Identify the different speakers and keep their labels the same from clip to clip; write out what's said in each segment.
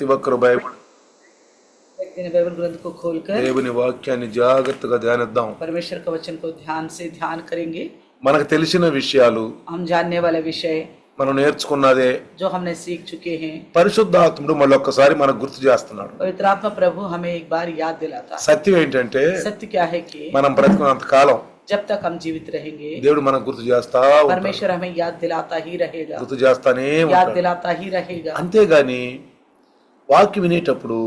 Speaker 1: ప్రతి ఒక్కరు బైబిల్
Speaker 2: व्यक्ति ने बाइबल ग्रंथ को खोलकर
Speaker 1: దేవుని వాక్యాన్ని జాగ్రత్తగా ధ్యానిద్దాం.
Speaker 2: परमेश्वर का वचन को ध्यान से ध्यान करेंगे.
Speaker 1: మనకు తెలిసిన విషయాలు,
Speaker 2: हम जानने वाले विषय
Speaker 1: మనం నేర్చుకున్నదే
Speaker 2: जो हमने सीख चुके हैं,
Speaker 1: పరిశుద్ధాత్ముడు మళ్ళొక్కసారి మనకు గుర్తు చేస్తున్నాడు.
Speaker 2: पवित्र आत्मा प्रभु हमें एक बार याद दिलाता है.
Speaker 1: సత్యం ఏంటంటే
Speaker 2: सत्य क्या है कि
Speaker 1: మనం బ్రతికున్నంత కాలం
Speaker 2: जब तक हम जीवित रहेंगे
Speaker 1: దేవుడు మనకు గుర్తు చేస్తా ఉంటాడు.
Speaker 2: परमेश्वर हमें याद दिलाता ही रहेगा,
Speaker 1: గుర్తు చేస్తానే
Speaker 2: याद
Speaker 1: ఉంటాడు.
Speaker 2: दिलाता ही रहेगा.
Speaker 1: అంతేగాని వాక్యం వినేటప్పుడు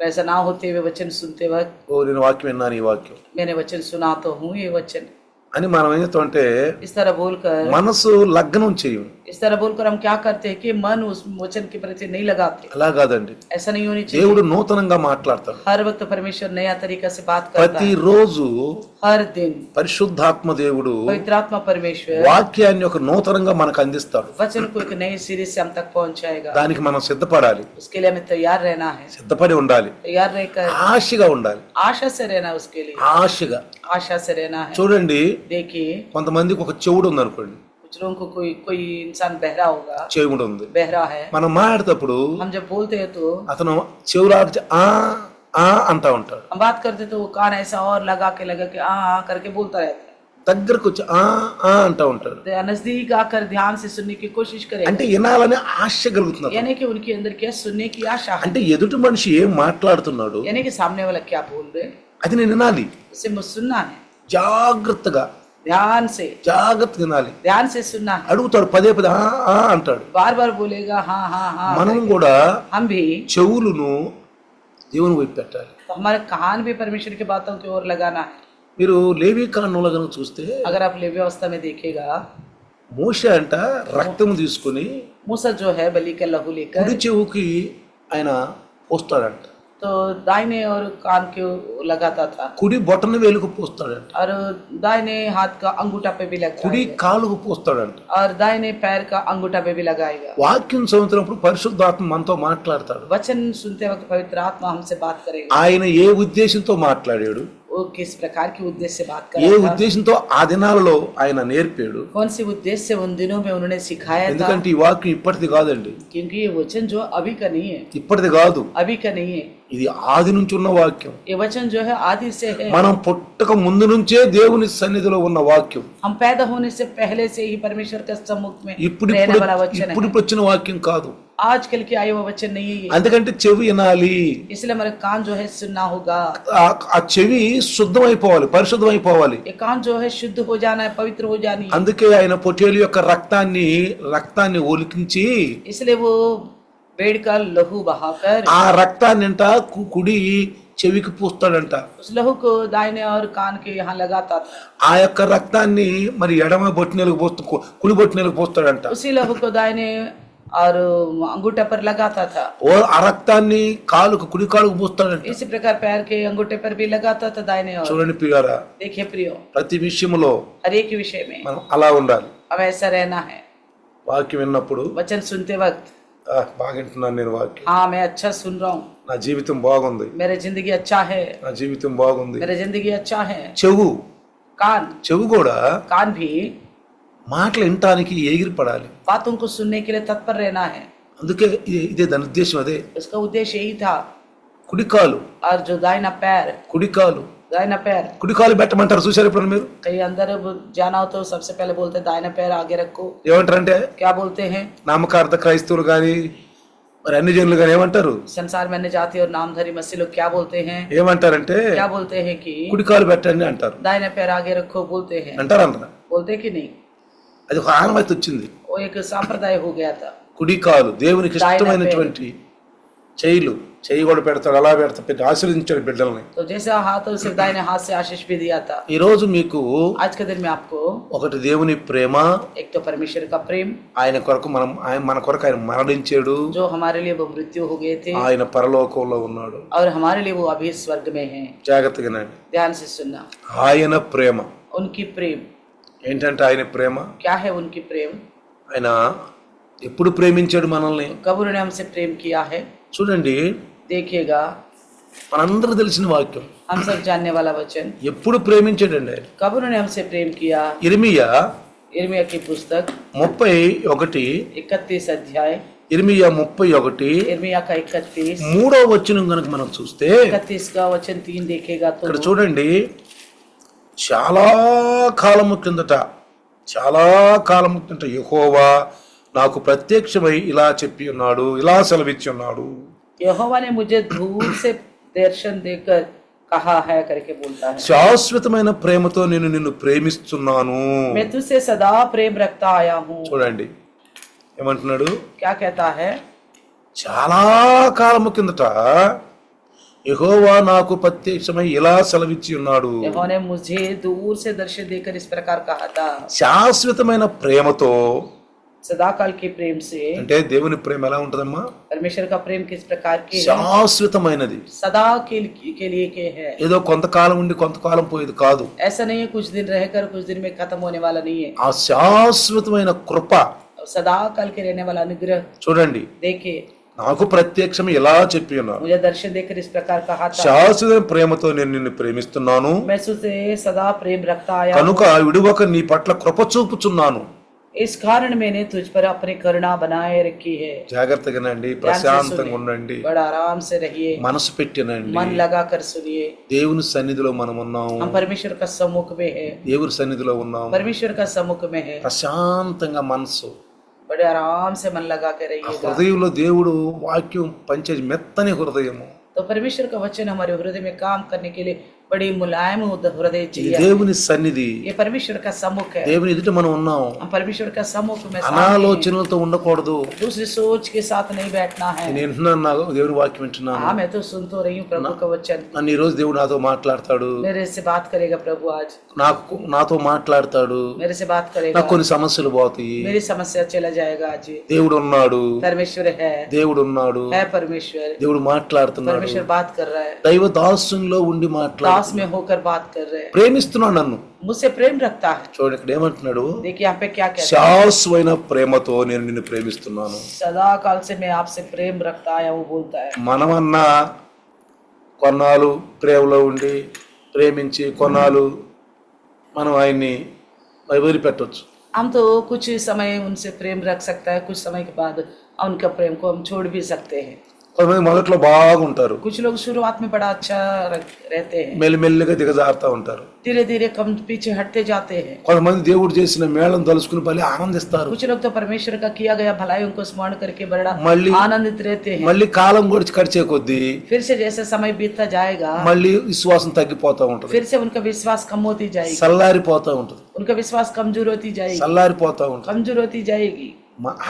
Speaker 2: ऐसा ना होते हुए वचन सुनते वक्त
Speaker 1: ఓ నేను వాక్యం విన్నాను, ఈ వాక్యం
Speaker 2: मैंने वचन सुना तो हूँ ये वचन,
Speaker 1: అని మనం ఏం చేస్తామంటే
Speaker 2: इस तरह बोलकर
Speaker 1: మనసు లగ్నం చేయము.
Speaker 2: इस तरह बोलकर हम क्या करते हैं कि मन उस वचन के प्रति नहीं लगाते.
Speaker 1: అలా కాదండి,
Speaker 2: ऐसा नहीं होनी चाहिए.
Speaker 1: దేవుడు నూతనంగా మాట్లాడతాడు.
Speaker 2: हर वक्त परमेश्वर नया तरीका से बात करता है.
Speaker 1: ప్రతిరోజు
Speaker 2: हर दिन
Speaker 1: పరిశుద్ధాత్మ దేవుడు
Speaker 2: पवित्रात्मा परमेश्वर
Speaker 1: వాక్యాన్ని ఒక నూతనంగా మనకు అందిస్తాడు.
Speaker 2: वचन को एक नए सिरे से हम तक पहुंचाएगा.
Speaker 1: దానికి మనం సిద్ధపడాలి,
Speaker 2: उसके लिए हमें तैयार रहना है,
Speaker 1: సిద్ధపడి ఉండాలి,
Speaker 2: तैयार रहकर
Speaker 1: ఆశగా ఉండాలి.
Speaker 2: आशा से रहना है. उसके लिए
Speaker 1: ఆశగా
Speaker 2: आशा से रहना है.
Speaker 1: చూడండి,
Speaker 2: देखिए
Speaker 1: కొంతమందికి ఒక చెవుడు ఉంది అనుకోండి,
Speaker 2: कुछ लोगों को कोई इंसान बहरा होगा,
Speaker 1: చెవుడు ఉంది.
Speaker 2: बहरा है.
Speaker 1: మనం మాట్లాడేటప్పుడు
Speaker 2: हम जब बोलते हैं तो
Speaker 1: అతను చెవులాకి ఆ ఆ అంటా ఉంటాడు.
Speaker 2: हम बात करते तो वो कान ऐसा और लगा के आ करके बोलता रहता है.
Speaker 1: దగ్గరకు వచ్చి ఆ ఆ అంటా ఉంటాడు.
Speaker 2: नजदीक आकर ध्यान से सुनने की कोशिश करेगा.
Speaker 1: అంటే వినాలని ఆశ కలుగుతున్నారు.
Speaker 2: यानी कि उनके अंदर क्या सुनने की आशा है,
Speaker 1: అంటే ఎదుటి మనిషి ఏం మాట్లాడుతున్నాడు
Speaker 2: यानी कि सामने वाला क्या बोल रहे
Speaker 1: అది నేను వినాలి.
Speaker 2: उसे मुझे सुनना है.
Speaker 1: జాగ్రత్తగా
Speaker 2: జాగ్రత్తగా
Speaker 1: వినాలి.
Speaker 2: ध्यान से सुनना है.
Speaker 1: అడుగుతాడు, పదే పదే ఆ ఆ అంటాడు.
Speaker 2: बार बार बोलेगा हाँ हाँ हाँ.
Speaker 1: మనం కూడా
Speaker 2: हम भी
Speaker 1: చెవులను దేవుని వైపు పెట్టాలి.
Speaker 2: तो हमारे कान भी परमेश्वर की बातों की ओर लगाना है.
Speaker 1: మీరు లేవి కాండంలో కనుక చూస్తే
Speaker 2: अगर आप लेवी अवस्था में देखेगा,
Speaker 1: మోషే అంట రక్తం తీసుకుని
Speaker 2: मूसा जो है बलि का लहू लेकर
Speaker 1: కుడి చెవుకి ఆయన పోస్తాడంట,
Speaker 2: तो दाहिने और कान के लगाता था,
Speaker 1: కుడి బొటన వేలుకు పోస్తాడంట,
Speaker 2: और दाहिने हाथ का अंगूठा पे भी
Speaker 1: కుడి
Speaker 2: लगाएगा,
Speaker 1: కాలుకు పోస్తాడంట.
Speaker 2: और दाहिने पैर का अंगूठा पे भी लगाएगा.
Speaker 1: వాక్యం చదువుతున్నప్పుడు పరిశుద్ధాత్మ మనతో మాట్లాడతాడు.
Speaker 2: वचन सुनते वक्त पवित्र आत्मा हमसे बात करेगा.
Speaker 1: ఆయన ఏ ఉద్దేశంతో మాట్లాడాడు,
Speaker 2: वो किस प्रकार के उद्देश्य से बात कर
Speaker 1: ఏ
Speaker 2: रहा था,
Speaker 1: ఉద్దేశంతో ఆ దినాలలో ఆయన నేర్పాడు.
Speaker 2: कौन सी उद्देश्य से उन दिनों में उन्होंने सिखाया था.
Speaker 1: ఎందుకంటే ఈ వాక్యం ఇప్పటిది కాదండి,
Speaker 2: क्योंकि ये वचन जो अभी का नहीं है,
Speaker 1: ఇప్పటిది కాదు,
Speaker 2: अभी का नहीं है.
Speaker 1: ఇది ఆది నుంచి ఉన్న వాక్యం.
Speaker 2: ये वचन जो है आदि से है.
Speaker 1: మనం పుట్టక ముందు నుంచే దేవుని సన్నిధిలో ఉన్న వాక్యం.
Speaker 2: हम पैदा होने से पहले से ही परमेश्वर के सम्मुख में
Speaker 1: ఇప్పుడు
Speaker 2: रहने वाला वचन है.
Speaker 1: వచ్చిన వాక్యం కాదు.
Speaker 2: आजकल की आयु वचन नहीं है ये.
Speaker 1: అందుకంటే చెవి వినాలి.
Speaker 2: इसलिए हमारे कान जो है सुनना होगा.
Speaker 1: ఆ చెవి శుద్ధమైపోవాలి, పరిశుద్ధమైపోవాలి.
Speaker 2: ये कान जो है शुद्ध हो जाना है, पवित्र हो जानी है.
Speaker 1: అందుకే ఆయన పొట్టేలు యొక్క రక్తాన్ని ఒలికించి
Speaker 2: इसलिए वो पेड़ का लहू बहाकर
Speaker 1: ఆ రక్తాన్ని అంట కుడి చెవికి పూస్తాడంట.
Speaker 2: उस लहू को दाहिने और कान के यहाँ लगाता था.
Speaker 1: ఆ యొక్క రక్తాన్ని మరి ఎడమ బొట్టినేలకు పోస్తూ కుడి బొట్టినేలకు పోస్తాడంట.
Speaker 2: उसी लहू को दाहिने और अंगूठा पर लगाता था.
Speaker 1: ఆ రక్తాన్ని కుడి కాలుకు పోస్తాడంట.
Speaker 2: इसी प्रकार पैर के अंगूठे पर भी लगाता था दाहिने और.
Speaker 1: చూడండి ప్రియారా,
Speaker 2: देखिए प्रियो,
Speaker 1: ప్రతి విషయంలో
Speaker 2: हर एक विषय में
Speaker 1: మనం అలా ఉండాలి.
Speaker 2: हमें ऐसा रहना है.
Speaker 1: వాక్యం విన్నప్పుడు
Speaker 2: वचन सुनते वक्त
Speaker 1: బాగా వింటున్నాను నేను వాక్యం,
Speaker 2: हाँ मैं अच्छा सुन रहा हूँ,
Speaker 1: నా జీవితం బాగుంది,
Speaker 2: मेरी जिंदगी अच्छा है,
Speaker 1: నా జీవితం బాగుంది.
Speaker 2: मेरी जिंदगी अच्छा है.
Speaker 1: చెవు కూడా
Speaker 2: कान भी
Speaker 1: మాటలు వినటానికి ఎగిరిపడాలి.
Speaker 2: बातों को सुनने के लिए तत्पर रहना है.
Speaker 1: అందుకే ఇదే దాని ఉద్దేశం. అదే
Speaker 2: उसका उद्देश्य यही था.
Speaker 1: కుడికాలు
Speaker 2: और जो दाहिना पैर
Speaker 1: కుడికాలు పెట్టమంటారు. చూసారు ఇప్పుడు మీరు?
Speaker 2: कहीं अंदर जाना हो तो सबसे पहले बोलते हैं दाहिना पैर आगे रखो.
Speaker 1: ఏమంటారంటే
Speaker 2: क्या बोलते हैं?
Speaker 1: నామకార్థ క్రైస్తవులు కానీ మరి అన్ని జనులు కానీ ఏమంటారు?
Speaker 2: संसार में अन्य जाति और नामधारी मसीह लोग क्या बोलते हैं?
Speaker 1: ఏమంటారంటే
Speaker 2: क्या बोलते हैं कि
Speaker 1: కుడికాలు పెట్టండి అంటారు.
Speaker 2: दाहिना पैर आगे रखो बोलते हैं.
Speaker 1: అంటారా?
Speaker 2: बोलते कि नहीं?
Speaker 1: అది ఒక ఆనవాయితీ వచ్చింది.
Speaker 2: वो एक संप्रदाय हो गया था.
Speaker 1: కుడికాలు దేవునికి ఇష్టమైనటువంటి చెయ్యి కూడా పెడతాడు, అలా పెట్టి ఆశీర్వదించాడు బిడ్డల్ని.
Speaker 2: तो जैसा हाथ उसे दाहिने हाथ से आशीष भी दिया था.
Speaker 1: ఈ రోజు మీకు
Speaker 2: आज के दिन में आपको
Speaker 1: ఒకటి దేవుని ప్రేమ,
Speaker 2: एक तो परमेश्वर का प्रेम,
Speaker 1: ఆయన కొరకు మన కొరకు ఆయన మరణించాడు,
Speaker 2: जो हमारे लिए वो मृत्यु हो गए थे,
Speaker 1: ఆయన పరలోకంలో ఉన్నాడు.
Speaker 2: और हमारे लिए वो अभी स्वर्ग में हैं.
Speaker 1: జాగ్రత్తగా వినండి.
Speaker 2: ध्यान से सुनना.
Speaker 1: ఆయన ప్రేమ
Speaker 2: उनकी प्रेम
Speaker 1: ఏంటంటే, ఆయన ప్రేమ
Speaker 2: क्या है? उनकी प्रेम
Speaker 1: ఆయన ఎప్పుడు ప్రేమించాడు మనల్ని?
Speaker 2: कब उन्होंने हमसे प्रेम किया है?
Speaker 1: చూడండి,
Speaker 2: देखिएगा,
Speaker 1: మనందరూ తెలిసిన వాక్యం.
Speaker 2: हम सब जानने वाला वचन.
Speaker 1: ఎప్పుడు ప్రేమించాడండి ఆయన?
Speaker 2: कब उन्होंने हमसे प्रेम किया?
Speaker 1: ఇర్మియా
Speaker 2: यिर्मयाह की पुस्तक
Speaker 1: 31
Speaker 2: 31 अध्याय
Speaker 1: ఇర్మియా 31
Speaker 2: यिर्मयाह का 31
Speaker 1: 3వ వచనం కనుక మనం చూస్తే
Speaker 2: 31 का वचन 3 देखेगा तो
Speaker 1: ఇక్కడ చూడండి, చాలా కాలము కిందట యెహోవా నాకు ప్రత్యక్షమై ఇలా చెప్పి ఉన్నాడు, ఇలా సెలవిచ్చి ఉన్నాడు.
Speaker 2: यहोवा ने मुझे दूर से दर्शन देकर कहा है करके बोलता है,
Speaker 1: శాశ్వతమైన ప్రేమతో నేను నిన్ను ప్రేమిస్తున్నాను.
Speaker 2: मैं तुझसे सदा प्रेम रखता आया हूँ.
Speaker 1: చూడండి ఏమంటున్నాడు,
Speaker 2: क्या कहता है,
Speaker 1: చాలా కాలము కిందట యెహోవా నాకు ప్రత్యక్షమై ఇలా సెలవిచ్చి ఉన్నాడు.
Speaker 2: यहोवा ने मुझे दूर से दर्शन देकर इस प्रकार कहा था.
Speaker 1: శాశ్వతమైన ప్రేమతో
Speaker 2: सदाकाल के प्रेम से,
Speaker 1: అంటే దేవుని ప్రేమ ఎలా ఉంటదమ్మా?
Speaker 2: परमेश्वर का प्रेम किस प्रकार के है,
Speaker 1: శాశ్వతమైనది.
Speaker 2: सदा के लिए के है.
Speaker 1: ఏదో కొంతకాలం ఉండి కొంతకాలం పోయేది కాదు.
Speaker 2: ऐसा नहीं है कुछ दिन रहकर कुछ दिन में खत्म होने वाला नहीं है.
Speaker 1: ఆ శాశ్వతమైన కృప
Speaker 2: सदा काल के रहने वाला अनुग्रह
Speaker 1: చూడండి,
Speaker 2: देखिए
Speaker 1: నాకు ప్రత్యక్షం ఎలా చెప్పి ఉన్నాను.
Speaker 2: मुझे दर्शन देकर इस प्रकार कहा था,
Speaker 1: శాశ్వత ప్రేమతో నేను నిన్ను ప్రేమిస్తున్నాను,
Speaker 2: मैं तुझसे सदा प्रेम रखता आया
Speaker 1: కనుక విడువక నీ పట్ల కృప చూపుచున్నాను.
Speaker 2: इस कारण मैंने तुझ पर अपनी करुणा बनाए रखी है.
Speaker 1: జాగ్రత్తగానండి, ప్రశాంతంగా ఉండండి,
Speaker 2: बड़ा आराम से रहिए,
Speaker 1: మనసు పెట్టినండి.
Speaker 2: मन लगा कर सुनिए.
Speaker 1: దేవుని సన్నిధిలో మనం ఉన్నాము,
Speaker 2: हम परमेश्वर का सम्मुख में है,
Speaker 1: దేవుని సన్నిధిలో ఉన్నాము.
Speaker 2: परमेश्वर का सम्मुख में है.
Speaker 1: ప్రశాంతంగా మనసు,
Speaker 2: बड़े आराम से मन लगा के रहिएगा.
Speaker 1: హృదయంలో దేవుడు వాక్యం పంచేది మెత్తని హృదయము.
Speaker 2: तो परमेश्वर का वचन हमारे हृदय में काम करने के लिए बड़ी मुलायम हृदय
Speaker 1: ఈ
Speaker 2: चाहिए.
Speaker 1: దేవుని సన్నిధి,
Speaker 2: ये परमेश्वर का सम्मुख है.
Speaker 1: దేవుని ఎదుట మనం ఉన్నాం.
Speaker 2: हम परमेश्वर का सम्मुख में सामने हैं.
Speaker 1: అనాలోచనలతో ఉండకూడదు.
Speaker 2: दूसरी सोच के साथ नहीं बैठना है.
Speaker 1: నేను వింటున్నాను, నాకు దేవుని వాక్యం వింటున్నాను.
Speaker 2: हाँ, मैं तो सुन तो रही हूँ प्रभु का वचन.
Speaker 1: నన్ను ఈ రోజు దేవుడు నాతో మాట్లాడతాడు,
Speaker 2: मेरे से बात करेगा प्रभु आज,
Speaker 1: నాతో మాట్లాడతాడు.
Speaker 2: मेरे से बात करेगा,
Speaker 1: నాకు కొన్ని సమస్యలు పోతాయి.
Speaker 2: मेरी समस्या चला जाएगा आज.
Speaker 1: దేవుడు ఉన్నాడు,
Speaker 2: परमेश्वर है,
Speaker 1: దేవుడు ఉన్నాడు,
Speaker 2: है परमेश्वर.
Speaker 1: దేవుడు మాట్లాడుతున్నాడు.
Speaker 2: परमेश्वर बात कर रहा है,
Speaker 1: దైవ దాస్యంలో ఉండి మాట్లాడు,
Speaker 2: दास में होकर बात कर रहे हैं,
Speaker 1: ప్రేమిస్తున్నాడు నన్ను.
Speaker 2: मुझसे प्रेम रखता है.
Speaker 1: చూడండి ఇక్కడ ఏమంటున్నాడు,
Speaker 2: देखिए यहाँ पे क्या कहता है,
Speaker 1: శాశ్వతమైన ప్రేమతో నేను నిన్ను ప్రేమిస్తున్నాను.
Speaker 2: सदा काल से मैं आपसे प्रेम रखता आया हूँ बोलता है.
Speaker 1: మనమన్నా కొన్నాళ్ళు ప్రేమలో ఉండి ప్రేమించి కొన్నాళ్ళు మనం ఆయన్ని వదిలిపెట్టవచ్చు.
Speaker 2: हम तो कुछ समय उनसे प्रेम रख सकता है, कुछ समय के बाद उनका प्रेम को हम छोड़ भी सकते हैं.
Speaker 1: కొంతమంది మొదట్లో బాగుంటారు,
Speaker 2: कुछ लोग शुरुआत में बड़ा अच्छा रहते हैं,
Speaker 1: మెల్లిమెల్లిగా దిగజారుతా ఉంటారు.
Speaker 2: धीरे धीरे कम पीछे हटते जाते हैं.
Speaker 1: కొంతమంది దేవుడు చేసిన మేళం తలుచుకుని భలే ఆనందిస్తారు.
Speaker 2: कुछ लोग तो परमेश्वर का किया गया भलाई उनको स्मरण करके बड़ा
Speaker 1: మళ్ళీ
Speaker 2: आनंदित रहते हैं.
Speaker 1: మళ్ళీ కాలం గడిచే కొద్దీ
Speaker 2: फिर से जैसे समय बीतता जाएगा,
Speaker 1: మళ్ళీ విశ్వాసం తగ్గిపోతా ఉంటది,
Speaker 2: फिर से उनका विश्वास कम होती जाएगी,
Speaker 1: చల్లారిపోతా ఉంటది,
Speaker 2: उनका विश्वास कमजोर होती जाएगी,
Speaker 1: చల్లారిపోతా ఉంటది.
Speaker 2: कमजोर होती जाएगी.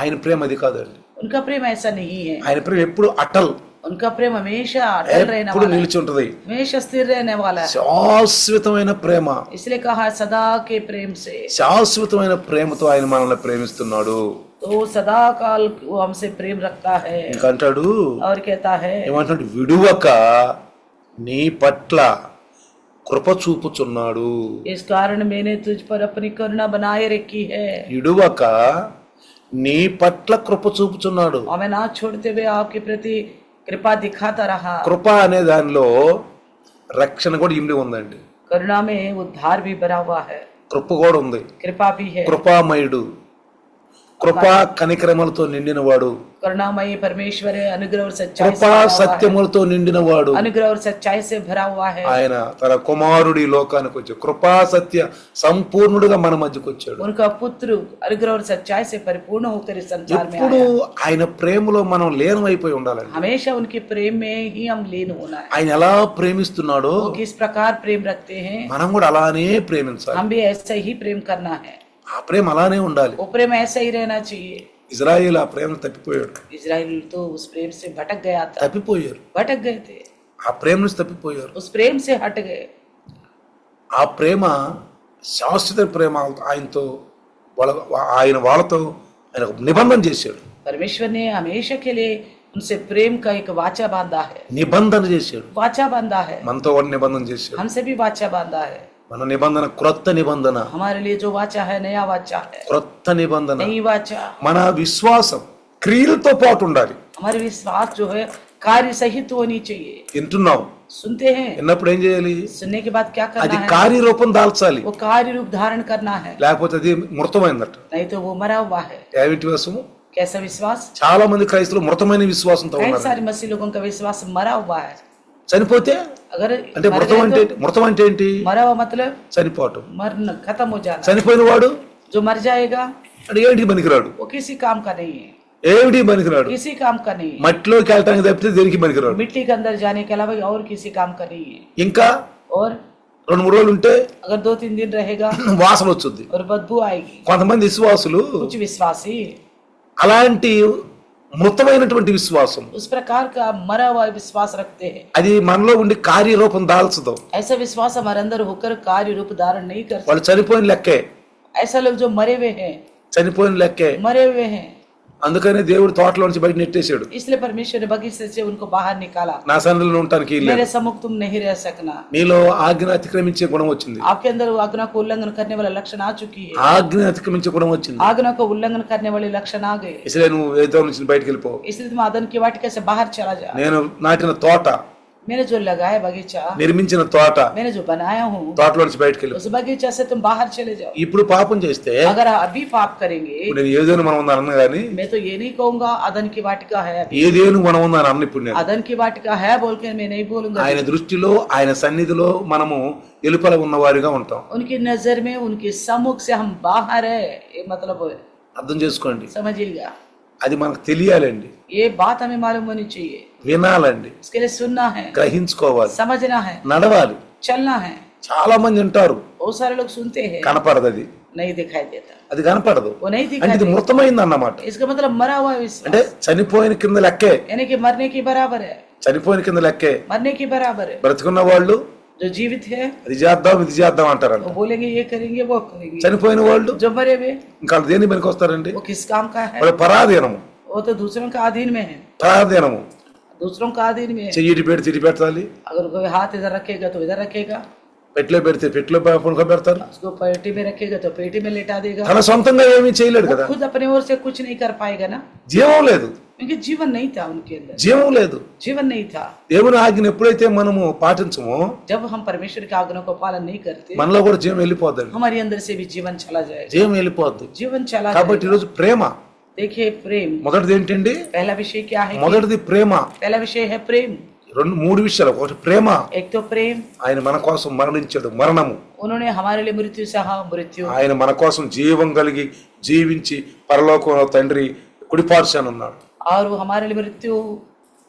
Speaker 1: ఆయన ప్రేమ అది కాదండి.
Speaker 2: उनका प्रेम ऐसा नहीं है.
Speaker 1: ఆయన ప్రేమ ఎప్పుడు అటల్,
Speaker 2: उनका प्रेम हमेशा अटल रहने
Speaker 1: ఎప్పుడు
Speaker 2: वाला है,
Speaker 1: నిలిచి ఉంటది.
Speaker 2: हमेशा स्थिर रहने वाला है.
Speaker 1: శాశ్వతమైన ప్రేమ,
Speaker 2: इसलिए कहा सदा के प्रेम से.
Speaker 1: శాశ్వతమైన ప్రేమతో ఆయన మనల్ని ప్రేమిస్తున్నాడు.
Speaker 2: तो सदा काल वो हमसे प्रेम रखता है.
Speaker 1: ఇంకంటాడు,
Speaker 2: और कहता है,
Speaker 1: ఏమంటాడు, విడువక నీ పట్ల కృప చూపుచున్నాడు.
Speaker 2: इस कारण मैंने तुझ पर अपनी करुणा बनाए रखी है.
Speaker 1: విడువక నీ పట్ల కృప చూపుచున్నాడు.
Speaker 2: और मैं ना छोड़ते हुए आपके प्रति कृपा दिखाता रहा.
Speaker 1: కృప అనే దానిలో రక్షణ కూడా ఇమిడి ఉందండి.
Speaker 2: करुणा में उद्धार भी भरा हुआ है,
Speaker 1: కృప కూడా ఉంది.
Speaker 2: कृपा भी है.
Speaker 1: కృపామయుడు, కృపా కనికరములతో నిండినవాడు,
Speaker 2: करुणामयी परमेश्वर है, अनुग्रह और सच्चाई से
Speaker 1: కృపా
Speaker 2: भरा हुआ है.
Speaker 1: సత్యములతో నిండినవాడు.
Speaker 2: अनुग्रह और सच्चाई से भरा हुआ है.
Speaker 1: ఆయన తన కుమారుడి లోకానికి వచ్చి కృపా సత్య సంపూర్ణుడుగా మన మధ్యకు వచ్చాడు.
Speaker 2: उनका पुत्र अनुग्रह और सच्चाई से परिपूर्ण होकर इस संसार में
Speaker 1: ఎప్పుడు
Speaker 2: आया.
Speaker 1: ఆయన ప్రేమలో మనం లీనమైపోయి ఉండాలండి.
Speaker 2: हमेशा उनके प्रेम में ही हम लीन होना है.
Speaker 1: ఆయన ఎలా ప్రేమిస్తున్నాడో
Speaker 2: वो किस प्रकार प्रेम रखते हैं,
Speaker 1: మనం కూడా అలానే ప్రేమించాలి.
Speaker 2: हम भी ऐसा ही प्रेम करना है.
Speaker 1: ఆ ప్రేమ అలానే ఉండాలి.
Speaker 2: वो प्रेम ऐसा ही रहना चाहिए.
Speaker 1: ఇజ్రాయేల్ ఆ ప్రేమను తప్పిపోయాడు,
Speaker 2: इजराइल तो उस प्रेम से भटक गया था,
Speaker 1: తప్పిపోయారు.
Speaker 2: भटक गए थे,
Speaker 1: ఆ ప్రేమ నుంచి తప్పిపోయారు.
Speaker 2: उस प्रेम से हट गए.
Speaker 1: ఆ ప్రేమ శాశ్వత ప్రేమ. ఆయనతో ఆయన వాళ్ళతో ఆయన ఒక నిబంధన చేశాడు.
Speaker 2: परमेश्वर ने हमेशा के लिए उनसे प्रेम का एक वाचा बांधा है,
Speaker 1: నిబంధన చేశాడు.
Speaker 2: वाचा बांधा है.
Speaker 1: మనతో కూడా నిబంధన చేశాడు.
Speaker 2: हमसे भी वाचा बांधा है.
Speaker 1: మన నిబంధన క్రొత్త నిబంధన,
Speaker 2: हमारे लिए जो वाचा है नया वाचा है,
Speaker 1: క్రొత్త నిబంధన.
Speaker 2: नई वाचा.
Speaker 1: మన విశ్వాసం క్రియలతో పాటు ఉండాలి.
Speaker 2: हमारे विश्वास जो है कार्य सहित होनी चाहिए.
Speaker 1: వింటున్నాం,
Speaker 2: सुनते हैं,
Speaker 1: విన్నప్పుడు ఏం చేయాలి?
Speaker 2: सुनने के बाद क्या
Speaker 1: అది
Speaker 2: करना है,
Speaker 1: కార్యరూపం దాల్చాలి,
Speaker 2: वो कार्य रूप धारण करना है,
Speaker 1: లేకపోతే అది మృతమైందట.
Speaker 2: नहीं तो वो मरा हुआ है.
Speaker 1: ఏమిటి వశము?
Speaker 2: कैसा विश्वास?
Speaker 1: చాలా మంది క్రైస్తవులు మృతమైన విశ్వాసంతో
Speaker 2: कई
Speaker 1: ఉన్నారు.
Speaker 2: सारे मसीह लोगों का विश्वास मरा हुआ है.
Speaker 1: చనిపోతే
Speaker 2: अगर
Speaker 1: అంటే
Speaker 2: मर
Speaker 1: మృతం
Speaker 2: गए
Speaker 1: అంటే
Speaker 2: तो
Speaker 1: మృతం అంటే ఏంటి?
Speaker 2: मरा हुआ मतलब
Speaker 1: చనిపోవటం.
Speaker 2: मरना, खत्म हो जाना.
Speaker 1: చనిపోయిన వాడు
Speaker 2: जो मर जाएगा
Speaker 1: అంటే ఏంటి పనికిరాడు,
Speaker 2: वो किसी काम का नहीं है,
Speaker 1: ఏమిటి పనికిరాడు,
Speaker 2: किसी काम का नहीं है.
Speaker 1: మట్టిలోకి వెళ్ళటానికి తప్పితే దేనికి పనికిరాడు.
Speaker 2: मिट्टी के अंदर जाने के अलावा और किसी काम का नहीं है.
Speaker 1: ఇంకా
Speaker 2: और
Speaker 1: 2-3 రోజులు ఉంటే
Speaker 2: अगर 2-3 दिन रहेगा
Speaker 1: వాసన వచ్చుద్ది.
Speaker 2: और बदबू आएगी.
Speaker 1: కొంతమంది విశ్వాసులు
Speaker 2: कुछ विश्वासी
Speaker 1: అలాంటి మృతమైనటువంటి విశ్వాసం
Speaker 2: उस प्रकार का मरा हुआ विश्वास रखते हैं.
Speaker 1: అది మనలో ఉండి కార్యరూపం దాల్చదు.
Speaker 2: ऐसा विश्वास हमारे अंदर होकर कार्य रूप धारण नहीं कर सकते.
Speaker 1: వాళ్ళు చనిపోయిన లెక్కే,
Speaker 2: ऐसा लोग जो मरे हुए हैं,
Speaker 1: చనిపోయిన లెక్కే.
Speaker 2: मरे हुए हैं,
Speaker 1: అందుకనే దేవుడు తోటలో నుంచి బయట నెట్టేశాడు.
Speaker 2: इसलिए परमेश्वर ने बगीचे से उनको बाहर निकाला.
Speaker 1: నా సన్నిధిలో ఉండటానికి వీలు
Speaker 2: मेरे
Speaker 1: లేదు.
Speaker 2: सम्मुख तुम नहीं रह सकना.
Speaker 1: నీలో ఆజ్ఞ అతిక్రమించే గుణం వచ్చింది.
Speaker 2: आपके अंदर वो आज्ञा को उल्लंघन करने वाला लक्षण आ चुकी है.
Speaker 1: ఆజ్ఞ అతిక్రమించే గుణం వచ్చింది.
Speaker 2: आज्ञा को उल्लंघन करने वाले लक्षण आ गए.
Speaker 1: इसलिए నువ్వు ఏదో నుంచి బయటికి వెళ్ళిపో.
Speaker 2: इसलिए तुम आदन की वाटिका से बाहर चला जा.
Speaker 1: నేను నాటిన తోట,
Speaker 2: मैंने जो लगाया बगीचा,
Speaker 1: నిర్మించిన తోట,
Speaker 2: मैंने जो बनाया हूँ,
Speaker 1: తోటలో నుంచి బయటికి వెళ్ళి
Speaker 2: उस बगीचा से तुम बाहर चले जाओ.
Speaker 1: ఇప్పుడు పాపం చేస్తే
Speaker 2: अगर अभी पाप करेंगे,
Speaker 1: ఇప్పుడు నేను ఏదేను మనం ఉందని అన్న కానీ
Speaker 2: मैं तो ये नहीं कहूंगा आदन की वाटिका है. अभी
Speaker 1: ఏదేను మనం ఉందని అన్న ఇప్పుడు నేను
Speaker 2: आदन की वाटिका है बोल के मैं नहीं बोलूंगा.
Speaker 1: ఆయన దృష్టిలో ఆయన సన్నిధిలో మనము ఎలుపల ఉన్నవారిగా ఉంటాం.
Speaker 2: उनकी नजर में उनके सम्मुख से हम बाहर है, ये मतलब है.
Speaker 1: అర్థం చేసుకోండి.
Speaker 2: समझिएगा,
Speaker 1: అది మనకు తెలియాలండి,
Speaker 2: ये बात हमें मालूम होनी चाहिए.
Speaker 1: వినాలండి,
Speaker 2: इसके लिए सुनना है,
Speaker 1: గ్రహించుకోవాలి,
Speaker 2: समझना है,
Speaker 1: నడవాలి.
Speaker 2: चलना है.
Speaker 1: చాలా మంది ఉంటారు,
Speaker 2: बहुत सारे लोग सुनते हैं,
Speaker 1: కనపడదు. అది
Speaker 2: नहीं दिखाई देता,
Speaker 1: అది కనపడదు
Speaker 2: वो नहीं
Speaker 1: అంటే
Speaker 2: दिखाई
Speaker 1: ఇది
Speaker 2: देता.
Speaker 1: మృతమైంది అన్నమాట.
Speaker 2: इसका मतलब मरा हुआ विश्वास,
Speaker 1: అంటే చనిపోయిన కింద లెక్కే,
Speaker 2: यानी कि मरने की बराबर है.
Speaker 1: చనిపోయిన కింద లెక్కే.
Speaker 2: मरने की बराबर है.
Speaker 1: బ్రతికున్న వాళ్ళు
Speaker 2: जो जीवित है
Speaker 1: అది చేద్దాం ఇది చేద్దాం అంటారంట.
Speaker 2: वो बोलेंगे ये करेंगे वो करेंगे.
Speaker 1: చనిపోయిన వాళ్ళు
Speaker 2: जो मरे हुए
Speaker 1: ఇంకా దేని పనికి వస్తారండి?
Speaker 2: वो किस काम का है?
Speaker 1: వాళ్ళు పరాధీనము,
Speaker 2: वो तो दूसरों का अधीन में है.
Speaker 1: పరాధీనము.
Speaker 2: दूसरों का अधीन में है.
Speaker 1: చెయ్యి ఇటు పెడితే ఇటు పెట్టాలి,
Speaker 2: अगर कोई हाथ इधर रखेगा तो इधर रखेगा,
Speaker 1: పెట్లో పెడితే పెట్లో పెడతారు.
Speaker 2: उसको पेटी में रखेगा तो पेटी में लेटा देगा.
Speaker 1: తన సొంతంగా ఏమీ చేయలేడు
Speaker 2: वो
Speaker 1: కదా.
Speaker 2: खुद अपने ओर से कुछ नहीं कर पाएगा ना,
Speaker 1: జీవం లేదు,
Speaker 2: क्योंकि जीवन नहीं था उनके अंदर.
Speaker 1: జీవం లేదు.
Speaker 2: जीवन नहीं था.
Speaker 1: దేవుని ఆజ్ఞను ఎప్పుడైతే మనము పాటించమో
Speaker 2: जब हम परमेश्वर की आज्ञा को पालन नहीं करते,
Speaker 1: మనలో కూడా జీవం వెళ్ళిపోద్దండి.
Speaker 2: हमारे अंदर से भी जीवन चला जाएगा.
Speaker 1: జీవం వెళ్ళిపోద్ది.
Speaker 2: जीवन चला
Speaker 1: కాబట్టి
Speaker 2: जाएगा.
Speaker 1: ఈరోజు ప్రేమ
Speaker 2: देखिए प्रेम,
Speaker 1: మొదటిది ఏంటండి?
Speaker 2: पहला विषय क्या है?
Speaker 1: మొదటిది ప్రేమ.
Speaker 2: पहला विषय है प्रेम.
Speaker 1: 3 విషయాలు. ఒకటి ప్రేమ,
Speaker 2: एक तो प्रेम,
Speaker 1: ఆయన మన కోసం మరణించాడు, మరణము.
Speaker 2: उन्होंने हमारे लिए मृत्यु सहा मृत्यु,
Speaker 1: ఆయన మన కోసం జీవం కలిగి జీవించి పరలోకంలో తండ్రి కుడిపార్శాన ఉన్నాడు.
Speaker 2: और वो हमारे लिए मृत्यु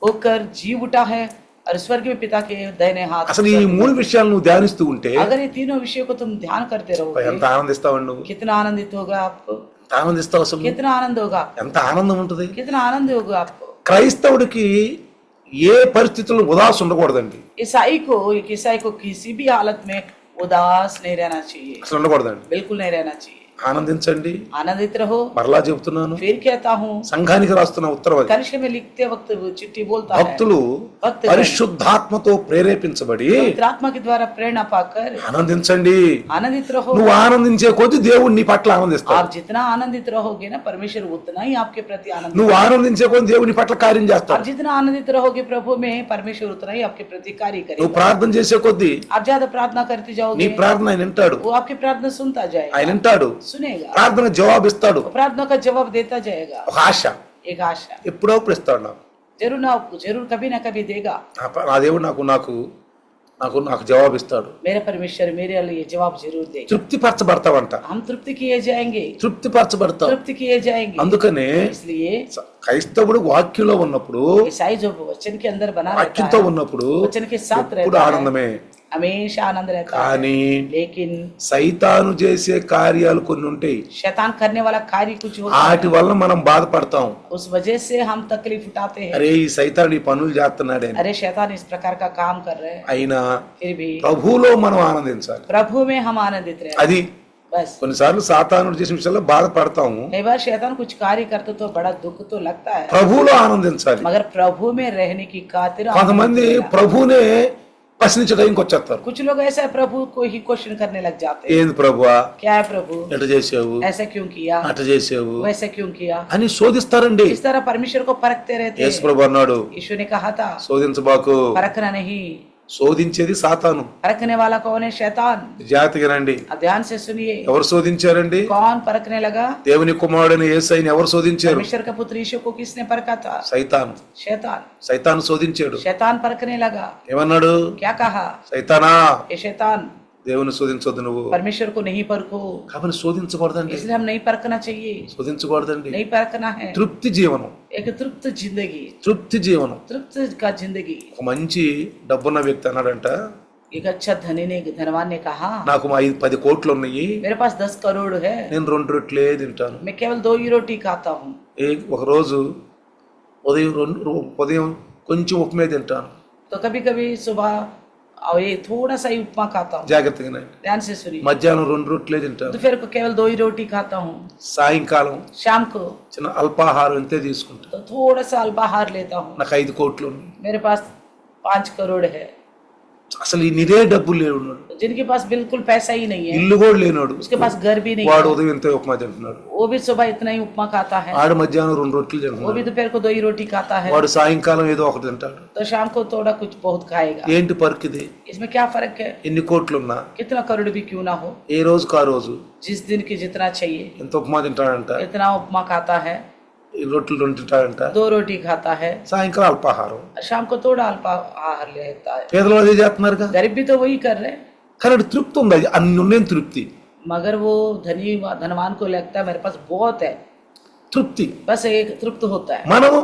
Speaker 2: होकर जीव उठा है और स्वर्ग में पिता के दाहिने हाथ.
Speaker 1: అసలు ఈ 3 విషయాలు నువ్వు ధ్యానిస్తూ ఉంటే
Speaker 2: अगर ये तीनों विषयों को तुम ध्यान करते रहोगे,
Speaker 1: ఎంత ఆనందిస్తావండి నువ్వు?
Speaker 2: कितना आनंदित होगा आपको,
Speaker 1: ఎంత ఆనందిస్తావు అసలు?
Speaker 2: कितना आनंद होगा,
Speaker 1: ఎంత ఆనందం ఉంటుంది.
Speaker 2: कितना आनंद होगा आपको.
Speaker 1: క్రైస్తవుడికి ఏ పరిస్థితుల్లో ఉదాసు ఉండకూడదండి.
Speaker 2: ईसाई को किसी भी हालत में उदास नहीं रहना चाहिए,
Speaker 1: అసలు ఉండకూడదండి.
Speaker 2: बिल्कुल नहीं रहना चाहिए.
Speaker 1: ఆనందించండి.
Speaker 2: आनंदित रहो.
Speaker 1: మరలా చెబుతున్నాను,
Speaker 2: फिर कहता हूँ,
Speaker 1: సంఘానికి రాస్తున్న ఉత్తరం అది.
Speaker 2: कलिशे में लिखते वक्त वो चिट्ठी बोलता है,
Speaker 1: భక్తులు
Speaker 2: भक्त
Speaker 1: పరిశుద్ధాత్మతో ప్రేరేపించబడి
Speaker 2: पवित्र आत्मा के द्वारा प्रेरणा पाकर
Speaker 1: ఆనందించండి.
Speaker 2: आनंदित रहो.
Speaker 1: నువ్వు ఆనందించే కొద్దీ దేవుడు నీ పట్ల ఆనందిస్తాడు.
Speaker 2: आप जितना आनंदित रहोगे ना, परमेश्वर उतना ही आपके प्रति आनंदित.
Speaker 1: నువ్వు ఆనందించే కొద్దీ దేవుడు నీ పట్ల కార్యం చేస్తాడు.
Speaker 2: आप जितना आनंदित रहोगे प्रभु में, परमेश्वर उतना ही आपके प्रति कार्य
Speaker 1: నువ్వు
Speaker 2: करेगा.
Speaker 1: ప్రార్థన చేసే కొద్దీ
Speaker 2: आप ज्यादा प्रार्थना करते
Speaker 1: నీ
Speaker 2: जाओगे,
Speaker 1: ప్రార్థన ఆయన వింటాడు.
Speaker 2: वो आपकी प्रार्थना सुनता
Speaker 1: ఆయన
Speaker 2: जाएगा,
Speaker 1: వింటాడు,
Speaker 2: सुनेगा,
Speaker 1: ప్రార్థన జవాబు ఇస్తాడు.
Speaker 2: वो प्रार्थना का जवाब देता जाएगा.
Speaker 1: ఒక ఆశ
Speaker 2: एक आशा
Speaker 1: ఎప్పుడో ఇస్తాడు నాకు.
Speaker 2: जरूर कभी ना कभी देगा.
Speaker 1: నా దేవుడు నాకు నాకు నాకు నాకు జవాబు ఇస్తాడు.
Speaker 2: मेरा परमेश्वर मेरे लिए जवाब जरूर देगा.
Speaker 1: తృప్తిపరచబడతావంట.
Speaker 2: हम तृप्ति किए जाएंगे,
Speaker 1: తృప్తిపరచబడతావు.
Speaker 2: तृप्ति किए जाएंगे.
Speaker 1: అందుకనే
Speaker 2: इसलिए
Speaker 1: క్రైస్తవుడు వాక్యంలో ఉన్నప్పుడు,
Speaker 2: ईसाई जो वचन के अंदर बना रहता
Speaker 1: వాక్యంతో
Speaker 2: है,
Speaker 1: ఉన్నప్పుడు
Speaker 2: वचन के साथ
Speaker 1: ఎప్పుడు
Speaker 2: रहता है,
Speaker 1: ఆనందమే.
Speaker 2: हमेशा आनंद रहता है.
Speaker 1: కానీ
Speaker 2: लेकिन
Speaker 1: సైతాను చేసే కార్యాలు కొన్ని ఉంటాయి.
Speaker 2: शैतान करने वाला कार्य कुछ होता
Speaker 1: వాటి
Speaker 2: है,
Speaker 1: వల్ల మనం బాధపడతాం.
Speaker 2: उस वजह से हम तकलीफ उठाते हैं.
Speaker 1: అరే ఈ సైతాను ఈ పనులు చేస్తున్నాడే.
Speaker 2: अरे शैतान इस प्रकार का काम कर रहे हैं.
Speaker 1: అయినా
Speaker 2: फिर भी
Speaker 1: ప్రభువులో మనం ఆనందించాలి.
Speaker 2: प्रभु में हम आनंदित रहे.
Speaker 1: అది
Speaker 2: बस
Speaker 1: కొన్నిసార్లు సాతానుడు చేసిన విషయాల్లో బాధపడతాము.
Speaker 2: कई बार शैतान कुछ कार्य करते तो बड़ा दुख तो लगता है,
Speaker 1: ప్రభువులో ఆనందించాలి.
Speaker 2: मगर प्रभु में रहने की खातिर
Speaker 1: కొంతమంది
Speaker 2: आनंद मिलेगा.
Speaker 1: ప్రభువునే ప్రశ్నించడానికి వచ్చేస్తారు.
Speaker 2: कुछ लोग ऐसा प्रभु को ही क्वेश्चन करने लग जाते हैं.
Speaker 1: ఏంది ప్రభువా,
Speaker 2: क्या है प्रभु,
Speaker 1: ఎట చేసావు,
Speaker 2: ऐसा क्यों किया,
Speaker 1: అట చేసావు
Speaker 2: वैसा क्यों किया.
Speaker 1: అని శోధిస్తారండి.
Speaker 2: इस तरह परमेश्वर को परखते रहते
Speaker 1: యేసు
Speaker 2: हैं.
Speaker 1: ప్రభు అన్నాడు,
Speaker 2: यीशु ने कहा था
Speaker 1: శోధించబాకు,
Speaker 2: परखना नहीं,
Speaker 1: శోధించేది సాతాను.
Speaker 2: परखने वाला कौन है? शैतान।
Speaker 1: జాగ్రత్తగానండి.
Speaker 2: अब ध्यान से सुनिए,
Speaker 1: ఎవరు శోధించారండి?
Speaker 2: कौन परखने लगा?
Speaker 1: దేవుని కుమారుడైన యేసయ్యని ఎవరు శోధించారు?
Speaker 2: परमेश्वर का पुत्र यीशु को किसने परखा था?
Speaker 1: సైతాను.
Speaker 2: शैतान।
Speaker 1: సైతాను శోధించాడు.
Speaker 2: शैतान परखने लगा।
Speaker 1: ఏమన్నాడు?
Speaker 2: क्या कहा?
Speaker 1: సైతానా,
Speaker 2: ये शैतान,
Speaker 1: దేవుని శోధించొద్దు నువ్వు.
Speaker 2: परमेश्वर को नहीं परखो।
Speaker 1: కాబట్టి శోధించకూడదండి.
Speaker 2: इसलिए हम नहीं परखना चाहिए,
Speaker 1: శోధించకూడదండి.
Speaker 2: नहीं परखना है।
Speaker 1: తృప్తి జీవనం,
Speaker 2: एक तृप्त जिंदगी,
Speaker 1: తృప్తి జీవనం.
Speaker 2: तृप्त का जिंदगी।
Speaker 1: ఒక మంచి డబ్బున్న వ్యక్తి అన్నాడంట,
Speaker 2: एक अच्छा धनवान ने कहा,
Speaker 1: నాకు 10 కోట్లు ఉన్నాయి,
Speaker 2: मेरे पास 10 करोड़ है,
Speaker 1: నేను 2 రొట్టెలే తింటాను.
Speaker 2: मैं केवल 2 ही रोटी खाता हूँ।
Speaker 1: ఒక రోజు ఉదయం కొంచెం ఉప్మే తింటాను.
Speaker 2: तो कभी कभी सुबह और ये थोड़ा सा ही उपमा खाता हूँ।
Speaker 1: జాగ్రత్తగా
Speaker 2: ध्यान से सुनिए।
Speaker 1: మధ్యాహ్నం 2 రొట్టెలే తింటాను.
Speaker 2: दोपहर को केवल 2 ही रोटी खाता हूँ।
Speaker 1: సాయంకాలం
Speaker 2: शाम को
Speaker 1: చిన్న అల్పాహారం అంతే తీసుకుంటా.
Speaker 2: तो थोड़ा सा अल्पाहार लेता हूँ।
Speaker 1: నాకు 5 కోట్లు ఉన్నాయి.
Speaker 2: मेरे पास 5 करोड़ है।
Speaker 1: అసలు ఈ నిరే డబ్బులు లేవున్నాడు,
Speaker 2: जिनके पास बिल्कुल पैसा ही नहीं है,
Speaker 1: ఇల్లు కూడా లేనాడు,
Speaker 2: उसके पास घर भी नहीं
Speaker 1: వాడు
Speaker 2: है,
Speaker 1: ఉదయం ఇంత ఉప్మా తింటున్నాడు.
Speaker 2: वो भी सुबह इतना ही उपमा खाता है,
Speaker 1: ఆడు మధ్యాహ్నం 2 రొట్టెలు
Speaker 2: वो
Speaker 1: తింటున్నాడు.
Speaker 2: भी दोपहर को 2 ही रोटी खाता है,
Speaker 1: వాడు సాయంకాలం ఏదో ఒకటి తింటాడు.
Speaker 2: तो शाम को थोड़ा कुछ बहुत खाएगा।
Speaker 1: ఏంటి పరికిది?
Speaker 2: इसमें क्या फर्क है?
Speaker 1: ఎన్ని కోట్లున్నా
Speaker 2: कितना करोड़ भी क्यों ना हो,
Speaker 1: ఏ రోజుకు ఆ రోజు
Speaker 2: जिस दिन की जितना चाहिए
Speaker 1: ఎంత ఉప్మా తింటాడంట,
Speaker 2: इतना उपमा खाता है,
Speaker 1: ఈ రొట్టెలు 2 తింటాడంట,
Speaker 2: 2 रोटी खाता है,
Speaker 1: సాయంకాలం అల్పాహారం.
Speaker 2: शाम को थोड़ा अल्पाहार लेता है।
Speaker 1: పేదలు అదే చేస్తున్నారుగా.
Speaker 2: गरीब भी तो वही कर रहे हैं,
Speaker 1: కానీ అది తృప్తి ఉంది, అది అన్ని ఉన్నాయి తృప్తి.
Speaker 2: मगर वो धनवान को लगता है मेरे पास बहुत है,
Speaker 1: తృప్తి.
Speaker 2: बस एक तृप्त होता है।
Speaker 1: మనము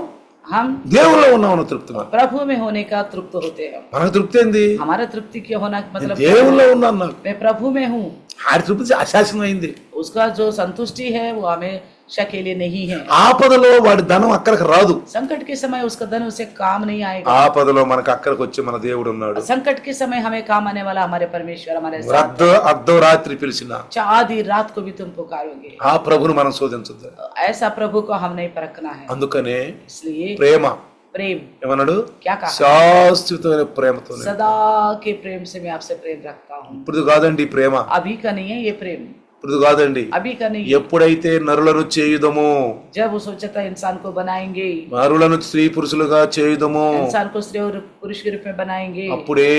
Speaker 2: हम
Speaker 1: దేవుల్లో ఉన్నామన్న తృప్తి.
Speaker 2: प्रभु में होने का तृप्त होते हैं।
Speaker 1: మనకు తృప్తి ఏంది?
Speaker 2: हमारा तृप्ति क्या होना मतलब
Speaker 1: దేవుల్లో ఉన్నాను, నాకు
Speaker 2: मैं प्रभु में हूँ।
Speaker 1: ఆడి తృప్తి అశాసనమైంది.
Speaker 2: उसका जो संतुष्टि है वो हमेशा के लिए नहीं है।
Speaker 1: ఆపదలో వాడి ధనం అక్కడికి రాదు.
Speaker 2: संकट के समय उसका धन उसे काम नहीं आएगा।
Speaker 1: ఆపదలో మనకు అక్కడికి వచ్చి మన దేవుడు ఉన్నాడు.
Speaker 2: संकट के समय हमें काम आने वाला हमारे परमेश्वर हमारे साथ।
Speaker 1: అర్ధరాత్రి పిలిచిన
Speaker 2: आधी रात को भी तुम पुकारोगे,
Speaker 1: ఆ ప్రభుని మనం శోధించొద్దు.
Speaker 2: ऐसा प्रभु को हम नहीं परखना है।
Speaker 1: అందుకనే
Speaker 2: इसलिए
Speaker 1: ప్రేమ
Speaker 2: प्रेम
Speaker 1: ఏమన్నాడు?
Speaker 2: क्या कहा?
Speaker 1: శాశ్వతమైన ప్రేమతో.
Speaker 2: सदा के प्रेम से मैं आपसे प्रेम रखता हूँ।
Speaker 1: ఇప్పుడు కాదండి ప్రేమ,
Speaker 2: अभी का नहीं है ये प्रेम,
Speaker 1: ఇప్పుడు కాదండి.
Speaker 2: अभी का नहीं है।
Speaker 1: ఎప్పుడైతే నరులను చేయుదము,
Speaker 2: जब वो सोचता इंसान को बनाएंगे,
Speaker 1: నరులను స్త్రీ పురుషులుగా చేయుదము,
Speaker 2: इंसान को स्त्री और पुरुष के रूप में बनाएंगे,
Speaker 1: అప్పుడే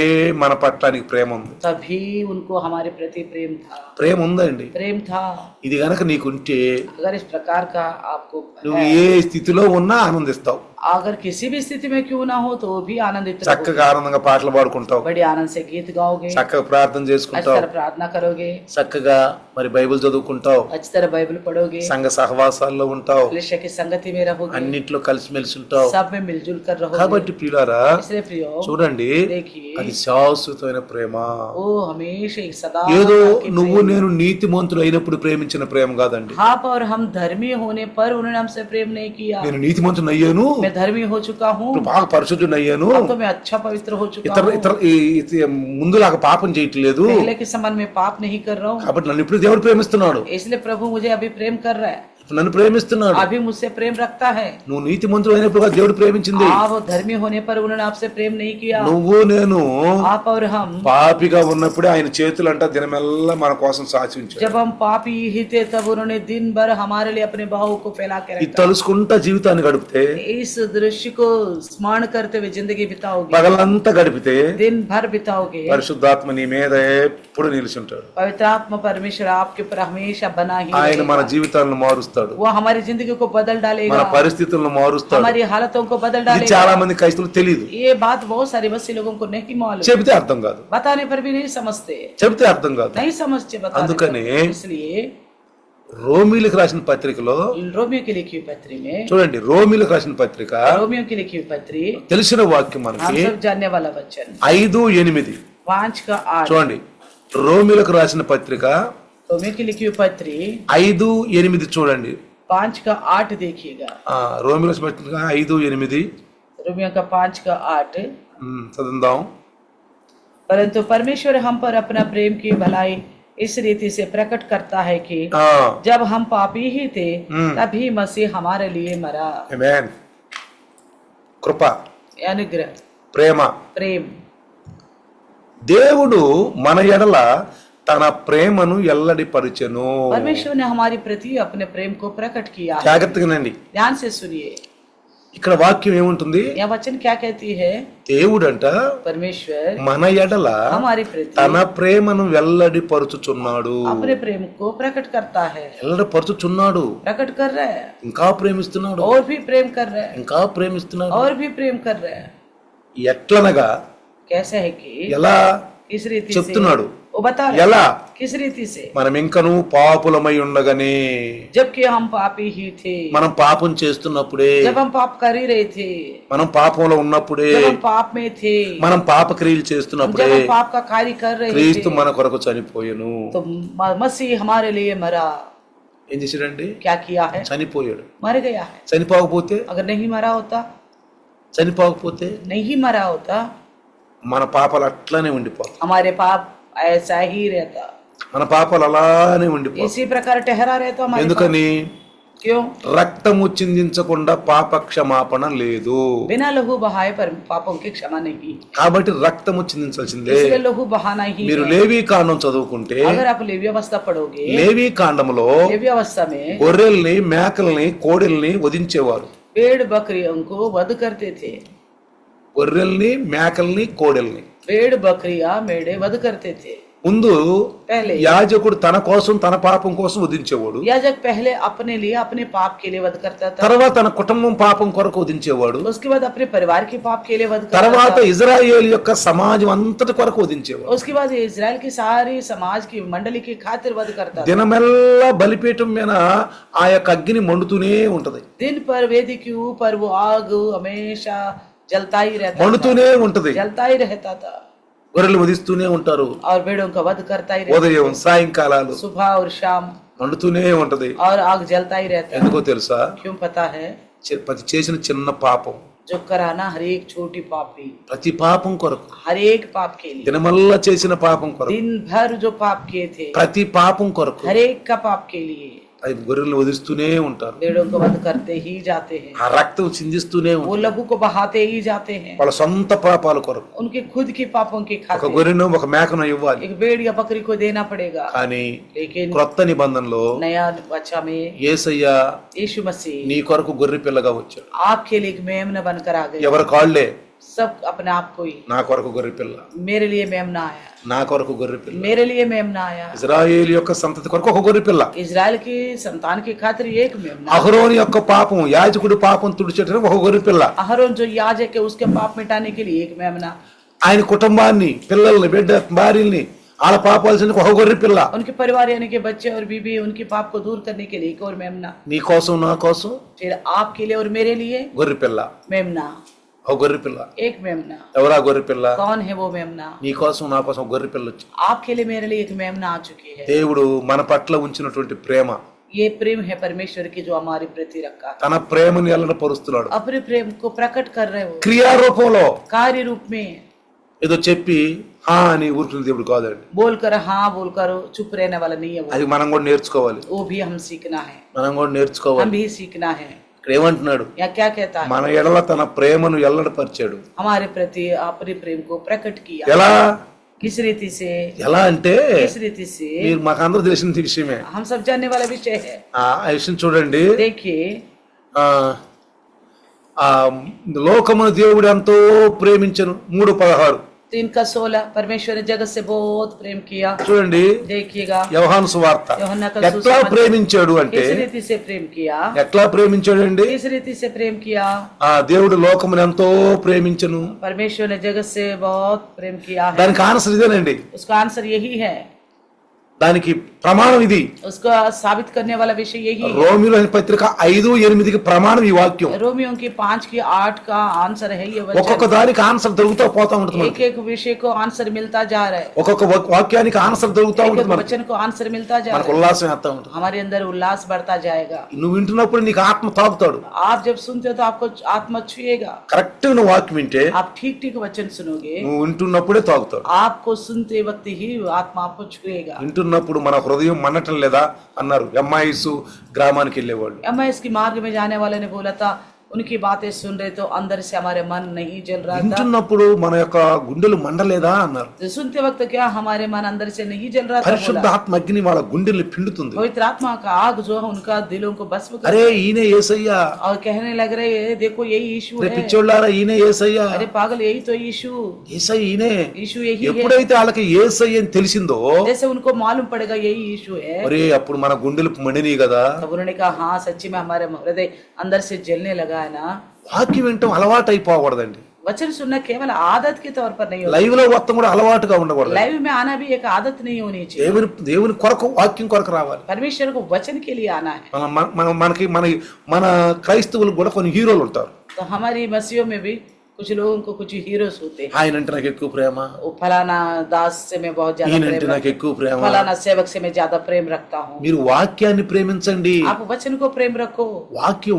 Speaker 1: మన పట్టానికి ప్రేమ ఉంది.
Speaker 2: तभी उनको हमारे प्रति प्रेम था।
Speaker 1: ప్రేమ ఉందండి.
Speaker 2: प्रेम था।
Speaker 1: ఇది గనక నీకుంటే
Speaker 2: अगर इस प्रकार का आपको
Speaker 1: నువ్వు
Speaker 2: है,
Speaker 1: ఏ స్థితిలో ఉన్నా ఆనందిస్తావు.
Speaker 2: अगर किसी भी स्थिति में क्यों ना हो तो वो भी आनंदित रहोगे।
Speaker 1: చక్కగా ఆనందంగా పాటలు పాడుకుంటావు,
Speaker 2: बड़े आनंद से गीत गाओगे,
Speaker 1: చక్కగా ప్రార్థన
Speaker 2: अच्छी
Speaker 1: చేసుకుంటావు,
Speaker 2: तरह प्रार्थना करोगे,
Speaker 1: చక్కగా మరి బైబిల్ చదువుకుంటావు,
Speaker 2: अच्छी तरह बाइबल पढ़ोगे,
Speaker 1: సంఘ సహవాసాల్లో ఉంటావు,
Speaker 2: कलीसिया की संगति में रहोगे,
Speaker 1: అన్నిట్లో కలిసిమెలిసి ఉంటావు.
Speaker 2: सब में मिलजुल कर रहोगे।
Speaker 1: కాబట్టి ప్రియులారా
Speaker 2: इसलिए प्रियो
Speaker 1: చూడండి,
Speaker 2: देखिए,
Speaker 1: అది శాశ్వతమైన ప్రేమ.
Speaker 2: वो हमेशा एक सदा
Speaker 1: ఏదో
Speaker 2: की
Speaker 1: నువ్వు
Speaker 2: प्रेम।
Speaker 1: నేను నీతిమంతులు అయినప్పుడు ప్రేమించిన ప్రేమ కాదండి.
Speaker 2: आप और हम धर्मी होने पर उन्होंने हमसे प्रेम नहीं किया।
Speaker 1: నేను నీతిమంతుని అయ్యాను,
Speaker 2: मैं धर्मी हो चुका हूँ,
Speaker 1: ఇప్పుడు బాగా పరిశుద్ధుని అయ్యాను,
Speaker 2: अब तो मैं अच्छा पवित्र हो चुका
Speaker 1: ఇతర
Speaker 2: हूँ,
Speaker 1: ఇతర ముందులాగా పాపం చేయట్లేదు,
Speaker 2: पहले के समान में पाप नहीं कर रहा हूँ।
Speaker 1: కాబట్టి నన్ను ఇప్పుడు దేవుడు ప్రేమిస్తున్నాడు,
Speaker 2: इसलिए प्रभु मुझे अभी प्रेम कर रहा है,
Speaker 1: ఇప్పుడు నన్ను ప్రేమిస్తున్నాడు.
Speaker 2: अभी मुझसे प्रेम रखता है।
Speaker 1: నువ్వు నీతిమంతుడు అయినప్పుడు కాదు దేవుడు ప్రేమించింది.
Speaker 2: आप धर्मी होने पर उन्होंने आपसे प्रेम नहीं किया।
Speaker 1: నువ్వు నేను
Speaker 2: आप और हम
Speaker 1: పాపిగా ఉన్నప్పుడే ఆయన చేతులు అంట దినమెల్లా మన కోసం సాచి ఉంచాడు.
Speaker 2: जब हम पापी ही थे तब उन्होंने दिन भर हमारे लिए अपने बाहों को फैला के
Speaker 1: ఇది
Speaker 2: रखा।
Speaker 1: తలుసుకుంటా జీవితాన్ని గడిపితే,
Speaker 2: इस दृश्य को स्मरण करते हुए जिंदगी बिताओगे,
Speaker 1: పగలంతా గడిపితే
Speaker 2: दिन भर बिताओगे,
Speaker 1: పరిశుద్ధాత్మ నీ మీద ఎప్పుడు నిలిచుంటాడు.
Speaker 2: पवित्र आत्मा परमेश्वर आपके ऊपर हमेशा बना ही
Speaker 1: ఆయన మన
Speaker 2: रहेगा।
Speaker 1: జీవితాలను మారుస్తాడు,
Speaker 2: वो हमारी जिंदगी को बदल
Speaker 1: మన
Speaker 2: डालेगा,
Speaker 1: పరిస్థితులను మారుస్తాడు.
Speaker 2: हमारी हालतों को बदल
Speaker 1: ఇది చాలా
Speaker 2: डालेगा।
Speaker 1: మంది క్రైస్తవులకు తెలియదు,
Speaker 2: ये बात बहुत सारे मसीह लोगों को नहीं मालूम,
Speaker 1: చెబితే అర్థం కాదు,
Speaker 2: बताने पर भी नहीं समझते,
Speaker 1: చెబితే అర్థం కాదు.
Speaker 2: नहीं समझते बताने
Speaker 1: అందుకనే
Speaker 2: पर। इसलिए
Speaker 1: రోమీలకు రాసిన పత్రికలో
Speaker 2: रोमियो की लिखी हुई पत्री में,
Speaker 1: చూడండి, రోమీలకు రాసిన పత్రిక
Speaker 2: रोमियो की लिखी हुई पत्री
Speaker 1: తెలిసిన వాక్యం
Speaker 2: हम
Speaker 1: మనకి
Speaker 2: सब जानने वाला वचन
Speaker 1: 5:8
Speaker 2: 5:8।
Speaker 1: చూడండి, రోమీలకు రాసిన పత్రిక
Speaker 2: रोमियो की लिखी हुई पत्री
Speaker 1: 5:8 చూడండి.
Speaker 2: 5:8 देखिएगा।
Speaker 1: రోమీలకు రాసిన పత్రిక 5:8
Speaker 2: रोमियो का 5:8।
Speaker 1: చదువుదాం.
Speaker 2: परंतु परमेश्वर हम पर अपना प्रेम की भलाई इस रीति से प्रकट करता है कि जब हम पापी ही थे तभी मसीह हमारे लिए मरा।
Speaker 1: ఆమేన్. కృప,
Speaker 2: अनुग्रह,
Speaker 1: ప్రేమ.
Speaker 2: प्रेम।
Speaker 1: దేవుడు మన ఎడల తన ప్రేమను ఎల్లడి పరిచెను.
Speaker 2: परमेश्वर ने हमारी प्रति अपने प्रेम को प्रकट किया है।
Speaker 1: జాగ్రత్తగానండి.
Speaker 2: ध्यान से सुनिए,
Speaker 1: ఇక్కడ వాక్యం ఏముంటుంది?
Speaker 2: यह वचन क्या कहती है?
Speaker 1: దేవుడంట
Speaker 2: परमेश्वर
Speaker 1: మన ఎడల
Speaker 2: हमारी प्रति
Speaker 1: తన ప్రేమను వెల్లడి పరుచుచున్నాడు.
Speaker 2: अपने प्रेम को प्रकट करता है,
Speaker 1: వెల్లడి పరుచుచున్నాడు.
Speaker 2: प्रकट कर रहा है,
Speaker 1: ఇంకా ప్రేమిస్తున్నాడు,
Speaker 2: और भी प्रेम कर रहा है,
Speaker 1: ఇంకా ప్రేమిస్తున్నాడు.
Speaker 2: और भी प्रेम कर रहा है।
Speaker 1: ఎట్లనగా
Speaker 2: कैसे है कि
Speaker 1: ఎలా
Speaker 2: किस रीति से
Speaker 1: చెప్తున్నాడు?
Speaker 2: वो बता रहा
Speaker 1: ఎలా?
Speaker 2: है किस रीति से,
Speaker 1: మనం ఇంకను పాపులమై ఉండగానే,
Speaker 2: जबकि हम पापी ही थे,
Speaker 1: మనం పాపం చేస్తున్నప్పుడే,
Speaker 2: जब हम पाप कर ही रहे थे,
Speaker 1: మనం పాపంలో ఉన్నప్పుడే,
Speaker 2: जब हम पाप में थे,
Speaker 1: మనం పాప క్రియలు
Speaker 2: जब
Speaker 1: చేస్తున్నప్పుడే
Speaker 2: हम पाप का कार्य कर रहे
Speaker 1: క్రీస్తు
Speaker 2: थे,
Speaker 1: మన కొరకు చనిపోయాను.
Speaker 2: तो मसीह हमारे लिए मरा।
Speaker 1: ఏం చేశాడండి?
Speaker 2: क्या किया है?
Speaker 1: చనిపోయాడు.
Speaker 2: मर गया है।
Speaker 1: చనిపోకపోతే,
Speaker 2: अगर नहीं मरा होता,
Speaker 1: చనిపోకపోతే
Speaker 2: नहीं मरा होता,
Speaker 1: మన పాపాలు అట్లానే ఉండిపోతాయి.
Speaker 2: हमारे पाप ऐसा ही रहता,
Speaker 1: మన పాపాలు అలానే ఉండిపోతాయి.
Speaker 2: इसी प्रकार ठहरा रहता हमारे पाप।
Speaker 1: ఎందుకని?
Speaker 2: क्यों?
Speaker 1: రక్తము చిందించకుండా పాప క్షమాపణ లేదు.
Speaker 2: बिना लहू बहाए पर पापों की क्षमा नहीं,
Speaker 1: కాబట్టి రక్తము చిందించాల్సిందే.
Speaker 2: इसलिए लहू बहाना ही
Speaker 1: మీరు
Speaker 2: है।
Speaker 1: లేవీ కాండం చదువుకుంటే,
Speaker 2: अगर आप लेवी अवस्था पढ़ोगे,
Speaker 1: లేవీ కాండములో
Speaker 2: लेवी अवस्था में
Speaker 1: గొర్రెల్ని, మేకల్ని, కోడెల్ని వధించేవారు.
Speaker 2: भेड़ बकरियों को वध करते थे।
Speaker 1: గొర్రెల్ని, మేకల్ని, కోడెల్ని.
Speaker 2: भेड़ बकरियां मेढ़े वध करते थे।
Speaker 1: ముందు
Speaker 2: पहले
Speaker 1: యాజకుడు తన కోసం, తన పాపం కోసం వధించేవాడు.
Speaker 2: याजक पहले अपने लिए, अपने पाप के लिए वध करता था,
Speaker 1: తర్వాత తన కుటుంబం పాపం కొరకు వధించేవాడు.
Speaker 2: उसके बाद अपने परिवार के पाप के लिए वध करता
Speaker 1: తర్వాత
Speaker 2: था,
Speaker 1: ఇజ్రాయేల్ యొక్క సమాజం అంతటి కొరకు వధించేవాడు.
Speaker 2: उसके बाद इजराइल की सारी समाज की मंडली की खातिर वध करता था।
Speaker 1: దినమెల్లా బలిపీఠం మీద ఆ యొక్క అగ్ని మండుతూనే ఉంటది.
Speaker 2: दिन पर वेदी के ऊपर वो आग हमेशा जलता ही रहता था,
Speaker 1: మండుతూనే ఉంటది.
Speaker 2: जलता ही रहता था,
Speaker 1: గొర్రెలు వధిస్తూనే ఉంటారు.
Speaker 2: और भेड़ों का वध करता ही रहता
Speaker 1: ఉదయం, సాయంకాలాలు
Speaker 2: था, सुबह और शाम,
Speaker 1: మండుతూనే ఉంటది.
Speaker 2: और आग जलता ही रहता है।
Speaker 1: ఎందుకో తెలుసా?
Speaker 2: क्यों पता है?
Speaker 1: ప్రతి చేసిన చిన్న పాపం,
Speaker 2: जो कराना हर एक छोटी पापी,
Speaker 1: ప్రతి పాపం కొరకు,
Speaker 2: हर एक पाप के लिए,
Speaker 1: దినమల్లా చేసిన పాపం కొరకు,
Speaker 2: दिन भर जो पाप किए थे,
Speaker 1: ప్రతి పాపం కొరకు
Speaker 2: हर एक का पाप के लिए
Speaker 1: అది గొర్రెలు వధిస్తూనే ఉంటారు.
Speaker 2: भेड़ों को वध करते ही जाते हैं,
Speaker 1: ఆ రక్తం చిందిస్తూనే
Speaker 2: वो
Speaker 1: ఉంటారు.
Speaker 2: लहू को बहाते ही जाते हैं,
Speaker 1: వాళ్ళ సొంత పాపాల కొరకు.
Speaker 2: उनके खुद की पापों की
Speaker 1: ఒక
Speaker 2: खातिर
Speaker 1: గొర్రెను, ఒక మేకను ఇవ్వాలి.
Speaker 2: एक भेड़ या बकरी को देना पड़ेगा।
Speaker 1: కానీ
Speaker 2: लेकिन
Speaker 1: క్రొత్త నిబంధనలో
Speaker 2: नया बच्चा में
Speaker 1: యేసయ్య
Speaker 2: यीशु मसीह
Speaker 1: నీ కొరకు గొర్రె పిల్లగా వచ్చాడు.
Speaker 2: आपके लिए एक मेमना बनकर आ गए।
Speaker 1: ఎవరి కాళ్లే?
Speaker 2: सब अपने आप को ही,
Speaker 1: నా కొరకు గొర్రె పిల్ల,
Speaker 2: मेरे लिए मेमना आया,
Speaker 1: నా కొరకు గొర్రె పిల్ల.
Speaker 2: मेरे लिए मेमना आया।
Speaker 1: ఇజ్రాయేల్ యొక్క సంతతి కొరకు ఒక గొర్రె పిల్ల.
Speaker 2: इजराइल की संतान की खातिर एक मेमना।
Speaker 1: అహరోను యొక్క పాపం, యాజకుడి పాపం తుడిచేటప్పుడు ఒక గొర్రె పిల్ల.
Speaker 2: अहरोन जो याजक है उसके पाप मिटाने के लिए एक मेमना।
Speaker 1: ఆయన కుటుంబాన్ని, పిల్లల్ని, బిడ్డ భార్యల్ని, వాళ్ళ పాపాల్సిన ఒక గొర్రె పిల్ల.
Speaker 2: उनके परिवार यानी के बच्चे और बीबी, उनके पाप को दूर करने के लिए एक और मेमना।
Speaker 1: నీ కోసం, నా కోసం
Speaker 2: फिर आपके लिए और मेरे लिए
Speaker 1: గొర్రె పిల్ల,
Speaker 2: मेमना,
Speaker 1: ఒక గొర్రె పిల్ల.
Speaker 2: एक मेमना।
Speaker 1: ఎవరా గొర్రె పిల్ల?
Speaker 2: कौन है वो मेमना?
Speaker 1: నీ కోసం, నా కోసం ఒక గొర్రె పిల్ల వచ్చి
Speaker 2: आपके लिए मेरे लिए एक मेमना आ चुकी है।
Speaker 1: దేవుడు మన పట్ల ఉంచినటువంటి ప్రేమ,
Speaker 2: ये प्रेम है परमेश्वर की जो हमारी प्रति रखा है।
Speaker 1: తన ప్రేమని ఎల్లడపరుస్తున్నాడు.
Speaker 2: अपने प्रेम को प्रकट कर रहे हो
Speaker 1: క్రియారూపంలో.
Speaker 2: कार्य रूप में,
Speaker 1: ఏదో చెప్పి హా అని ఊరుకునే దేవుడు కాదండి.
Speaker 2: बोलकर हाँ बोलकर चुप रहने वाला नहीं है वो।
Speaker 1: అది మనం కూడా నేర్చుకోవాలి.
Speaker 2: वो भी हम सीखना है,
Speaker 1: మనం కూడా
Speaker 2: हम
Speaker 1: నేర్చుకోవాలి.
Speaker 2: भी सीखना है।
Speaker 1: ఇక్కడ ఏమంటున్నాడు?
Speaker 2: या क्या कहता है?
Speaker 1: మన ఎడల తన ప్రేమను ఎల్లడపరిచాడు.
Speaker 2: हमारे प्रति अपने प्रेम को प्रकट किया।
Speaker 1: ఎలా?
Speaker 2: किस रीति से?
Speaker 1: ఎలా అంటే
Speaker 2: किस रीति से?
Speaker 1: మీరు మాకందరూ తెలిసిన విషయమే.
Speaker 2: हम सब जानने वाला विषय है।
Speaker 1: ఆ విషయం చూడండి.
Speaker 2: देखिए,
Speaker 1: ఆ ఆ లోకమును దేవుడు ఎంతో ప్రేమించను. 3:16
Speaker 2: 3:16 परमेश्वर ने जगत से बहुत प्रेम किया।
Speaker 1: చూడండి,
Speaker 2: देखिएगा,
Speaker 1: యోహాను సువార్త
Speaker 2: यूहन्ना का
Speaker 1: ఎట్లా
Speaker 2: सुसमाचार
Speaker 1: ప్రేమించాడు అంటే,
Speaker 2: किस रीति से प्रेम किया?
Speaker 1: ఎట్లా ప్రేమించాడు అండి?
Speaker 2: किस रीति से प्रेम किया?
Speaker 1: ఆ దేవుడు లోకమును ఎంతో ప్రేమించను.
Speaker 2: परमेश्वर ने जगत से बहुत प्रेम किया है।
Speaker 1: దానికి ఆన్సర్ ఇదేనండి.
Speaker 2: उसका आंसर यही है,
Speaker 1: దానికి ప్రమాణం ఇది.
Speaker 2: उसका साबित करने वाला विषय यही है।
Speaker 1: రోమియోని పత్రిక 5:8 ప్రమాణం ఈ వాక్యం.
Speaker 2: रोमियो की 5:8 का आंसर है ये
Speaker 1: ఒక్కొక్క
Speaker 2: वचन।
Speaker 1: దానికి ఆన్సర్ దొరుకుతూ పోతా ఉంటుంది.
Speaker 2: एक एक विषय को आंसर मिलता जा रहा है,
Speaker 1: ఒక్కొక్క వాక్యానికి ఆన్సర్ దొరుకుతూ
Speaker 2: एक एक
Speaker 1: ఉంటుంది.
Speaker 2: वचन को आंसर मिलता जा
Speaker 1: మనకు
Speaker 2: रहा है,
Speaker 1: ఉల్లాసం వేస్తా ఉంటుంది.
Speaker 2: हमारे अंदर उल्लास बढ़ता जाएगा।
Speaker 1: నువ్వు వింటున్నప్పుడు నీకు ఆత్మ తాగుతాడు.
Speaker 2: आप जब सुनते हो तो आपको आत्मा छुएगा।
Speaker 1: కరెక్ట్ నువ్వు వాక్యం వింటే
Speaker 2: आप ठीक ठीक वचन सुनोगे,
Speaker 1: నువ్వు వింటున్నప్పుడే తాగుతాడు.
Speaker 2: आपको सुनते वक्त ही आत्मा आपको छुएगा।
Speaker 1: వింటున్నప్పుడు మన హృదయం మన్నటం లేదా అన్నారు. ఎమ్మాయిసు గ్రామానికి వెళ్ళేవాళ్ళు.
Speaker 2: मैं इसकी मार्ग में जाने वाले ने बोला था, उनकी बातें सुन रहे तो अंदर से हमारे मन नहीं जल रहा था।
Speaker 1: వింటున్నప్పుడు మన యొక్క గుండెలు మండలేదా అన్నారు.
Speaker 2: तो सुनते वक्त क्या हमारे मन अंदर से नहीं जल रहा था?
Speaker 1: పరిశుద్ధ ఆత్మ అగ్ని వాళ్ళ గుండెల్ని పిండుతుంది.
Speaker 2: पवित्र आत्मा का आग जो है उनका दिलों को भस्म कर
Speaker 1: అరే ఈయనే యేసయ్యా,
Speaker 2: और कहने लग रहे हैं देखो यही यीशु
Speaker 1: రే
Speaker 2: है।
Speaker 1: పిచ్చోళ్ళారా ఈయనే యేసయ్యా,
Speaker 2: अरे पागल यही तो यीशु,
Speaker 1: యేసయ్య ఈయనే.
Speaker 2: यीशु यही है।
Speaker 1: ఎప్పుడైతే వాళ్ళకి యేసయ్య అని తెలిసిందో
Speaker 2: जैसे उनको मालूम पड़ेगा यही यीशु है,
Speaker 1: ఒరే అప్పుడు మన గుండెలు మండినాయి కదా.
Speaker 2: तब उन्होंने कहा हाँ सच्ची में हमारे हृदय अंदर से जलने लगा है ना।
Speaker 1: వాక్యం వింటాం అలవాటు అయిపోకూడదండి.
Speaker 2: वचन सुनना केवल आदत के तौर पर नहीं होता,
Speaker 1: లైవ్ లో మొత్తం కూడా అలవాటుగా ఉండకూడదు.
Speaker 2: लाइव में आना भी एक आदत नहीं होनी चाहिए।
Speaker 1: దేవుని కొరకు వాక్యం కొరకు రావాలి.
Speaker 2: परमेश्वर को वचन के लिए आना है।
Speaker 1: మన క్రైస్తవులకు కూడా కొన్ని హీరోలు ఉంటారు.
Speaker 2: तो हमारी मसीहों में भी कुछ लोगों को कुछ हीरोज होते हैं।
Speaker 1: ఆయన అంటే నాకు ఎక్కువ ప్రేమ,
Speaker 2: वो फलाना दास से मैं बहुत ज्यादा
Speaker 1: ఈయన
Speaker 2: प्रेम
Speaker 1: అంటే నాకు ఎక్కువ ప్రేమ.
Speaker 2: रखता हूं, फलाना सेवक से मैं ज्यादा प्रेम रखता हूँ।
Speaker 1: మీరు వాక్యాన్ని ప్రేమించండి.
Speaker 2: आप वचन को प्रेम रखो।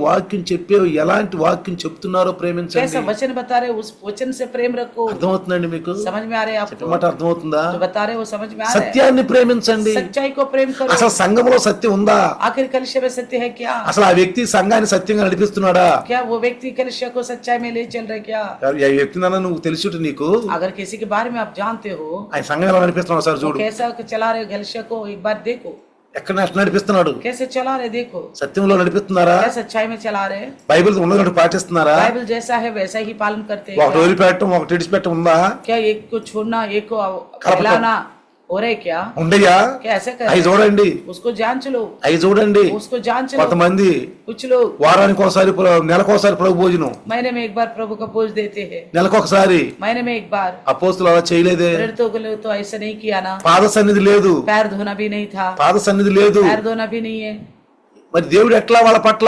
Speaker 1: వాక్యం చెప్పే ఎలాంటి వాక్యం చెప్తున్నారో ప్రేమించండి.
Speaker 2: कैसा वचन बता रहे उस वचन से प्रेम रखो।
Speaker 1: అర్థమవుతుందండి మీకు?
Speaker 2: समझ में आ रहे आपको?
Speaker 1: మాట అర్థమవుతుందా?
Speaker 2: जो बता रहे वो समझ में आ रहा है?
Speaker 1: సత్యాన్ని ప్రేమించండి.
Speaker 2: सच्चाई को प्रेम करो।
Speaker 1: అసలు సంఘంలో సత్యం ఉందా?
Speaker 2: आखिर कलिशा में सत्य है क्या?
Speaker 1: అసలు ఆ వ్యక్తి సంఘాన్ని సత్యంగా నడిపిస్తున్నాడా?
Speaker 2: क्या वो व्यक्ति कलिशा को सच्चाई में ले चल रहे क्या?
Speaker 1: ఈ వ్యక్తి నువ్వు తెలుసుట నీకు
Speaker 2: अगर किसी के बारे में आप जानते हो
Speaker 1: ఆయన సంఘం ఎలా నడిపిస్తున్నాడు సార్ చూడు.
Speaker 2: कैसा चला रहे कलिशा को एक बार देखो,
Speaker 1: ఎక్కడ నడిపిస్తున్నాడు?
Speaker 2: कैसे चला रहे देखो।
Speaker 1: సత్యంలో నడిపిస్తున్నారా?
Speaker 2: क्या సच्चाई में चला रहे?
Speaker 1: బైబిల్ ఉన్నట్టు పాటిస్తున్నారా?
Speaker 2: बाइबल जैसा है वैसा ही पालन करते हैं
Speaker 1: ఒకటి వదిలిపెట్టడం ఒకటి విడిచిపెట్టడం ఉందా?
Speaker 2: क्या? एक को छोड़ना एक को फैलाना हो रहे क्या?
Speaker 1: ఉండయ్యా?
Speaker 2: क्या ऐसे कर
Speaker 1: అవి చూడండి,
Speaker 2: उसको जान चलो,
Speaker 1: అవి చూడండి.
Speaker 2: उसको जान चलो।
Speaker 1: కొంతమంది
Speaker 2: कुछ लोग
Speaker 1: వారానికి ఒకసారి నెలకోసారి ప్రభు భోజనం,
Speaker 2: महीने में एक बार प्रभु का भोज देते हैं,
Speaker 1: నెలకొకసారి.
Speaker 2: महीने में एक बार।
Speaker 1: అపోస్తులు అలా చేయలేదే.
Speaker 2: प्रेरितों को तो ऐसा नहीं किया ना,
Speaker 1: పాద సన్నిధి లేదు,
Speaker 2: पैर धोना भी नहीं था,
Speaker 1: పాద సన్నిధి లేదు.
Speaker 2: पैर धोना भी नहीं है।
Speaker 1: మరి దేవుడు ఎట్లా వాళ్ళ పట్ల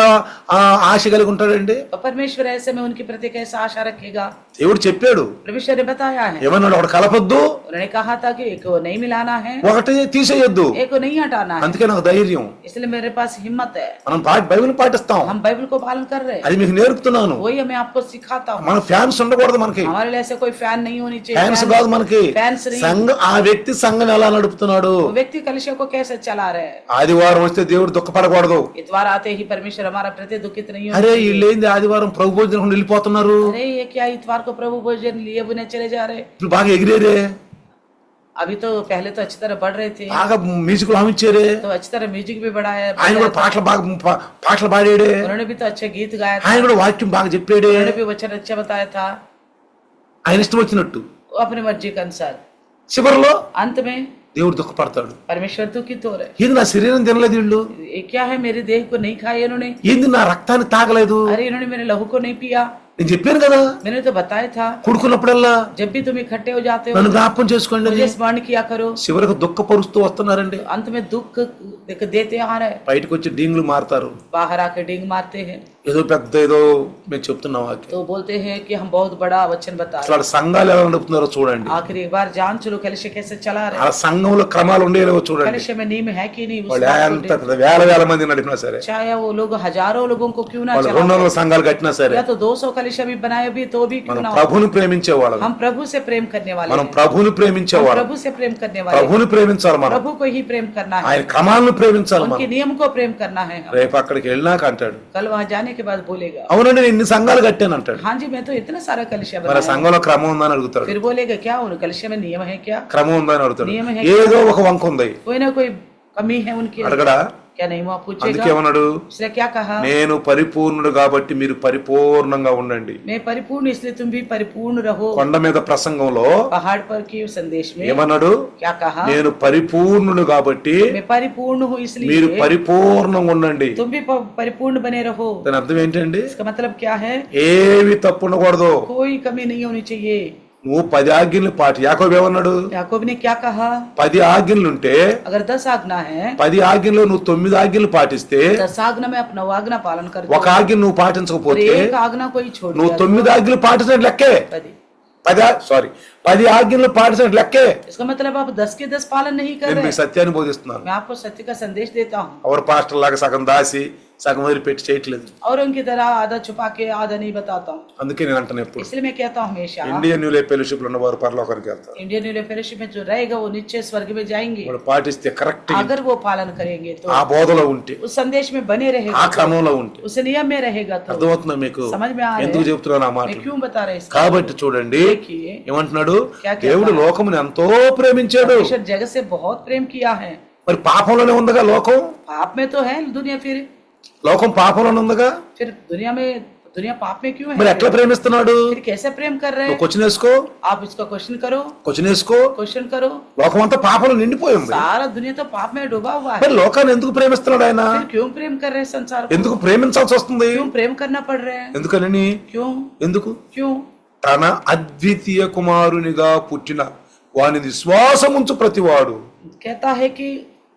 Speaker 1: ఆశ కలిగి ఉంటాడండి?
Speaker 2: और परमेश्वर ऐसे में उनके प्रति कैसा आशा रखेगा?
Speaker 1: దేవుడు చెప్పాడు,
Speaker 2: परमेश्वर ने बताया है,
Speaker 1: ఏమన్నాడు? ఒకటి కలపొద్దు,
Speaker 2: उन्होंने कहा था कि एक को नहीं मिलाना है,
Speaker 1: ఒకటి తీసేయొద్దు.
Speaker 2: एक को नहीं हटाना है।
Speaker 1: అందుకే నాకు ధైర్యం.
Speaker 2: इसलिए मेरे पास हिम्मत है,
Speaker 1: మనం బైబిల్ పాటిస్తాం,
Speaker 2: हम बाइबल को पालन कर रहे हैं,
Speaker 1: అది మీకు నేర్పుతున్నాను.
Speaker 2: वही मैं आपको सिखाता हूँ।
Speaker 1: మన ఫ్యాన్స్ ఉండకూడదు మనకి.
Speaker 2: हमारे लिए ऐसे कोई फैन नहीं होनी चाहिए,
Speaker 1: ఫ్యాన్స్ కాదు మనకి.
Speaker 2: फैंस नहीं।
Speaker 1: సంఘం ఆ వ్యక్తి సంఘం ఎలా నడుపుతున్నాడు?
Speaker 2: वो व्यक्ति कलिशा को कैसे चला रहे हैं।
Speaker 1: ఆదివారం వస్తే దేవుడు దుఃఖపడకూడదు.
Speaker 2: इतवार आते ही परमेश्वर हमारा प्रति दुखित नहीं
Speaker 1: అరే
Speaker 2: होना चाहिए।
Speaker 1: వీళ్ళేంది ఆదివారం ప్రభు భోజనం వెళ్ళిపోతున్నారు,
Speaker 2: अरे ये क्या इतवार को प्रभु भोजन लिए बुने चले जा रहे?
Speaker 1: ఇప్పుడు బాగా ఎగిరేరే,
Speaker 2: अभी तो पहले तो अच्छी तरह बढ़ रहे थे,
Speaker 1: బాగా మ్యూజిక్ హామిచ్చారే,
Speaker 2: तो अच्छी तरह म्यूजिक भी बढ़ाया,
Speaker 1: ఆయన కూడా పాటలు పాడాడే,
Speaker 2: उन्होंने भी तो अच्छे गीत गाया था,
Speaker 1: ఆయన కూడా వాక్యం బాగా చెప్పాడే,
Speaker 2: उन्होंने भी वचन अच्छा बताया था,
Speaker 1: ఆయన ఇష్టం వచ్చినట్టు.
Speaker 2: वो अपनी मर्जी के अनुसार।
Speaker 1: చివరిలో
Speaker 2: अंत में
Speaker 1: దేవుడు దుఃఖపడతాడు.
Speaker 2: परमेश्वर दुखित हो रहे।
Speaker 1: ఏంది నా శరీరం తినలేదు వీళ్ళు,
Speaker 2: ये क्या है, मेरे देह को नहीं खाया इन्होंने,
Speaker 1: ఏంది నా రక్తాన్ని తాగలేదు.
Speaker 2: अरे इन्होंने मेरे लहू को नहीं पिया,
Speaker 1: నేను చెప్పాను కదా,
Speaker 2: मैंने तो बताया था,
Speaker 1: కూడుకున్నప్పుడల్లా
Speaker 2: जब भी तुम इकट्ठे हो जाते हो
Speaker 1: నన్ను జ్ఞాపకం చేసుకోండి అని.
Speaker 2: मुझे स्मरण किया करो।
Speaker 1: చివరకు దుఃఖపరుస్తూ వస్తున్నారండి.
Speaker 2: अंत में दुख देते आ रहे,
Speaker 1: బయటకు వచ్చి డింగ్లు మారుతారు.
Speaker 2: बाहर आके डिंग मारते हैं,
Speaker 1: ఏదో పెద్ద ఏదో మేము చెప్తున్నాం వాక్యం.
Speaker 2: तो बोलते हैं कि हम बहुत बड़ा वचन बता रहे
Speaker 1: అసలు ఆడ సంఘాలు ఎలా నడుపుతున్నారో చూడండి.
Speaker 2: हैं। आखिर एक बार जान चलो कलिशा कैसे चला रहे
Speaker 1: ఆ
Speaker 2: हैं,
Speaker 1: సంఘంలో క్రమాలు ఉండేవో చూడండి.
Speaker 2: कलिशा में नियम है कि नहीं, उस
Speaker 1: వాళ్ళు
Speaker 2: बात को
Speaker 1: ఎంత
Speaker 2: देखो।
Speaker 1: పెద్ద వేల మంది నడిపినా సరే,
Speaker 2: चाहे वो लोग हजारों लोगों को क्यों ना
Speaker 1: వాళ్ళు
Speaker 2: चला,
Speaker 1: 200 సంఘాలు కట్టినా సరే,
Speaker 2: या तो 200 कलिशा भी बनाए भी तो भी क्यों
Speaker 1: మనం
Speaker 2: ना हो।
Speaker 1: ప్రభుని ప్రేమించే వాళ్ళం.
Speaker 2: हम प्रभु से प्रेम करने वाले
Speaker 1: మనం
Speaker 2: हैं,
Speaker 1: ప్రభుని ప్రేమించే
Speaker 2: हम
Speaker 1: వాళ్ళం.
Speaker 2: प्रभु से प्रेम करने वाले हैं,
Speaker 1: ప్రభుని ప్రేమించాలి మనం.
Speaker 2: प्रभु को ही प्रेम करना है,
Speaker 1: ఆయన క్రమాలను ప్రేమించాలి
Speaker 2: उनके
Speaker 1: మనం.
Speaker 2: नियम को प्रेम करना है।
Speaker 1: రేపు అక్కడికి వెళ్ళినాక అంటాడు,
Speaker 2: कल वहां जाने के बाद बोलेगा,
Speaker 1: అవునండి నేను ఇన్ని సంఘాలు కట్టాను అంటాడు.
Speaker 2: हाँ जी मैं तो इतना सारा कलिशा
Speaker 1: మరి ఆ
Speaker 2: बनाया।
Speaker 1: సంఘంలో క్రమం ఉందని అడుగుతాడు.
Speaker 2: फिर बोलेगा क्या उन कलिशा में नियम है क्या,
Speaker 1: క్రమం ఉందని అడుగుతాడు.
Speaker 2: నియమ है
Speaker 1: ఏదో ఒక వంక ఉంది
Speaker 2: कोई ना कोई कमी है उनकी,
Speaker 1: అడగడా?
Speaker 2: क्या नहीं वो आप
Speaker 1: అందుకే
Speaker 2: पूछेगा।
Speaker 1: ఏమన్నాడు,
Speaker 2: उसने क्या कहा,
Speaker 1: నేను పరిపూర్ణుడు కాబట్టి మీరు పరిపూర్ణంగా ఉండండి.
Speaker 2: मैं परिपूर्ण इसलिए तुम भी परिपूर्ण रहो।
Speaker 1: కొండ మీద ప్రసంగంలో
Speaker 2: पहाड़ पर की संदेश में
Speaker 1: ఏమన్నాడు,
Speaker 2: क्या कहा,
Speaker 1: నేను పరిపూర్ణుడు కాబట్టి
Speaker 2: मैं परिपूर्ण हूँ
Speaker 1: మీరు
Speaker 2: इसलिए
Speaker 1: పరిపూర్ణంగా ఉండండి.
Speaker 2: तुम भी परिपूर्ण बने रहो।
Speaker 1: దాని అర్థం ఏంటండి?
Speaker 2: इसका मतलब क्या है,
Speaker 1: ఏవి తప్పు ఉండకూడదు.
Speaker 2: कोई कमी नहीं होनी चाहिए।
Speaker 1: నువ్వు 10 ఆజ్ఞలు పాటి. యాకోబు ఏమన్నాడు,
Speaker 2: याकूब ने क्या कहा,
Speaker 1: 10 ఆజ్ఞలుంటే
Speaker 2: अगर 10 आज्ञा है,
Speaker 1: 10 ఆజ్ఞల్లో నువ్వు 9 ఆజ్ఞలు పాటిస్తే,
Speaker 2: 10 आज्ञा में अपना आज्ञा पालन कर
Speaker 1: ఒక ఆజ్ఞ నువ్వు పాటించకపోతే
Speaker 2: एक आज्ञा कोई छोड़
Speaker 1: నువ్వు
Speaker 2: दिया
Speaker 1: 9 ఆజ్ఞలు పాటించినట్టు లెక్కే. 10 10 ఆజ్ఞలు పాటించిన లెక్కే.
Speaker 2: इसका मतलब आप 10 के 10 पालन नहीं कर
Speaker 1: నేను
Speaker 2: रहे।
Speaker 1: మీకు సత్యాన్ని బోధిస్తున్నాను.
Speaker 2: मैं आपको सत्य का संदेश देता हूँ।
Speaker 1: ఎవరు పాస్టర్ లాగా సగం దాసి సగం వదిలిపెట్టి చేయట్లేదు.
Speaker 2: और उनकी तरह आधा छुपा के आधा नहीं बताता हूँ।
Speaker 1: అందుకే నేను అంటాను ఎప్పుడు
Speaker 2: इसलिए मैं कहता हूँ हमेशा
Speaker 1: ఇండియన్ న్యూ లైఫ్ ఫెలోషిప్ లో ఉన్న వారు పరలోకానికి వెళ్తారు.
Speaker 2: इंडियन न्यू फेलोशिप में जो रहेगा वो निश्चय स्वर्ग में जाएंगे
Speaker 1: వాళ్ళు పాటిస్తే కరెక్ట్
Speaker 2: अगर वो पालन करेंगे तो,
Speaker 1: ఆ బోధలో ఉంటే
Speaker 2: उस संदेश में बने
Speaker 1: ఆ
Speaker 2: रहेगा,
Speaker 1: క్రమంలో ఉంటే.
Speaker 2: उस नियम में रहेगा तो।
Speaker 1: అర్థమవుతుందా మీకు
Speaker 2: समझ में आ रहा
Speaker 1: ఎందుకు
Speaker 2: है
Speaker 1: చెప్తున్నాను ఆ
Speaker 2: मैं
Speaker 1: మాటలు?
Speaker 2: क्यों बता रहे इसका?
Speaker 1: కాబట్టి చూడండి
Speaker 2: देखिए
Speaker 1: ఏమంటున్నాడు,
Speaker 2: क्या कहता
Speaker 1: దేవుడు
Speaker 2: है?
Speaker 1: లోకముని ఎంతో ప్రేమించాడు.
Speaker 2: परमेश्वर जगत से बहुत प्रेम किया है।
Speaker 1: మరి పాపంలోనే ఉందిగా లోకం.
Speaker 2: पाप में तो है दुनिया,
Speaker 1: లోకం పాపంలోనే ఉందిగా.
Speaker 2: फिर दुनिया पाप में क्यों
Speaker 1: మరి
Speaker 2: है?
Speaker 1: ఎట్లా ప్రేమిస్తున్నాడు?
Speaker 2: फिर कैसे प्रेम कर रहे
Speaker 1: నువ్వు
Speaker 2: हैं?
Speaker 1: క్వశ్చన్ వేసుకో,
Speaker 2: आप इसका क्वेश्चन करो,
Speaker 1: క్వశ్చన్ వేసుకో.
Speaker 2: क्वेश्चन करो।
Speaker 1: లోకం అంతా పాపంలో నిండిపోయి ఉంది.
Speaker 2: सारा दुनिया तो पाप में डूबा हुआ है।
Speaker 1: మరి లోకాన్ని ఎందుకు ప్రేమిస్తున్నాడు ఆయన?
Speaker 2: फिर क्यों प्रेम कर रहे हैं संसार को?
Speaker 1: ఎందుకు ప్రేమించాల్సి వస్తుంది?
Speaker 2: क्यों प्रेम करना पड़ रहा है?
Speaker 1: ఎందుకని?
Speaker 2: क्यों
Speaker 1: ఎందుకు?
Speaker 2: क्यों?
Speaker 1: తన అద్వితీయ కుమారునిగా పుట్టిన వాని విశ్వాసముంచు ప్రతివాడు.
Speaker 2: कहता है कि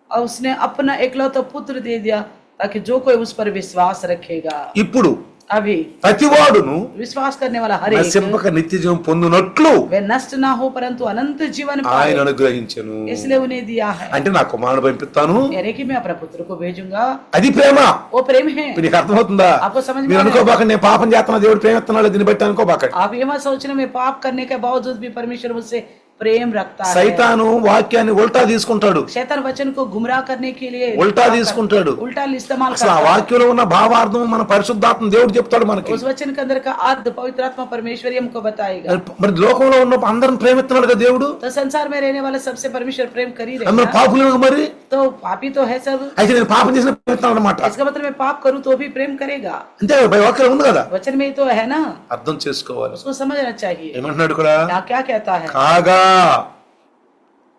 Speaker 2: उसने अपना एकलौता पुत्र दे दिया ताकि जो कोई उस पर विश्वास रखेगा।
Speaker 1: ఇప్పుడు
Speaker 2: अभी
Speaker 1: ప్రతివాడును
Speaker 2: विश्वास करने वाला हर एक
Speaker 1: నశింపక నిత్య జీవం పొందునట్లు
Speaker 2: वे नष्ट ना हो परंतु अनंत जीवन पाए,
Speaker 1: ఆయన అనుగ్రహించెను.
Speaker 2: इसलिए उन्हें दिया है।
Speaker 1: అంటే నా కుమారుడు పంపిస్తాను,
Speaker 2: यानी कि मैं अपने पुत्र को भेजूंगा,
Speaker 1: అది ప్రేమ.
Speaker 2: वो प्रेम है।
Speaker 1: మీకు అర్థమవుతుందా?
Speaker 2: आपको समझ में
Speaker 1: మీరు
Speaker 2: आ रहा है?
Speaker 1: అనుకోబాకండి నేను పాపం చేస్తున్నా దేవుడు ప్రేమిస్తున్నాడు దీన్ని బట్టి అనుకోబాకండి.
Speaker 2: आप ये मत सोचना मैं पाप करने के बावजूद भी परमेश्वर मुझसे प्रेम रखता है।
Speaker 1: సైతాను వాక్యాన్ని ఉల్టా తీసుకుంటాడు,
Speaker 2: शैतान वचन को गुमराह करने के लिए
Speaker 1: ఉల్టా తీసుకుంటాడు.
Speaker 2: उल्टा इस्तेमाल
Speaker 1: అసలు ఆ
Speaker 2: करता है।
Speaker 1: వాక్యంలో ఉన్న భావార్థం మన పరిశుద్ధాత్మ దేవుడు చెప్తాడు మనకి.
Speaker 2: उस वचन के अंदर का अर्थ पवित्र आत्मा परमेश्वर ही हमको बताएगा।
Speaker 1: మరి లోకంలో ఉన్న అందరం ప్రేమిస్తున్నాడు కదా దేవుడు.
Speaker 2: तो संसार में रहने वाले सबसे परमेश्वर प्रेम कर ही
Speaker 1: అందరం
Speaker 2: रहेगा।
Speaker 1: పాపులు మరి.
Speaker 2: तो पापी तो है सब।
Speaker 1: అయితే నేను పాపం చేసిన ప్రేమిస్తున్నాడు అనమాట.
Speaker 2: इसका मतलब मैं पाप करूं तो भी प्रेम करेगा।
Speaker 1: అంతే వాక్యం ఉంది కదా,
Speaker 2: वचन में ही तो है ना,
Speaker 1: అర్థం చేసుకోవాలి.
Speaker 2: उसको समझना चाहिए।
Speaker 1: ఏమంటున్నాడు ఇక్కడ?
Speaker 2: यहाँ क्या कहता है?
Speaker 1: కాగా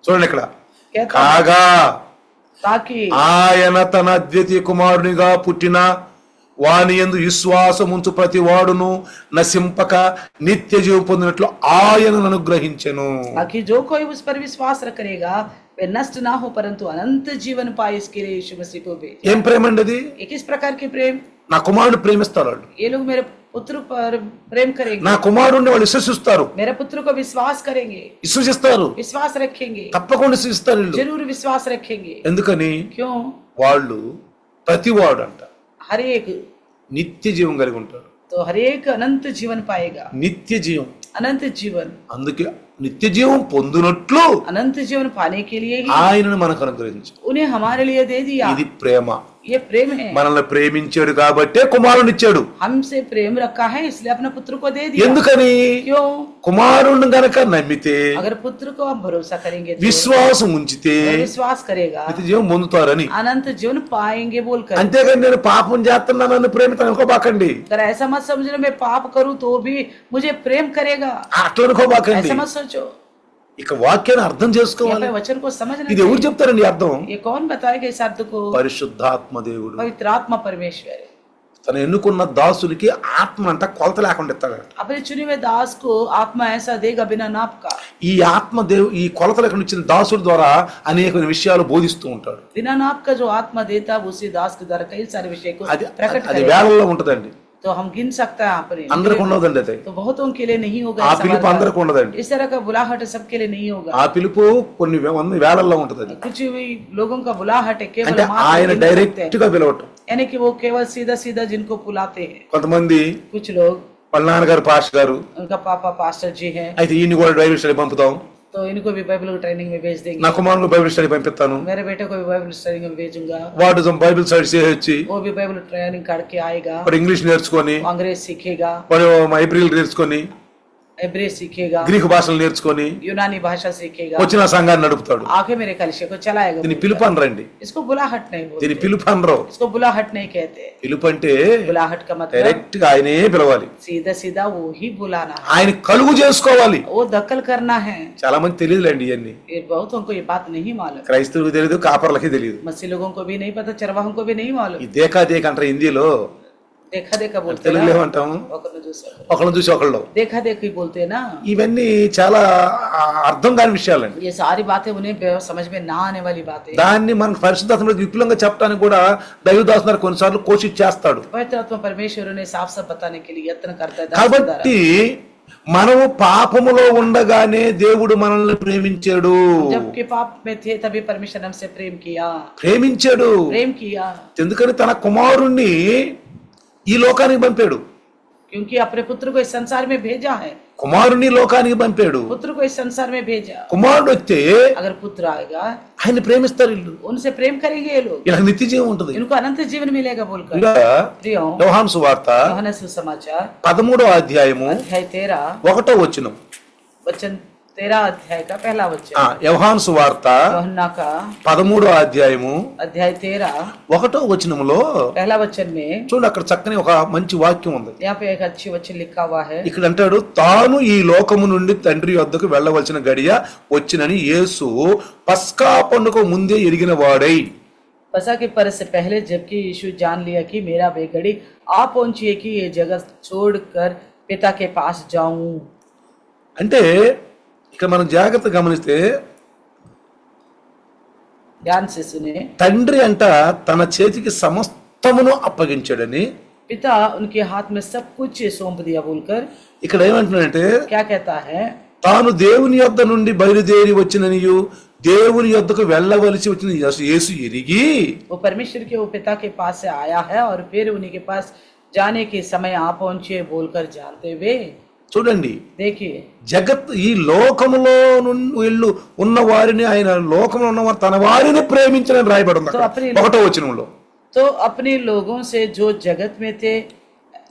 Speaker 1: చూడండి ఇక్కడ,
Speaker 2: कहता है,
Speaker 1: కాగా
Speaker 2: ताकि
Speaker 1: ఆయన తన అద్వితీయ కుమారునిగా పుట్టిన వాని యందు విశ్వాసముంచు ప్రతి వాడును నశింపక నిత్య జీవం పొందినట్లు ఆయనను అనుగ్రహించెను.
Speaker 2: ताकि जो कोई उस पर विश्वास करेगा वे नष्ट ना हो परंतु अनंत जीवन पाए, इसके लिए यीशु मसीह को भेजा।
Speaker 1: ఏం ప్రేమ అండి అది?
Speaker 2: ये किस प्रकार की प्रेम?
Speaker 1: నా కుమారుడు ప్రేమిస్తారు వాళ్ళు,
Speaker 2: ये लोग मेरे पुत्र पर प्रेम करेंगे,
Speaker 1: నా కుమారుడిని వాళ్ళు విశ్వసిస్తారు,
Speaker 2: मेरे पुत्र को विश्वास करेंगे,
Speaker 1: విశ్వసిస్తారు,
Speaker 2: विश्वास रखेंगे,
Speaker 1: తప్పకుండా విశ్వసిస్తారు వీళ్ళు.
Speaker 2: जरूर विश्वास रखेंगे।
Speaker 1: ఎందుకని?
Speaker 2: क्यों?
Speaker 1: వాళ్ళు ప్రతివాడు అంట
Speaker 2: हर एक
Speaker 1: నిత్య జీవం కలిగి ఉంటాడు.
Speaker 2: तो हर एक अनंत जीवन पाएगा,
Speaker 1: నిత్య జీవం.
Speaker 2: अनंत जीवन।
Speaker 1: అందుకే నిత్య జీవం పొందునట్లు
Speaker 2: अनंत जीवन पाने के लिए ही
Speaker 1: ఆయనను మనకు అనుగ్రహించు.
Speaker 2: उन्हें हमारे लिए दे दिया।
Speaker 1: ఇది ప్రేమ.
Speaker 2: ये प्रेम है।
Speaker 1: మనల్ని ప్రేమించాడు కాబట్టే కుమారుని ఇచ్చాడు.
Speaker 2: हमसे प्रेम रखा है इसलिए अपने पुत्र को दे दिया।
Speaker 1: ఎందుకని?
Speaker 2: क्यों?
Speaker 1: కుమారుణ్ణి గనక నమ్మితే,
Speaker 2: अगर पुत्र को हम भरोसा करेंगे तो
Speaker 1: విశ్వాసం ఉంచితే
Speaker 2: वो विश्वास करेगा,
Speaker 1: నిత్య జీవం పొందుతారని.
Speaker 2: अनंत जीवन पाएंगे बोलकर।
Speaker 1: అంతేగాని నేను పాపం చేస్తున్నాను నన్ను ప్రేమితాను అనుకోబాకండి.
Speaker 2: अगर ऐसा मत समझना मैं पाप करूं तो भी मुझे प्रेम करेगा,
Speaker 1: అట్లా అనుకోబాకండి.
Speaker 2: ऐसा मत सोचो।
Speaker 1: ఇక వాక్యాన్ని అర్థం
Speaker 2: यहाँ
Speaker 1: చేసుకోవాలి.
Speaker 2: पे वचन को समझना
Speaker 1: ఇది ఎవరు
Speaker 2: चाहिए।
Speaker 1: చెప్తారండి అర్థం?
Speaker 2: ये कौन बताएगा इस अर्थ को?
Speaker 1: పరిశుద్ధాత్మ దేవుడు
Speaker 2: पवित्र आत्मा परमेश्वर है।
Speaker 1: తను ఎన్నుకున్న దాసునికి ఆత్మ అంట కొలత లేకుండా ఇస్తాడు.
Speaker 2: अपने चुने हुए दास को आत्मा ऐसा देगा बिना नाप का।
Speaker 1: ఈ ఆత్మ ఈ కొలత లేకుండా ఇచ్చిన దాసుడి ద్వారా అనేక విషయాలు బోధిస్తూ ఉంటాడు.
Speaker 2: बिना नाप का जो आत्मा देता है उसी दास के द्वारा कई सारे विषय को
Speaker 1: అది
Speaker 2: प्रकट
Speaker 1: అది
Speaker 2: करेगा।
Speaker 1: వేళల్లో ఉంటదండి,
Speaker 2: तो हम गिन सकते हैं अपने,
Speaker 1: అందరికి ఉండదండి. అది
Speaker 2: तो बहुतों के लिए नहीं होगा
Speaker 1: ఆ
Speaker 2: ऐसा
Speaker 1: పిలుపు
Speaker 2: वाला।
Speaker 1: అందరికి ఉండదండి.
Speaker 2: इस तरह का बुलाहट सबके लिए नहीं होगा।
Speaker 1: ఆ పిలుపు కొన్ని వేళల్లో ఉంటది. అది
Speaker 2: कुछ भी लोगों का बुलाहट है केवल
Speaker 1: అంటే
Speaker 2: मात्र
Speaker 1: ఆయన
Speaker 2: गिन सकते
Speaker 1: డైరెక్ట్
Speaker 2: हैं।
Speaker 1: గా పిలవటం.
Speaker 2: यानी कि वो केवल सीधा सीधा जिनको बुलाते हैं।
Speaker 1: కొంతమంది
Speaker 2: कुछ लोग,
Speaker 1: వాళ్ళ నాన్నగారు పాస్టర్ గారు,
Speaker 2: उनका पापा पास्टर जी हैं,
Speaker 1: అయితే ఈయన కూడా బైబిల్ స్టడీ పంపుతాం,
Speaker 2: तो इनको भी बाइबल ट्रेनिंग में भेज देंगे।
Speaker 1: నా కుమారుడు బైబిల్ స్టడీ పంపిస్తాను,
Speaker 2: मेरे बेटे को भी बाइबल ट्रेनिंग में भेजूंगा,
Speaker 1: వాడు బైబిల్ స్టడీ చేసి
Speaker 2: वो भी बाइबल ट्रेनिंग करके आएगा,
Speaker 1: వాడు ఇంగ్లీష్ నేర్చుకొని,
Speaker 2: वो अंग्रेज सीखेगा,
Speaker 1: వాడు హైబ్రిల్ నేర్చుకొని,
Speaker 2: इब्री सीखेगा,
Speaker 1: గ్రీకు భాషలు నేర్చుకొని
Speaker 2: यूनानी भाषा सीखेगा,
Speaker 1: వచ్చిన సంఘాన్ని నడుపుతాడు.
Speaker 2: आगे मेरे कलिशे को चलाएगा।
Speaker 1: దీని పిలుపు అనరండి,
Speaker 2: इसको बुलाहट नहीं
Speaker 1: దీని
Speaker 2: बोलते,
Speaker 1: పిలుపు అనరు.
Speaker 2: इसको बुलाहट नहीं कहते।
Speaker 1: పిలుపు అంటే
Speaker 2: बुलाहट का मतलब
Speaker 1: డైరెక్ట్ గా ఆయనే పిలవాలి,
Speaker 2: सीधा सीधा वो ही बुलाना है,
Speaker 1: ఆయన కలుగు చేసుకోవాలి.
Speaker 2: वो दखल करना है।
Speaker 1: చాలా మంది తెలియదులేండి ఇవన్నీ.
Speaker 2: ये बहुतों को ये बात नहीं मालूम,
Speaker 1: క్రైస్తవులకు తెలియదు, కాపర్లకి తెలియదు.
Speaker 2: मसीह लोगों को भी नहीं पता, चरवाहों को भी नहीं मालूम।
Speaker 1: ఈ దేకా దేక అంటారు హిందీలో,
Speaker 2: देखा देखा बोलते
Speaker 1: తెలుగులో
Speaker 2: ना,
Speaker 1: ఏమంటాము?
Speaker 2: ఒకరిని చూసి ఒకరు।
Speaker 1: ఒకళ్ళని చూసి ఒకళ్ళు.
Speaker 2: देखा देखी बोलते ना।
Speaker 1: ఇవన్నీ చాలా అర్థం కాని విషయాలండి.
Speaker 2: ये सारी बातें उन्हें समझ में ना आने वाली बातें।
Speaker 1: దాన్ని మనకు పరిశుద్ధాత్మలో విపులంగా చెప్పడానికి కూడా దైవదాసునారు కొన్నిసార్లు కోషిష్ చేస్తాడు.
Speaker 2: पवित्र आत्मा परमेश्वर उन्हें साफ साफ बताने के लिए यत्न करता है दास के द्वारा।
Speaker 1: కాబట్టి మనము పాపములో ఉండగానే దేవుడు మనల్ని ప్రేమించాడు.
Speaker 2: जबकि पाप में थे तभी परमेश्वर हमसे
Speaker 1: ప్రేమించాడు.
Speaker 2: प्रेम किया
Speaker 1: ఎందుకని తన కుమారుణ్ణి ఈ లోకానికి పంపాడు.
Speaker 2: क्योंकि अपने पुत्र को इस संसार में भेजा है.
Speaker 1: కుమారుని లోకానికి పంపాడు.
Speaker 2: पुत्र को इस संसार में भेजा.
Speaker 1: కుమారుడు వస్తే
Speaker 2: अगर पुत्र आएगा
Speaker 1: ఆయన్ని ప్రేమిస్తారు వీళ్ళు.
Speaker 2: उनसे प्रेम करेंगे ये लोग.
Speaker 1: ఇలా నిత్య జీవం ఉంటుంది.
Speaker 2: इनको अनंत जीवन मिलेगा बोलकर.
Speaker 1: యోహాను సువార్త
Speaker 2: యోహాను సుసమాచాर
Speaker 1: 13వ అధ్యాయము
Speaker 2: अध्याय 13
Speaker 1: 1వ వచనం.
Speaker 2: वचन 13 अध्याय का पहला वचन.
Speaker 1: యోహాను సువార్త
Speaker 2: యోహన్నా का
Speaker 1: 13వ అధ్యాయము
Speaker 2: अध्याय 13
Speaker 1: 1వ వచనములో
Speaker 2: पहला वचन में
Speaker 1: చూడండి, అక్కడ చక్కని ఒక మంచి వాక్యం ఉంది.
Speaker 2: यहाँ पे एक अच्छी वचन लिखा हुआ है.
Speaker 1: ఇక్కడ అంటాడు, తాను ఈ లోకము నుండి తండ్రి వద్దకు వెళ్ళవలసిన గడియ వచ్చినని యేసు పస్కా పండుగ ముందే ఎరిగిన వాడై.
Speaker 2: पसा के पर्व से पहले जबकि यीशु जान लिया कि मेरा वे घड़ी आ पहुंची है कि ये जगह छोड़कर पिता के पास जाऊं.
Speaker 1: అంటే ఇక్కడ మనం జాగ్రత్త గమనిస్తే
Speaker 2: ध्यान से सुने.
Speaker 1: తండ్రి అంట తన చేతికి సమస్తమును అప్పగించాడని,
Speaker 2: पिता उनके हाथ में सब कुछ सौंप दिया बोलकर
Speaker 1: ఇక్కడ ఏమంటున్నాడంటే
Speaker 2: क्या कहता है.
Speaker 1: తాను దేవుని యొద్ద నుండి బయలుదేరి వచ్చిననియు దేవుని యొద్దకు వెళ్ళవలసి వచ్చిన యేసు ఎరిగి
Speaker 2: वो परमेश्वर के वो पिता के पास से आया है और फिर उन्हीं के पास जाने के समय आ पहुंचे बोलकर जानते हुए.
Speaker 1: చూడండి,
Speaker 2: देखिए
Speaker 1: జగత్ ఈ లోకములో వీళ్ళు ఉన్న వారిని, ఆయన లోకంలో ఉన్నవారు తన వారిని ప్రేమించని రాయబడి ఉంది 1వ వచనంలో.
Speaker 2: तो अपने लोगों से जो जगत में थे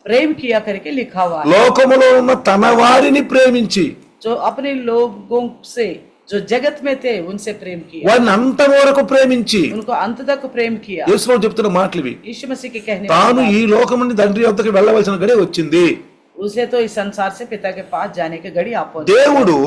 Speaker 2: प्रेम किया करके लिखा हुआ है.
Speaker 1: లోకములో ఉన్న తన వారిని ప్రేమించి,
Speaker 2: जो अपने लोगों से जो जगत में थे उनसे प्रेम किया.
Speaker 1: వారిని అంత వరకు ప్రేమించి,
Speaker 2: उनको अंत तक प्रेम किया.
Speaker 1: యేసు చెప్తున్న మాటలు ఇవి.
Speaker 2: यीशु मसीह के कहने
Speaker 1: తాను ఈ లోకం నుండి తండ్రి వద్దకు వెళ్ళవలసిన గడే వచ్చింది.
Speaker 2: उसे तो इस संसार से पिता के पास जाने के घड़ी आप पहुंचे.
Speaker 1: దేవుడు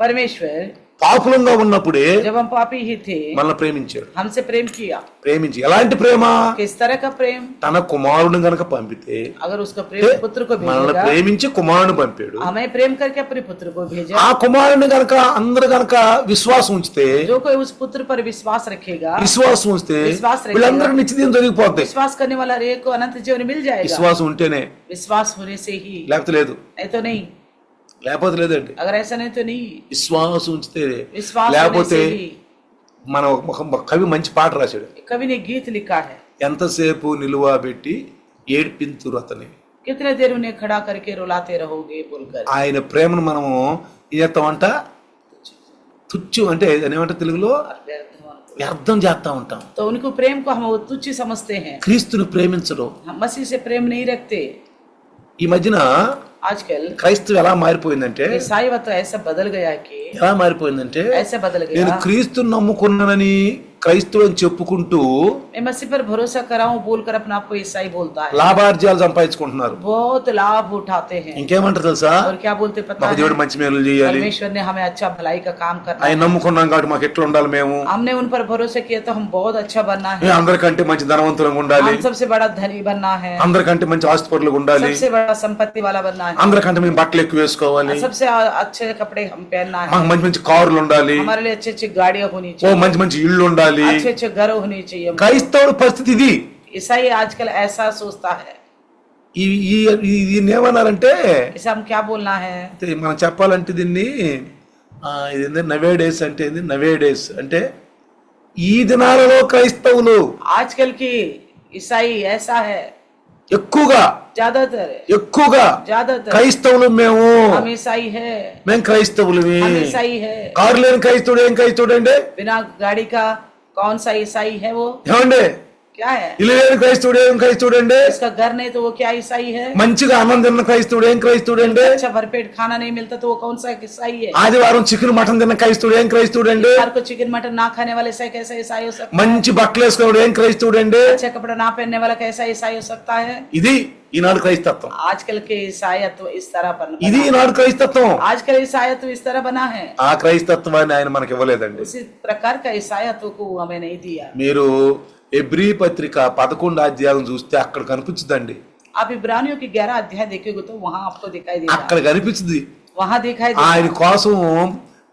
Speaker 2: परमेश्वर
Speaker 1: పాపులంగా ఉన్నప్పుడే
Speaker 2: जब हम पापी ही थे
Speaker 1: మనల్ని ప్రేమించాడు.
Speaker 2: हमसे प्रेम किया.
Speaker 1: ప్రేమించి ఎలాంటి ప్రేమ?
Speaker 2: किस तरह का प्रेम.
Speaker 1: తన కుమారుని గనక పంపితే,
Speaker 2: अगर उसका प्रेम पुत्र को
Speaker 1: మనల్ని
Speaker 2: भेजेगा,
Speaker 1: ప్రేమించి కుమారుని పంపాడు.
Speaker 2: हमें प्रेम करके अपने पुत्र को भेजा.
Speaker 1: ఆ కుమారుని గనక అందరు గనక విశ్వాసం ఉంచితే,
Speaker 2: जो कोई उस पुत्र पर विश्वास रखेगा,
Speaker 1: విశ్వాసం ఉంచితే
Speaker 2: విశ్వాస రखेगा,
Speaker 1: వీళ్ళందరికీ నిత్యజీవం జరిగిపోద్ది.
Speaker 2: विश्वास करने वाला एक को अनंत जीवन मिल जाएगा.
Speaker 1: విశ్వాసం ఉంటేనే,
Speaker 2: विश्वास होने से ही,
Speaker 1: లేకపోతే లేదు.
Speaker 2: नहीं तो नहीं.
Speaker 1: లేకపోతే లేదండి.
Speaker 2: अगर ऐसा नहीं तो नहीं.
Speaker 1: విశ్వాసం ఉంచితే.
Speaker 2: विश्वास होने
Speaker 1: లేకపోతే
Speaker 2: से ही.
Speaker 1: మన ఒక కవి మంచి పాట రాశాడు.
Speaker 2: कवि ने गीत लिखा है.
Speaker 1: ఎంతసేపు నిలువ పెట్టి ఏడ్పింతురు అతని.
Speaker 2: कितने देर उन्हें खड़ा करके रुलाते रहोगे बोलकर.
Speaker 1: ఆయన ప్రేమను మనము ఏం చేస్తామంట? తుచ్చు అంటే ఏమంటే తెలుగులో వ్యర్థం చేస్తా ఉంటాం.
Speaker 2: तो उनको प्रेम को हम तुच्छ समझते हैं.
Speaker 1: క్రీస్తుని ప్రేమించడం.
Speaker 2: हम मसीह से प्रेम नहीं रखते.
Speaker 1: ఈ మధ్యన
Speaker 2: आजकल
Speaker 1: క్రైస్తవం ఎలా మారిపోయిందంటే,
Speaker 2: ईसाईवत ऐसा बदल गया है कि
Speaker 1: ఎలా మారిపోయిందంటే,
Speaker 2: ऐसा बदल
Speaker 1: నేను
Speaker 2: गया.
Speaker 1: క్రీస్తుని నమ్ముకున్నానని క్రైస్తవుని చెప్పుకుంటూ
Speaker 2: मैं मसीह पर भरोसा कर रहा हूँ बोलकर अपने आप को ईसाई बोलता है.
Speaker 1: లాభార్జాలు సంపాదించుకుంటున్నారు.
Speaker 2: बहुत लाभ उठाते हैं.
Speaker 1: ఇంకేమంటారు తెలుసా?
Speaker 2: और क्या बोलते पता
Speaker 1: మాకు
Speaker 2: है?
Speaker 1: దేవుడు మంచి మేలు చేయాలి,
Speaker 2: परमेश्वर ने हमें अच्छा भलाई का काम करना
Speaker 1: ఆయన
Speaker 2: है.
Speaker 1: నమ్ముకున్నాం కాబట్టి మాకు ఎట్లా ఉండాలి, మేము
Speaker 2: हमने उन पर भरोसा किया तो हम बहुत अच्छा बनना है.
Speaker 1: మేము అందరికంటే మంచి ధనవంతులుగా ఉండాలి,
Speaker 2: हम सबसे बड़ा धनी बनना है.
Speaker 1: అందరికంటే మంచి ఆస్తిపరులుగా ఉండాలి,
Speaker 2: सबसे बड़ा संपत्ति वाला बनना है.
Speaker 1: అందరికంటే మేము బట్టలు ఎక్కువ వేసుకోవాలి,
Speaker 2: सबसे अच्छे कपड़े हम पहनना है.
Speaker 1: మాకు మంచి మంచి కార్లు ఉండాలి,
Speaker 2: हमारे लिए अच्छी अच्छी गाड़ियां होनी
Speaker 1: ఓ
Speaker 2: चाहिए,
Speaker 1: మంచి మంచి ఇల్లు ఉండాలి.
Speaker 2: अच्छे अच्छे घर होनी चाहिए.
Speaker 1: క్రైస్తవుడి పరిస్థితి ఇది.
Speaker 2: ईसाई आजकल ऐसा सोचता है.
Speaker 1: దీన్ని ఏమన్నారంటే,
Speaker 2: इसे हम क्या बोलना है?
Speaker 1: మనం చెప్పాలంటే దీన్ని ఇది నవే డేస్ అంటే ఏంది? నవే డేస్ అంటే ఈ దినాలలో క్రైస్తవులు
Speaker 2: आजकल की ईसाई ऐसा है.
Speaker 1: ఎక్కువగా
Speaker 2: ज्यादातर
Speaker 1: క్రైస్తవులు మేము
Speaker 2: हम ईसाई है.
Speaker 1: మేము క్రైస్తవులమే.
Speaker 2: हम ईसाई है.
Speaker 1: కారు లేని క్రైస్తవుడు ఏం క్రైస్తవుడు అండి?
Speaker 2: बिना गाड़ी का कौन सा ईसाई है? वो
Speaker 1: ఏమండి?
Speaker 2: क्या है?
Speaker 1: ఇల్లు లేని క్రైస్తవుడు ఏం క్రైస్తవుడు అండి?
Speaker 2: इसका घर नहीं तो वो क्या ईसाई है?
Speaker 1: మంచిగా అన్నం తిన్న క్రైస్తవుడు ఏం క్రైస్తవుడు అండి?
Speaker 2: अच्छा भरपेट खाना नहीं मिलता तो वो कौन सा ईसाई है?
Speaker 1: ఆదివారం చికెన్ మటన్ తిన్న క్రైస్తవుడు ఏం క్రైస్తవుడు అండి?
Speaker 2: हर को चिकन मटन ना खाने वाले ईसाई कैसा ईसाई हो सकता है?
Speaker 1: మంచి బట్టలు వేసుకోవడం ఏం క్రైస్తవుడు అండి?
Speaker 2: अच्छा कपड़ा ना पहनने वाला कैसा ईसाई हो सकता है?
Speaker 1: ఇది ఈనాడు క్రైస్తత్వం.
Speaker 2: आजकल के ईसाईत्व इस तरह बना.
Speaker 1: ఇది ఈనాడు క్రైస్తత్వం.
Speaker 2: आजकल ईसाईत्व इस तरह बना है.
Speaker 1: ఆ క్రైస్తత్వాన్ని ఆయన మనకి ఇవ్వలేదండి.
Speaker 2: उसी प्रकार का ईसाईत्व को हमें नहीं दिया.
Speaker 1: మీరు ఎబ్రీ పత్రిక 11వ అధ్యాయం చూస్తే అక్కడ కనిపించదండి.
Speaker 2: आप इब्रानियों की 11 अध्याय देखोगे तो वहां आपको दिखाई देगा.
Speaker 1: అక్కడ కనిపించింది.
Speaker 2: वहां दिखाई
Speaker 1: ఆయన
Speaker 2: देगा
Speaker 1: కోసం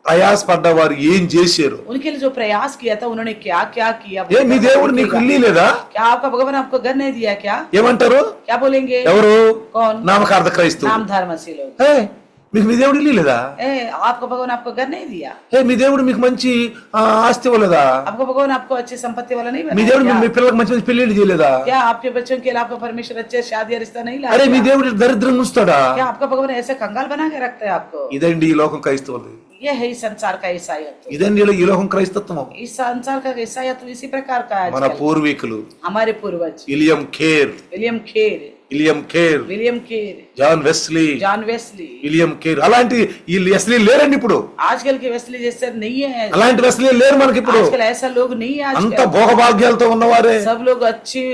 Speaker 1: ప్రయాసపడ్డవారు ఏం చేశారు.
Speaker 2: उनके लिए जो प्रयास किया था उन्होंने क्या क्या किया.
Speaker 1: ఏ మీ దేవుడు నీకు ఇల్లు లేదా?
Speaker 2: क्या आपका भगवान आपको घर नहीं दिया क्या?
Speaker 1: ఏమంటారు?
Speaker 2: क्या बोलेंगे?
Speaker 1: ఎవరు?
Speaker 2: कौन?
Speaker 1: నామకార్థ క్రైస్తవులు.
Speaker 2: नामधार मसीह लोग.
Speaker 1: ఏ, మీకు మీ దేవుడు ఇల్లు లేదా?
Speaker 2: आपको भगवान आपको घर नहीं दिया?
Speaker 1: మీ దేవుడు మీకు మంచి ఆస్తి ఇవ్వలేదా?
Speaker 2: आपको भगवान आपको अच्छी संपत्ति वाला नहीं
Speaker 1: మీ దేవుడు మీ పిల్లలకు మంచి మంచి పెళ్లిళ్ళు చేయలేదా?
Speaker 2: क्या आपके बच्चों के लिए आपको परमेश्वर अच्छे शादी रिश्ता नहीं लाया?
Speaker 1: అరే మీ దేవుడు దరిద్రంగా ఉంచుతాడా?
Speaker 2: क्या आपका भगवान ऐसे कंगाल बना के रखता है आपको?
Speaker 1: ఇదండి ఈ లోకం క్రైస్తవులు.
Speaker 2: ये है इस संसार का ईसाईयत.
Speaker 1: ఇదండి ఈ లోకం క్రైస్తత్వం.
Speaker 2: इस संसार का ईसाईयत इसी प्रकार का है.
Speaker 1: మన పూర్వీకులు
Speaker 2: हमारे पूर्वज
Speaker 1: William Carey, John Wesley, William Carey అలాంటి వీళ్ళు వెస్లీ లేరండి ఇప్పుడు.
Speaker 2: आजकल के वेस्ली जैसे नहीं है.
Speaker 1: అలాంటి వెస్లీ లేరు మనకి ఇప్పుడు.
Speaker 2: आजकल ऐसा लोग नहीं है.
Speaker 1: అంత భోగభాగ్యాలతో ఉన్నవారే.
Speaker 2: सब लोग अच्छी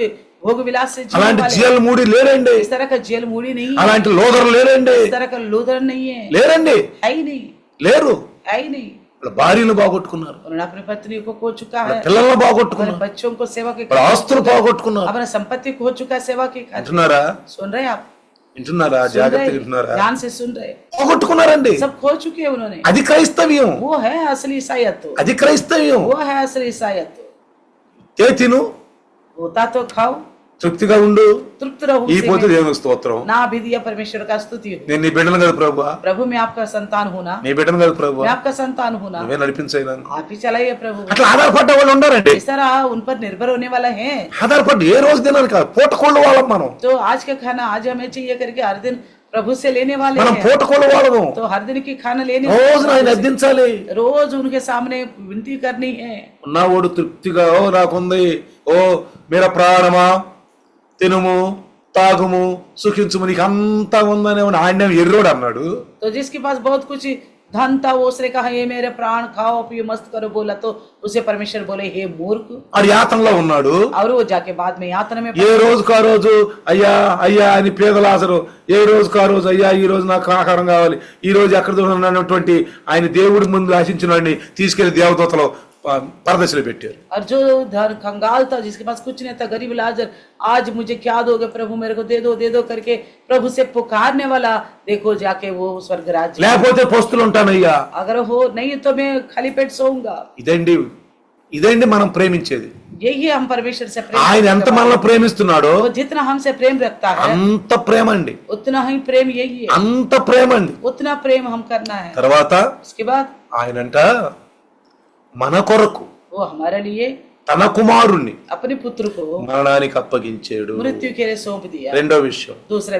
Speaker 2: भोग विलास से जीने
Speaker 1: అలాంటి
Speaker 2: वाले.
Speaker 1: జైలు మూడి లేరండి.
Speaker 2: इस तरह का जेल मूड़ी नहीं है.
Speaker 1: అలాంటి లోదర్ లేరండి.
Speaker 2: इस तरह का लूदर नहीं है.
Speaker 1: లేరండి,
Speaker 2: है ही नहीं,
Speaker 1: లేరు.
Speaker 2: है ही नहीं.
Speaker 1: భార్యను బాగొట్టుకున్నారు,
Speaker 2: उन्होंने अपनी पत्नी को खो चुका है,
Speaker 1: పిల్లలను
Speaker 2: अपने
Speaker 1: బాగొట్టుకున్నారు,
Speaker 2: बच्चों को सेवा के
Speaker 1: ఆస్తులు బాగొట్టుకున్నారు.
Speaker 2: अपने संपत्ति खो चुका है सेवा की खातिर.
Speaker 1: వింటున్నారా?
Speaker 2: सुन रहे आप?
Speaker 1: వింటున్నారా?
Speaker 2: सुन
Speaker 1: జాగ్రత్తగా
Speaker 2: रहे?
Speaker 1: వింటున్నారా?
Speaker 2: ध्यान से सुन रहे?
Speaker 1: పోగొట్టుకున్నారండి.
Speaker 2: सब खो चुके हैं उन्होंने.
Speaker 1: అది క్రైస్తవ్యం,
Speaker 2: वो है असली ईसाईयत.
Speaker 1: అది క్రైస్తవ్యం.
Speaker 2: वो है असली ईसाईयत.
Speaker 1: తిను,
Speaker 2: होता तो खाओ,
Speaker 1: తృప్తిగా ఉండు,
Speaker 2: तृप्त रहो,
Speaker 1: ఈ
Speaker 2: उसी
Speaker 1: పోతే
Speaker 2: में
Speaker 1: దేవునికి స్తోత్రం.
Speaker 2: ना भी दिया परमेश्वर का स्तुति हो.
Speaker 1: నేను నీ బిడ్డను కదా ప్రభువా,
Speaker 2: प्रभु मैं आपका संतान हूँ ना,
Speaker 1: నీ బిడ్డను కదా ప్రభువా,
Speaker 2: मैं आपका संतान हूँ ना,
Speaker 1: నువ్వే నడిపించైనా.
Speaker 2: आप ही चलाइए प्रभु.
Speaker 1: అట్లా ఆధారపడ్డ వాళ్ళు ఉండారండి.
Speaker 2: इस तरह उन पर निर्भर होने वाला है.
Speaker 1: ఆధారపడ్డ ఏ రోజు తినాలి కాదు, పూటకోళ్ళు వాళ్ళం మనం.
Speaker 2: तो आज का खाना आज हमें चाहिए करके हर दिन प्रभु से लेने वाले
Speaker 1: మనం
Speaker 2: हैं.
Speaker 1: పూటకోళ్ళు వాళ్ళము.
Speaker 2: तो हर दिन की खाना लेने
Speaker 1: రోజు ఆయన అర్థించాలి.
Speaker 2: रोज उनके सामने विनती करनी है.
Speaker 1: ఉన్నవాడు తృప్తిగా ఓ నాకుంది, ఓ మీర ప్రాణమా తినుము తాగుము సుఖించుము నీకు అంతా ఉందని ఆయన ఎర్రోడు అన్నాడు.
Speaker 2: तो जिसके पास बहुत कुछ धन था वो उसने कहा ये मेरे प्राण खाओ पियो मस्त करो बोला, तो उसे परमेश्वर बोले हे मूर्ख.
Speaker 1: ఆడు యాతనలో ఉన్నాడు.
Speaker 2: और वो जाके बाद में यातना में
Speaker 1: ఏ రోజుకు ఆ రోజు అయ్యా అయ్యా అని పేదలాసరు ఏ రోజుకు ఆ రోజు అయ్యా ఈ రోజు నాకు ఆహారం కావాలి, ఈ రోజు ఎక్కడ ఉన్నటువంటి ఆయన దేవుడి ముందు ఆశించిన తీసుకెళ్లి దేవదూతలు పరదశలో పెట్టారు.
Speaker 2: और जो धन कंगाल था जिसके पास कुछ नहीं था गरीब लाजर, आज मुझे क्या दोगे प्रभु मेरे को दे दो करके प्रभु से पुकारने वाला, देखो जाके वो स्वर्ग राज्य.
Speaker 1: లేకపోతే పస్తులు ఉంటానయ్యా.
Speaker 2: अगर हो नहीं तो मैं खाली पेट सोऊंगा.
Speaker 1: ఇదండి మనం ప్రేమించేది.
Speaker 2: यही हम परमेश्वर से प्रेम
Speaker 1: ఆయన ఎంత మనల్ని ప్రేమిస్తున్నాడో
Speaker 2: वो जितना हमसे प्रेम रखता है
Speaker 1: అంత ప్రేమ అండి,
Speaker 2: उतना ही प्रेम यही है.
Speaker 1: అంత ప్రేమ అండి.
Speaker 2: उतना प्रेम हम करना है.
Speaker 1: తర్వాత
Speaker 2: उसके बाद
Speaker 1: ఆయనంట మన కొరకు
Speaker 2: वो हमारे लिए
Speaker 1: తన కుమారుణ్ణి
Speaker 2: अपने पुत्र को
Speaker 1: మరణానికి అప్పగించాడు.
Speaker 2: मृत्यु के लिए सौंप दिया.
Speaker 1: రెండో విషయం
Speaker 2: दूसरा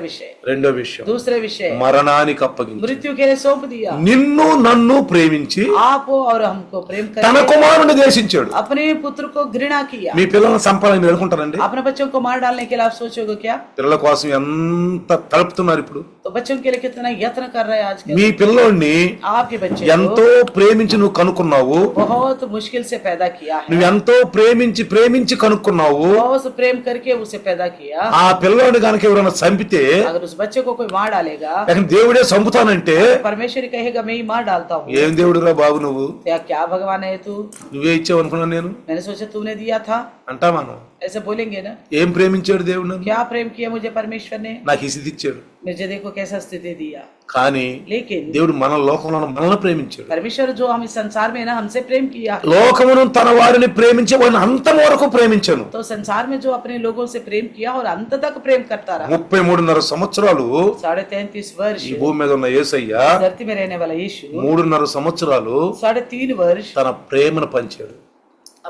Speaker 2: विषय
Speaker 1: మరణానికి అప్పగించాడు.
Speaker 2: मृत्यु के लिए सौंप दिया.
Speaker 1: నిన్ను నన్ను ప్రేమించి
Speaker 2: आप और हमको प्रेम
Speaker 1: తన
Speaker 2: करके
Speaker 1: కుమారుని దేశించాడు.
Speaker 2: अपने पुत्र को घृणा किया.
Speaker 1: మీ పిల్లలను సంపాలని మీరు అనుకుంటారండి?
Speaker 2: अपने बच्चों को मार डालने के लिए आप सोचोगे क्या?
Speaker 1: పిల్లల కోసం ఎంత తలుపుతున్నారు ఇప్పుడు.
Speaker 2: तो बच्चों के लिए कितना यत्न कर रहे हैं आजकल.
Speaker 1: మీ పిల్లోడిని
Speaker 2: आपके बच्चे
Speaker 1: ఎంతో ప్రేమించి నువ్వు కనుక్కున్నావు,
Speaker 2: बहुत मुश्किल से पैदा किया है.
Speaker 1: నువ్వు ఎంతో ప్రేమించి కనుక్కున్నావు.
Speaker 2: बहुत प्रेम करके उसे पैदा किया.
Speaker 1: ఆ పిల్లోడిని కనుక ఎవరైనా చంపితే
Speaker 2: अगर उस बच्चे को कोई मार डालेगा,
Speaker 1: లేకపోతే దేవుడే చంపుతానంటే
Speaker 2: परमेश्वर कहेगा मैं ही मार डालता हूँ.
Speaker 1: ఏం దేవుడురా బాబు నువ్వు,
Speaker 2: क्या भगवान है तू,
Speaker 1: నువ్వే ఇచ్చావు అనుకున్నాను నేను
Speaker 2: मैंने सोचा तूने दिया था,
Speaker 1: అంటా మనం.
Speaker 2: ऐसे बोलेंगे ना.
Speaker 1: ఏం ప్రేమించాడు దేవుడు నన్ను?
Speaker 2: क्या प्रेम किया मुझे परमेश्वर ने,
Speaker 1: నాకు ఈ స్థితి ఇచ్చాడు.
Speaker 2: मुझे देखो कैसा स्थिति दिया.
Speaker 1: కానీ
Speaker 2: लेकिन
Speaker 1: దేవుడు మన లోకంలో మనల్ని ప్రేమించాడు.
Speaker 2: परमेश्वर जो हम इस संसार में ना हमसे प्रेम किया,
Speaker 1: లోకమును తన వారిని ప్రేమించి వారిని అంతం వరకు ప్రేమించాను.
Speaker 2: तो संसार में जो अपने लोगों से प्रेम किया और अंत तक प्रेम करता रहा.
Speaker 1: 33.5 సంవత్సరాలు
Speaker 2: 33.5 वर्ष
Speaker 1: ఈ భూమి మీద ఉన్న యేసయ్య
Speaker 2: धरती में रहने वाला यीशु
Speaker 1: 3.5 సంవత్సరాలు
Speaker 2: 3.5 वर्ष
Speaker 1: తన ప్రేమను పంచాడు,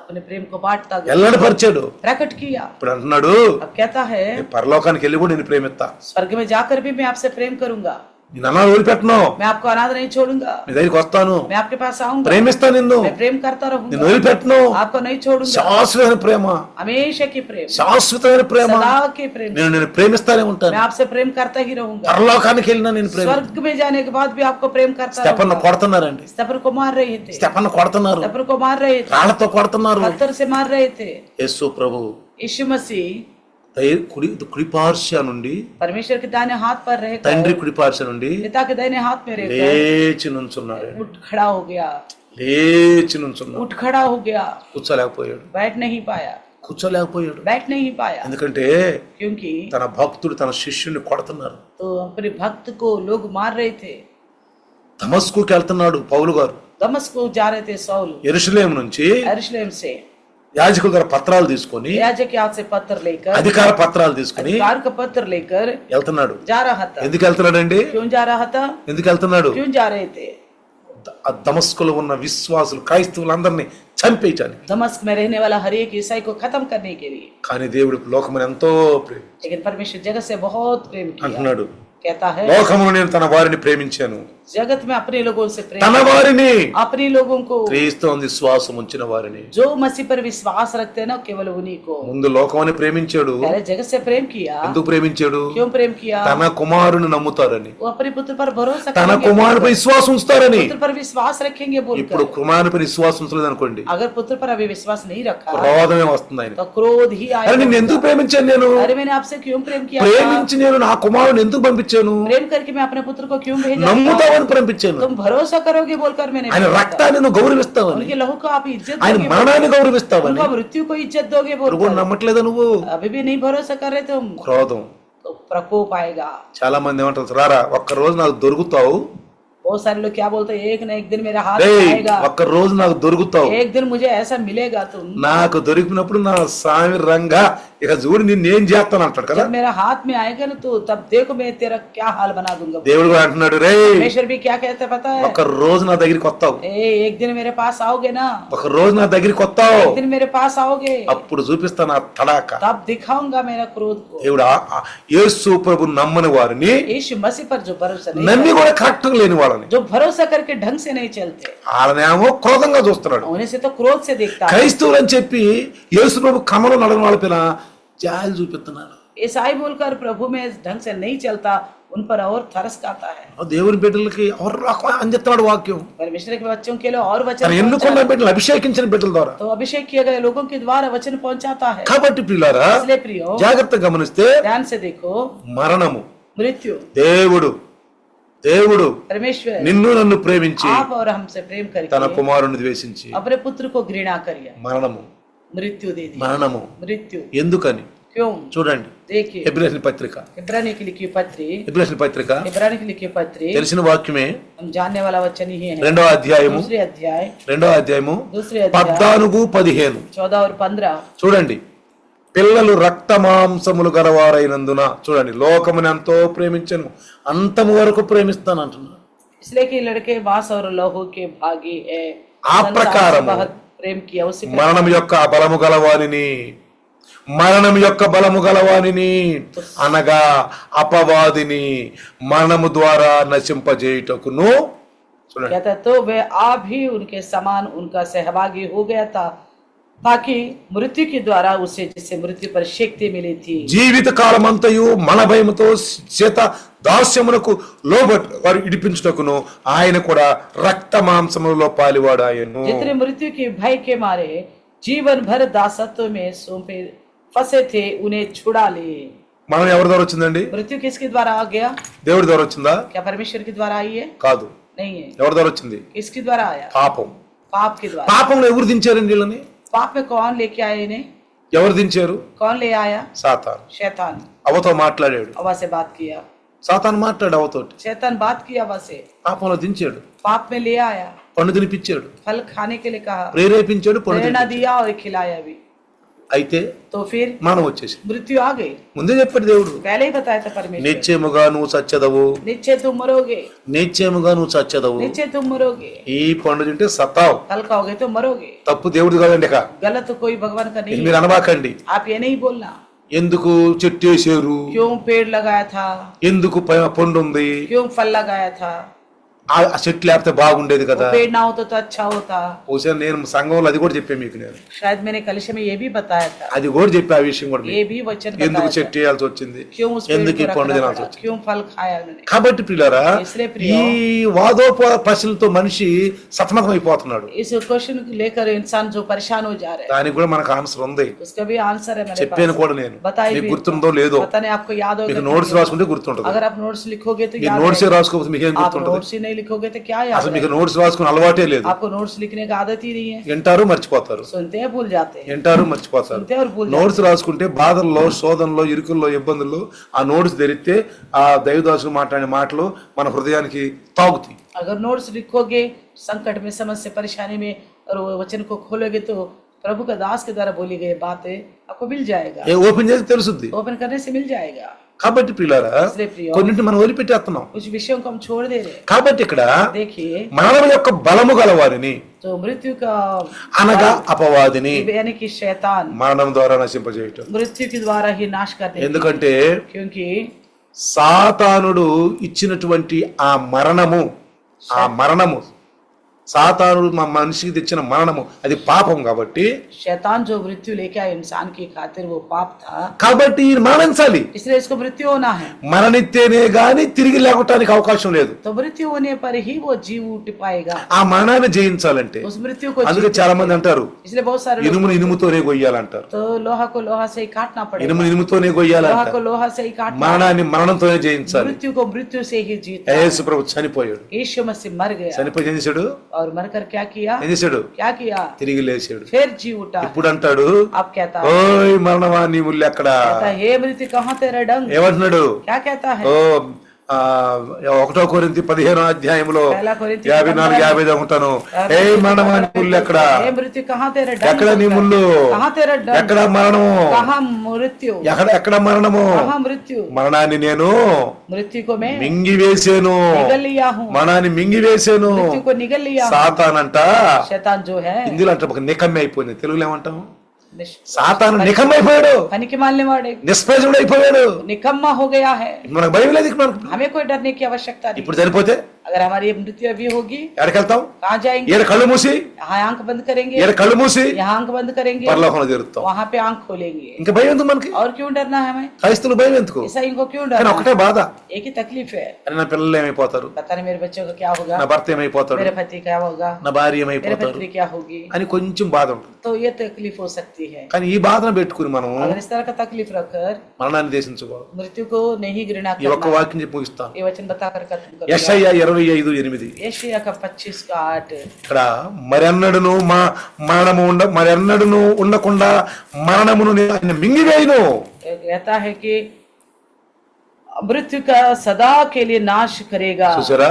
Speaker 2: अपने प्रेम को बांटता गया,
Speaker 1: ఎల్లడి పరిచాడు.
Speaker 2: प्रकट किया.
Speaker 1: ఇప్పుడు అంటున్నాడు
Speaker 2: अब कहता है
Speaker 1: నేను పరలోకానికి వెళ్ళి కూడా నేను ప్రేమిస్తా,
Speaker 2: स्वर्ग में जाकर भी मैं आपसे प्रेम करूंगा,
Speaker 1: నేను అన్నా వదిలిపెట్టను,
Speaker 2: मैं आपको अनाथ नहीं छोड़ूंगा,
Speaker 1: నీ దగ్గరికి వస్తాను,
Speaker 2: मैं आपके पास आऊंगा,
Speaker 1: ప్రేమిస్తా నిన్ను,
Speaker 2: मैं प्रेम करता
Speaker 1: నిన్ను
Speaker 2: रहूंगा,
Speaker 1: వదిలిపెట్టను.
Speaker 2: आपको नहीं छोड़ूंगा.
Speaker 1: శాశ్వతమైన ప్రేమ,
Speaker 2: हमेशा की प्रेम,
Speaker 1: శాశ్వతమైన ప్రేమ.
Speaker 2: सदा के प्रेम,
Speaker 1: నేను ప్రేమిస్తానే ఉంటాను.
Speaker 2: मैं आपसे प्रेम करता ही रहूंगा.
Speaker 1: పరలోకానికి వెళ్ళినా నేను ప్రేమ.
Speaker 2: स्वर्ग में जाने के बाद भी आपको प्रेम करता
Speaker 1: స్టెఫన్
Speaker 2: रहूंगा.
Speaker 1: కొడుతున్నారండి,
Speaker 2: स्टेफन को मार रहे थे,
Speaker 1: స్టెఫన్ కొడుతున్నారు,
Speaker 2: स्टेफन को मार रहे थे,
Speaker 1: రాళ్లతో కొడుతున్నారు.
Speaker 2: पत्थर से मार रहे थे.
Speaker 1: యేసు ప్రభు
Speaker 2: यीशु मसीह
Speaker 1: కుడిపార్శ్వ నుండి,
Speaker 2: परमेश्वर के दाहिने हाथ पर रहकर,
Speaker 1: తండ్రి కుడిపార్శ్వ నుండి
Speaker 2: पिता के दाहिने हाथ में रहकर
Speaker 1: లేచి నుంచున్నాడు.
Speaker 2: उठ खड़ा हो गया,
Speaker 1: లేచి నుంచున్నాడు.
Speaker 2: उठ खड़ा हो गया.
Speaker 1: కూర్చోలేకపోయాడు,
Speaker 2: बैठ नहीं पाया, बैठ नहीं पाया.
Speaker 1: ఎందుకంటే
Speaker 2: क्योंकि
Speaker 1: తన भक्తుడు తన శిష్యుని కొడుతున్నారు.
Speaker 2: तो अपने भक्त को लोग मार रहे थे.
Speaker 1: దమస్కుకి వెళ్తున్నాడు పౌలు గారు.
Speaker 2: दमस्क को जा रहे थे साउल,
Speaker 1: యెరూషలేము నుంచి
Speaker 2: यरूशलेम से
Speaker 1: యాజకుల ద్వారా పత్రాలు తీసుకొని,
Speaker 2: याजक के हाथ से पत्र लेकर,
Speaker 1: అధికార పత్రాలు తీసుకొని
Speaker 2: अधिकार का पत्र लेकर
Speaker 1: వెళ్తున్నాడు.
Speaker 2: जा रहा था।
Speaker 1: ఎందుకు వెళ్తున్నాడండి?
Speaker 2: क्यों जा रहा था?
Speaker 1: ఎందుకు వెళ్తున్నాడు?
Speaker 2: क्यों जा रहे थे?
Speaker 1: ఆ దమస్కులో ఉన్న విశ్వాసులు క్రైస్తవులందరినీ చంపేయటానికి.
Speaker 2: दमस्क में रहने वाला हर एक ईसाई को खत्म करने के लिए।
Speaker 1: కానీ దేవుడు లోకమును ఎంతో ప్రేమ
Speaker 2: लेकिन परमेश्वर जगत से बहुत प्रेम किया।
Speaker 1: అంటున్నాడు,
Speaker 2: कहता है
Speaker 1: లోకమును నేను తన వారిని ప్రేమించాను,
Speaker 2: जगत में अपने लोगों से प्रेम,
Speaker 1: తన వారిని
Speaker 2: अपने लोगों को,
Speaker 1: క్రీస్తు విశ్వాసం ఉంచిన వారిని.
Speaker 2: जो मसीह पर विश्वास रखते हैं ना, केवल उन्हीं को।
Speaker 1: ముందు లోకమని ప్రేమించాడు.
Speaker 2: पहले जगत से प्रेम किया।
Speaker 1: ఎందుకు ప్రేమించాడు?
Speaker 2: क्यों प्रेम किया?
Speaker 1: తన కుమారుని నమ్ముతారని,
Speaker 2: वो अपने पुत्र पर भरोसा
Speaker 1: తన
Speaker 2: करेंगे,
Speaker 1: కుమారునిపై విశ్వాసం ఉంచుతారని.
Speaker 2: पुत्र पर विश्वास रखेंगे
Speaker 1: ఇప్పుడు
Speaker 2: बोलकर।
Speaker 1: కుమారునిపై విశ్వాసం ఉంచలేదు అనుకోండి,
Speaker 2: अगर पुत्र पर अभी विश्वास नहीं रखा
Speaker 1: క్రోధమే వస్తుంది ఆయన.
Speaker 2: तो क्रोध ही
Speaker 1: అరే
Speaker 2: आएगा।
Speaker 1: నిన్ను ఎందుకు ప్రేమించాను నేను?
Speaker 2: अरे मैंने आपसे क्यों प्रेम किया था?
Speaker 1: ప్రేమించి నేను నా కుమారుని ఎందుకు పంపించాను?
Speaker 2: प्रेम करके मैं अपने पुत्र को क्यों भेजा था?
Speaker 1: నమ్ముతావని పంపించాను.
Speaker 2: तुम भरोसा करोगे बोलकर मैंने
Speaker 1: ఆయన
Speaker 2: भेजा था।
Speaker 1: రక్తాన్ని నువ్వు గౌరవిస్తావని,
Speaker 2: उनके लहू को आप इज्जत
Speaker 1: ఆయన
Speaker 2: दोगे,
Speaker 1: మరణాన్ని గౌరవిస్తావని.
Speaker 2: उनका मृत्यु को इज्जत दोगे
Speaker 1: నువ్వు
Speaker 2: बोलकर।
Speaker 1: నమ్మట్లేదా? నువ్వు
Speaker 2: अभी भी नहीं भरोसा कर रहे तुम,
Speaker 1: క్రోధం.
Speaker 2: तो प्रकोप आएगा।
Speaker 1: చాలా మంది ఏమంటారు, రారా ఒక్క రోజు నాకు దొరుకుతావు,
Speaker 2: बहुत सारे लोग क्या बोलते हैं, एक न एक दिन मेरा हाथ
Speaker 1: రేయ్
Speaker 2: में आएगा,
Speaker 1: ఒక్క రోజు నాకు దొరుకుతావు.
Speaker 2: एक दिन मुझे ऐसा मिलेगा तुम।
Speaker 1: నాకు దొరికినప్పుడు నా స్వామి రంగా ఇక చూడు నిన్నేం చేస్తాను అంటాడు కదా.
Speaker 2: जब मेरा हाथ में आएगा ना तो तब देखो मैं तेरा क्या हाल बना दूंगा।
Speaker 1: దేవుడు కూడా అంటున్నాడు, రే
Speaker 2: परमेश्वर भी क्या कहते हैं पता है,
Speaker 1: ఒక రోజు నా దగ్గరికి వస్తావు,
Speaker 2: एक दिन मेरे पास आओगे ना,
Speaker 1: ఒక రోజు నా దగ్గరికి వస్తావు,
Speaker 2: एक दिन मेरे पास आओगे,
Speaker 1: అప్పుడు చూపిస్తాను ఆ తడాక.
Speaker 2: तब दिखाऊंगा मेरा क्रोध को।
Speaker 1: దేవుడు యేసు ప్రభు నమ్మని వారిని,
Speaker 2: यीशु मसीह पर जो भरोसा नहीं
Speaker 1: నమ్మి కూడా కరెక్ట్ లేని వాళ్ళని,
Speaker 2: जो भरोसा करके ढंग से नहीं चलते,
Speaker 1: వాళ్ళనేమో క్రోధంగా చూస్తున్నాడు.
Speaker 2: उन्हें से तो क्रोध से देखता है।
Speaker 1: క్రైస్తవులు అని చెప్పి యేసు ప్రభు కమలో నడని వాళ్ళ పైన జాలి చూపిస్తున్నాడు.
Speaker 2: ईसाई बोलकर प्रभु में ढंग से नहीं चलता, उन पर और तरस खाता है।
Speaker 1: దేవుని బిడ్డలకి ఎవరు రకం అని చెప్తున్నాడు వాక్యం.
Speaker 2: परमेश्वर के बच्चों के लिए और वचन
Speaker 1: తన ఎన్నుకున్న బిడ్డలు అభిషేకించిన బిడ్డల ద్వారా.
Speaker 2: तो अभिषेक किए गए लोगों के द्वारा वचन पहुंचाता है।
Speaker 1: కాబట్టి ప్రియులారా
Speaker 2: इसलिए प्रियो
Speaker 1: జాగ్రత్తగా గమనిస్తే
Speaker 2: ध्यान से देखो,
Speaker 1: మరణము,
Speaker 2: मृत्यु,
Speaker 1: దేవుడు
Speaker 2: परमेश्वर
Speaker 1: నిన్ను నన్ను ప్రేమించి
Speaker 2: आप और हमसे प्रेम
Speaker 1: తన
Speaker 2: करके
Speaker 1: కుమారుని ద్వేషించి
Speaker 2: अपने पुत्र को घृणा करिए,
Speaker 1: మరణము
Speaker 2: मृत्यु दे दी।
Speaker 1: మరణము
Speaker 2: मृत्यु
Speaker 1: ఎందుకని
Speaker 2: क्यों?
Speaker 1: చూడండి,
Speaker 2: देखिए
Speaker 1: హెబ్రీయుల పత్రిక,
Speaker 2: इब्रानी की लिखी पत्री,
Speaker 1: హెబ్రీయుల పత్రిక
Speaker 2: इब्रानी की लिखी पत्री
Speaker 1: తెలిసిన వాక్యమే.
Speaker 2: हम जानने वाला वचन ही है।
Speaker 1: 2వ అధ్యాయము
Speaker 2: दूसरे अध्याय
Speaker 1: 14 15
Speaker 2: 14 और 15
Speaker 1: చూడండి. పిల్లలు రక్త మాంసములు గలవారైనందున, చూడండి, లోకముని ఎంతో ప్రేమించను అంతము వరకు ప్రేమిస్తాను అంటున్నాను.
Speaker 2: इसलिए कि लड़के मांस और लहू के भागी है,
Speaker 1: ఆ ప్రకారము
Speaker 2: बहुत प्रेम किया उसी
Speaker 1: మరణం యొక్క బలము గలవానిని, మరణం యొక్క బలము గలవానిని అనగా అపవాదిని మరణము ద్వారా నశింపజేయుటకును. చూడండి,
Speaker 2: कहता तो वे आप भी उनके समान उनका सहभागी हो गया था, ताकि मृत्यु के द्वारा उसे जिससे मृत्यु पर शक्ति मिली थी,
Speaker 1: జీవిత కాలమంతయు మన భయముతో చేత దాస్యమునకు లోబట్ వారు ఇడిపించుటకును ఆయన కూడా రక్త మాంసములలో పాలివాడాయను.
Speaker 2: जितने मृत्यु के भय के मारे जीवन भर दासत्व में सौंपे फंसे थे उन्हें छुड़ा लिए।
Speaker 1: మనం ఎవరి ద్వారా వచ్చిందండి?
Speaker 2: मृत्यु किसके द्वारा आ गया?
Speaker 1: దేవుడి ద్వారా వచ్చిందా?
Speaker 2: क्या परमेश्वर के द्वारा आई है?
Speaker 1: కాదు.
Speaker 2: नहीं है।
Speaker 1: ఎవరి ద్వారా వచ్చింది?
Speaker 2: किसके द्वारा आया?
Speaker 1: పాపం.
Speaker 2: पाप के द्वारा।
Speaker 1: పాపంలో ఎవరు దించారండి వీళ్ళని?
Speaker 2: पाप में कौन लेके आए इन्हें?
Speaker 1: ఎవరు దించారు?
Speaker 2: कौन ले आया?
Speaker 1: సాతాను.
Speaker 2: शैतान।
Speaker 1: అవతో మాట్లాడాడు.
Speaker 2: हवा से बात किया,
Speaker 1: సాతాను మాట్లాడు అవతోటి,
Speaker 2: शैतान बात किया हवा से,
Speaker 1: పాపంలో దించాడు,
Speaker 2: पाप में ले आया,
Speaker 1: పండు తినిపించాడు,
Speaker 2: फल खाने के लिए कहा,
Speaker 1: ప్రేరేపించాడు, పండు
Speaker 2: प्रेरणा
Speaker 1: తినిపించాడు.
Speaker 2: दिया और खिलाया भी,
Speaker 1: అయితే
Speaker 2: तो फिर
Speaker 1: మనం వచ్చేసి
Speaker 2: मृत्यु आ गई।
Speaker 1: ముందే చెప్పాడు దేవుడు,
Speaker 2: पहले ही बताया था परमेश्वर,
Speaker 1: నిశ్చయముగా నువ్వు చచ్చెదవు,
Speaker 2: नीचे तुम मरोगे,
Speaker 1: నిశ్చయముగా నువ్వు చచ్చెదవు,
Speaker 2: नीचे तुम मरोगे,
Speaker 1: ఈ పండు తింటే సత్తావు.
Speaker 2: फल खाओगे तो मरोगे।
Speaker 1: తప్పు దేవుడు కాదండి. ఇక
Speaker 2: गलत कोई भगवान का नहीं,
Speaker 1: మీరు అనబాకండి.
Speaker 2: आप ये नहीं बोलना।
Speaker 1: ఎందుకు చెట్టు వేసారు,
Speaker 2: क्यों पेड़ लगाया था,
Speaker 1: ఎందుకు పండు ఉంది,
Speaker 2: क्यों फल लगाया था,
Speaker 1: ఆ చెట్టు లేకపోతే బాగుండేది
Speaker 2: वो
Speaker 1: కదా.
Speaker 2: पेड़ ना होता तो अच्छा होता।
Speaker 1: బహుశా నేను సంఘంలో అది కూడా చెప్పాను మీకు, నేను
Speaker 2: शायद मैंने कलिशे में ये भी बताया था,
Speaker 1: అది కూడా చెప్పా ఆ విషయం కూడా మీకు.
Speaker 2: ये भी वचन
Speaker 1: ఎందుకు
Speaker 2: बताया था,
Speaker 1: చెట్టు వేయాల్సి వచ్చింది,
Speaker 2: क्यों उस पेड़
Speaker 1: ఎందుకు
Speaker 2: को
Speaker 1: ఈ పండు
Speaker 2: रखना
Speaker 1: తినాల్సి
Speaker 2: पड़ा,
Speaker 1: వచ్చింది.
Speaker 2: क्यों फल खाया उन्होंने।
Speaker 1: కాబట్టి ప్రియులారా
Speaker 2: इसलिए
Speaker 1: ఈ
Speaker 2: प्रियो
Speaker 1: వాదోపశలతో మనిషి సతమతం అయిపోతున్నాడు.
Speaker 2: इस क्वेश्चन को लेकर इंसान जो परेशान हो जा रहा है,
Speaker 1: దానికి కూడా మనకు ఆన్సర్ ఉంది,
Speaker 2: उसका भी आंसर है मेरे
Speaker 1: చెప్పాను
Speaker 2: पास।
Speaker 1: కూడా నేను.
Speaker 2: बताई
Speaker 1: మీకు
Speaker 2: भी,
Speaker 1: గుర్తుందో లేదో,
Speaker 2: पता नहीं आपको याद
Speaker 1: మీకు
Speaker 2: होगा
Speaker 1: నోట్స్
Speaker 2: कि नहीं।
Speaker 1: రాసుకుంటే గుర్తుంటది.
Speaker 2: अगर आप नोट्स लिखोगे तो
Speaker 1: మీరు
Speaker 2: याद
Speaker 1: నోట్స్
Speaker 2: रहेगा।
Speaker 1: రాసుకోకపోతే మీకేం
Speaker 2: आप
Speaker 1: గుర్తుంటది?
Speaker 2: नोट्स ही नहीं लिखोगे तो क्या याद
Speaker 1: అసలు మీకు
Speaker 2: रहेगा?
Speaker 1: నోట్స్ రాసుకుని అలవాటే లేదు.
Speaker 2: आपको नोट्स लिखने का आदत ही नहीं है,
Speaker 1: వింటారు మర్చిపోతారు,
Speaker 2: सुनते हैं भूल जाते हैं,
Speaker 1: వింటారు మర్చిపోతారు.
Speaker 2: सुनते हैं और भूल जाते
Speaker 1: నోట్స్ రాసుకుంటే బాధల్లో, శోధనలో, ఇరుకుల్లో, ఇబ్బందుల్లో ఆ నోట్స్ ధరిస్తే ఆ దైవదాసులు మాట్లాడే మాటలు మన హృదయానికి తాగుతాయి.
Speaker 2: हैं। अगर नोट्स लिखोगे संकट में, समस्या, परेशानी में और वो वचन को खोलोगे तो प्रभु का दास के द्वारा बोली गई बातें आपको मिल जाएगा,
Speaker 1: ఓపెన్ చేసి తెలుసుద్ది.
Speaker 2: ओपन करने से मिल जाएगा.
Speaker 1: కాబట్టి ప్రియులారా
Speaker 2: इसलिए प्रियो,
Speaker 1: కొన్నింటి మనం వదిలిపెట్టేస్తున్నాం.
Speaker 2: कुछ विषयों को हम छोड़ दे रहे हैं.
Speaker 1: కాబట్టి ఇక్కడ
Speaker 2: देखिए,
Speaker 1: మరణం యొక్క బలము గలవారిని
Speaker 2: तो मृत्यु का
Speaker 1: అనగా అపవాదిని
Speaker 2: यानी कि शैतान
Speaker 1: మరణం ద్వారా నశింపజేయటం.
Speaker 2: मृत्यु के द्वारा ही नाश करते हैं.
Speaker 1: ఎందుకంటే
Speaker 2: क्योंकि
Speaker 1: సాతానుడు ఇచ్చినటువంటి ఆ మరణము సాతానుడు మా మనిషికి తెచ్చిన మరణము అది పాపం. కాబట్టి
Speaker 2: शैतान जो मृत्यु लेके आया इंसान की खातिर वो पाप था,
Speaker 1: కాబట్టి ఈయన మరణించాలి.
Speaker 2: इसलिए इसको मृत्यु होना है.
Speaker 1: మరణిస్తేనే గాని తిరిగి లేవటానికి అవకాశం లేదు.
Speaker 2: तो मृत्यु होने पर ही वो जीव उठ पाएगा.
Speaker 1: ఆ మరణాన్ని జయించాలంటే
Speaker 2: उस मृत्यु को
Speaker 1: అందుకే చాలా మంది అంటారు
Speaker 2: इसलिए बहुत सारे लोग,
Speaker 1: ఇనుముని ఇనుముతోనే గొయ్యాలంటారు.
Speaker 2: तो लोहा को लोहा से ही काटना पड़ेगा,
Speaker 1: ఇనుముని ఇనుముతోనే
Speaker 2: लोहा
Speaker 1: గొయ్యాలంటారు.
Speaker 2: को लोहा से ही काटना,
Speaker 1: మరణాన్ని మరణంతోనే జయించాలి.
Speaker 2: मृत्यु को मृत्यु से ही जीतना.
Speaker 1: యేసు ప్రభు చనిపోయాడు.
Speaker 2: यीशु मसीह मर गया
Speaker 1: చనిపోయి ఏం చేశాడు?
Speaker 2: और मरकर क्या किया?
Speaker 1: ఏం చేశాడు?
Speaker 2: क्या किया?
Speaker 1: తిరిగి లేచాడు.
Speaker 2: फिर जी उठा.
Speaker 1: ఇప్పుడు అంటాడు,
Speaker 2: अब कहता है,
Speaker 1: ఓయ్ మరణమా నీ ముళ్ళు ఎక్కడ?
Speaker 2: कहता है, हे मृत्यु कहाँ तेरा डंग?
Speaker 1: ఏమంటున్నాడు?
Speaker 2: क्या कहता है?
Speaker 1: ఓ 1 కొరింథీ 15వ అధ్యాయంలో
Speaker 2: पहला कोरिन्थी
Speaker 1: 54 55 ఉంటాను. ఏ మరణమా నీ ముళ్ళు ఎక్కడ?
Speaker 2: हे मृत्यु कहाँ तेरा डंग?
Speaker 1: ఎక్కడ నీ ముళ్ళు?
Speaker 2: कहाँ तेरा डंग?
Speaker 1: ఎక్కడ మరణము?
Speaker 2: कहाँ मृत्यु?
Speaker 1: ఎక్కడ మరణము?
Speaker 2: कहाँ मृत्यु?
Speaker 1: మరణాన్ని నేను
Speaker 2: मृत्यु को मैं
Speaker 1: మింగివేసాను.
Speaker 2: निगल लिया हूँ.
Speaker 1: మరణాన్ని మింగివేసాను.
Speaker 2: मृत्यु को निगल लिया हूँ.
Speaker 1: సాతానంట
Speaker 2: शैतान जो है
Speaker 1: హిందీలో అంటే ఒక నికమ్మి అయిపోయింది. తెలుగులో ఏమంటాం?
Speaker 2: निष्-
Speaker 1: సాతాను నికమ్మైపోయాడు,
Speaker 2: पनिकी मानने वाले
Speaker 1: నిష్ప్రయోజనుడు అయిపోయాడు.
Speaker 2: निकम्मा हो गया है.
Speaker 1: మనకు భయం లేదు. ఇక మనకు
Speaker 2: हमें कोई डरने की आवश्यकता नहीं.
Speaker 1: ఇప్పుడు చనిపోతే
Speaker 2: अगर हमारी मृत्यु अभी होगी,
Speaker 1: ఎక్కడికి వెళ్తాం?
Speaker 2: कहाँ जाएंगे?
Speaker 1: ఈడ కళ్ళు మూసి
Speaker 2: यहाँ आंख बंद करेंगे,
Speaker 1: ఈడ కళ్ళు మూసి
Speaker 2: यहाँ आंख बंद करेंगे,
Speaker 1: పరలోకంలో చేరుతాం.
Speaker 2: वहाँ पे आंख खोलेंगे.
Speaker 1: ఇంకా భయం ఎందుకు మనకి?
Speaker 2: और क्यों डरना है हमें?
Speaker 1: క్రైస్తవులు భయం ఎందుకు?
Speaker 2: ईसाई को क्यों
Speaker 1: కానీ
Speaker 2: डरना
Speaker 1: ఒకటే
Speaker 2: है?
Speaker 1: బాధ,
Speaker 2: एक ही तकलीफ है.
Speaker 1: అని నా పిల్లలు ఏమైపోతారు,
Speaker 2: पता नहीं मेरे बच्चों का क्या होगा,
Speaker 1: నా భర్త ఏమైపోతాడు,
Speaker 2: मेरे पति क्या होगा,
Speaker 1: నా భార్య
Speaker 2: मेरे
Speaker 1: ఏమైపోతారు
Speaker 2: पत्नी क्या होगी.
Speaker 1: అని కొంచెం బాధ ఉంటుంది.
Speaker 2: तो ये तकलीफ हो सकती है.
Speaker 1: కానీ ఈ బాధను పెట్టుకుని మనం
Speaker 2: अगर इस तरह का तकलीफ रखकर
Speaker 1: మరణాన్ని దేశించుకోవాలి.
Speaker 2: मृत्यु को नहीं घृणा
Speaker 1: ఈ ఒక్క
Speaker 2: करना,
Speaker 1: వాక్యం చెప్పి ముగిస్తాను.
Speaker 2: ये वचन बताकर खत्म करूंगा.
Speaker 1: యెషయా 25:8
Speaker 2: यशायाह का 25:8.
Speaker 1: ఇక్కడ మరెన్నడను మరెన్నడను ఉండకుండా మరణమును ఆయన మింగివేయును.
Speaker 2: कहता है कि मृत्यु का सदा के लिए नाश करेगा.
Speaker 1: చూసారా?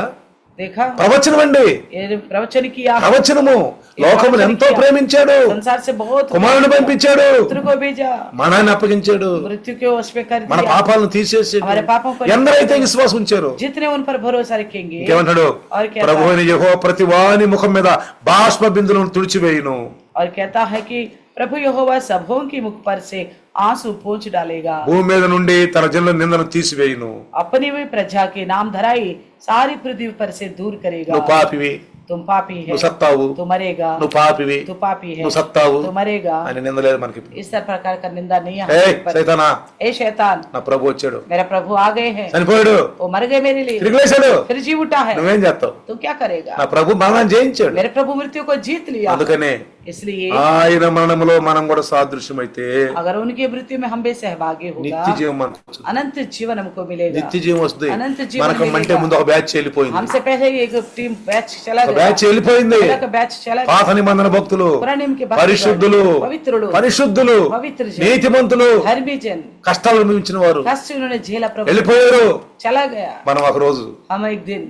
Speaker 2: देखा,
Speaker 1: ప్రవచనం అండి,
Speaker 2: ये प्रवचन किया.
Speaker 1: ప్రవచనము. లోకమును ఎంతో ప్రేమించాడు,
Speaker 2: संसार से बहुत
Speaker 1: కుమారుని పంపించాడు,
Speaker 2: पुत्र को भेजा,
Speaker 1: మరణాన్ని అప్పగించాడు,
Speaker 2: मृत्यु को उस पे कर
Speaker 1: మన
Speaker 2: दिया.
Speaker 1: పాపాలను తీసేసాడు.
Speaker 2: हमारे पापों को
Speaker 1: ఎందరైతే విశ్వాసం ఉంచారో
Speaker 2: जितने उन पर भरोसा रखेंगे.
Speaker 1: ఇంకేమంటాడు?
Speaker 2: और कहता
Speaker 1: ప్రభు అయిన యెహోవా ప్రతి వాని ముఖం మీద బాష్ప బిందులను తుడిచివేయును.
Speaker 2: और कहता है कि प्रभु यहोवा सबों की मुख पर से आंसू पोंछ डालेगा.
Speaker 1: భూమి మీద నుండి తన జనుల నిందను తీసివేయును.
Speaker 2: अपनी हुई प्रजा के नाम धराई सारी पृथ्वी पर से दूर करेगा.
Speaker 1: నువ్వు పాపివి,
Speaker 2: तुम पापी है,
Speaker 1: నువ్వు సత్తావు,
Speaker 2: तू मरेगा.
Speaker 1: నువ్వు పాపివి,
Speaker 2: तू पापी है,
Speaker 1: నువ్వు సత్తావు
Speaker 2: तू मरेगा.
Speaker 1: అని నిందలేదు మనకి.
Speaker 2: इस तरह प्रकार का निंदा नहीं है.
Speaker 1: ఏ సైతానా,
Speaker 2: ए शैतान,
Speaker 1: నా ప్రభు వచ్చాడు,
Speaker 2: मेरा प्रभु आ गए हैं,
Speaker 1: చనిపోయాడు,
Speaker 2: वो मर गए मेरे लिए,
Speaker 1: తిరిగి లేచాడు,
Speaker 2: फिर जी उठा है.
Speaker 1: నువ్వేం చేస్తావు?
Speaker 2: तू क्या करेगा?
Speaker 1: నా ప్రభు మరణాన్ని జయించాడు.
Speaker 2: मेरे प्रभु मृत्यु को जीत लिया.
Speaker 1: అందుకనే
Speaker 2: इसलिए
Speaker 1: ఆయన మరణములో మనం కూడా సాదృశ్యమైతే
Speaker 2: अगर उनकी मृत्यु में हम भी सहभागी होगा,
Speaker 1: నిత్య జీవం మనకు వస్తుంది.
Speaker 2: अनंत जीवन हमको मिलेगा.
Speaker 1: నిత్య జీవం వస్తుంది.
Speaker 2: అనంత జీవం
Speaker 1: మనకు
Speaker 2: మిలేగా.
Speaker 1: అంటే ముందు ఒక బ్యాచ్ వెళ్ళిపోయింది,
Speaker 2: हमसे पहले ही एक टीम बैच चला
Speaker 1: ఒక
Speaker 2: गया.
Speaker 1: బ్యాచ్ వెళ్ళిపోయింది.
Speaker 2: पहला का बैच चला गया.
Speaker 1: పాత నిబంధన భక్తులు,
Speaker 2: पुराने नियम के भक्तगण,
Speaker 1: పరిశుద్ధులు,
Speaker 2: पवित्रुలు,
Speaker 1: పరిశుద్ధులు,
Speaker 2: पवित्र जन,
Speaker 1: నీతిమంతులు,
Speaker 2: धर्मी जन,
Speaker 1: కష్టాలు అనుభవించిన వారు
Speaker 2: कष्ट उन्होंने झेला, प्रभु
Speaker 1: వెళ్ళిపోయారు.
Speaker 2: चला गया.
Speaker 1: మనం ఒక రోజు
Speaker 2: हम एक दिन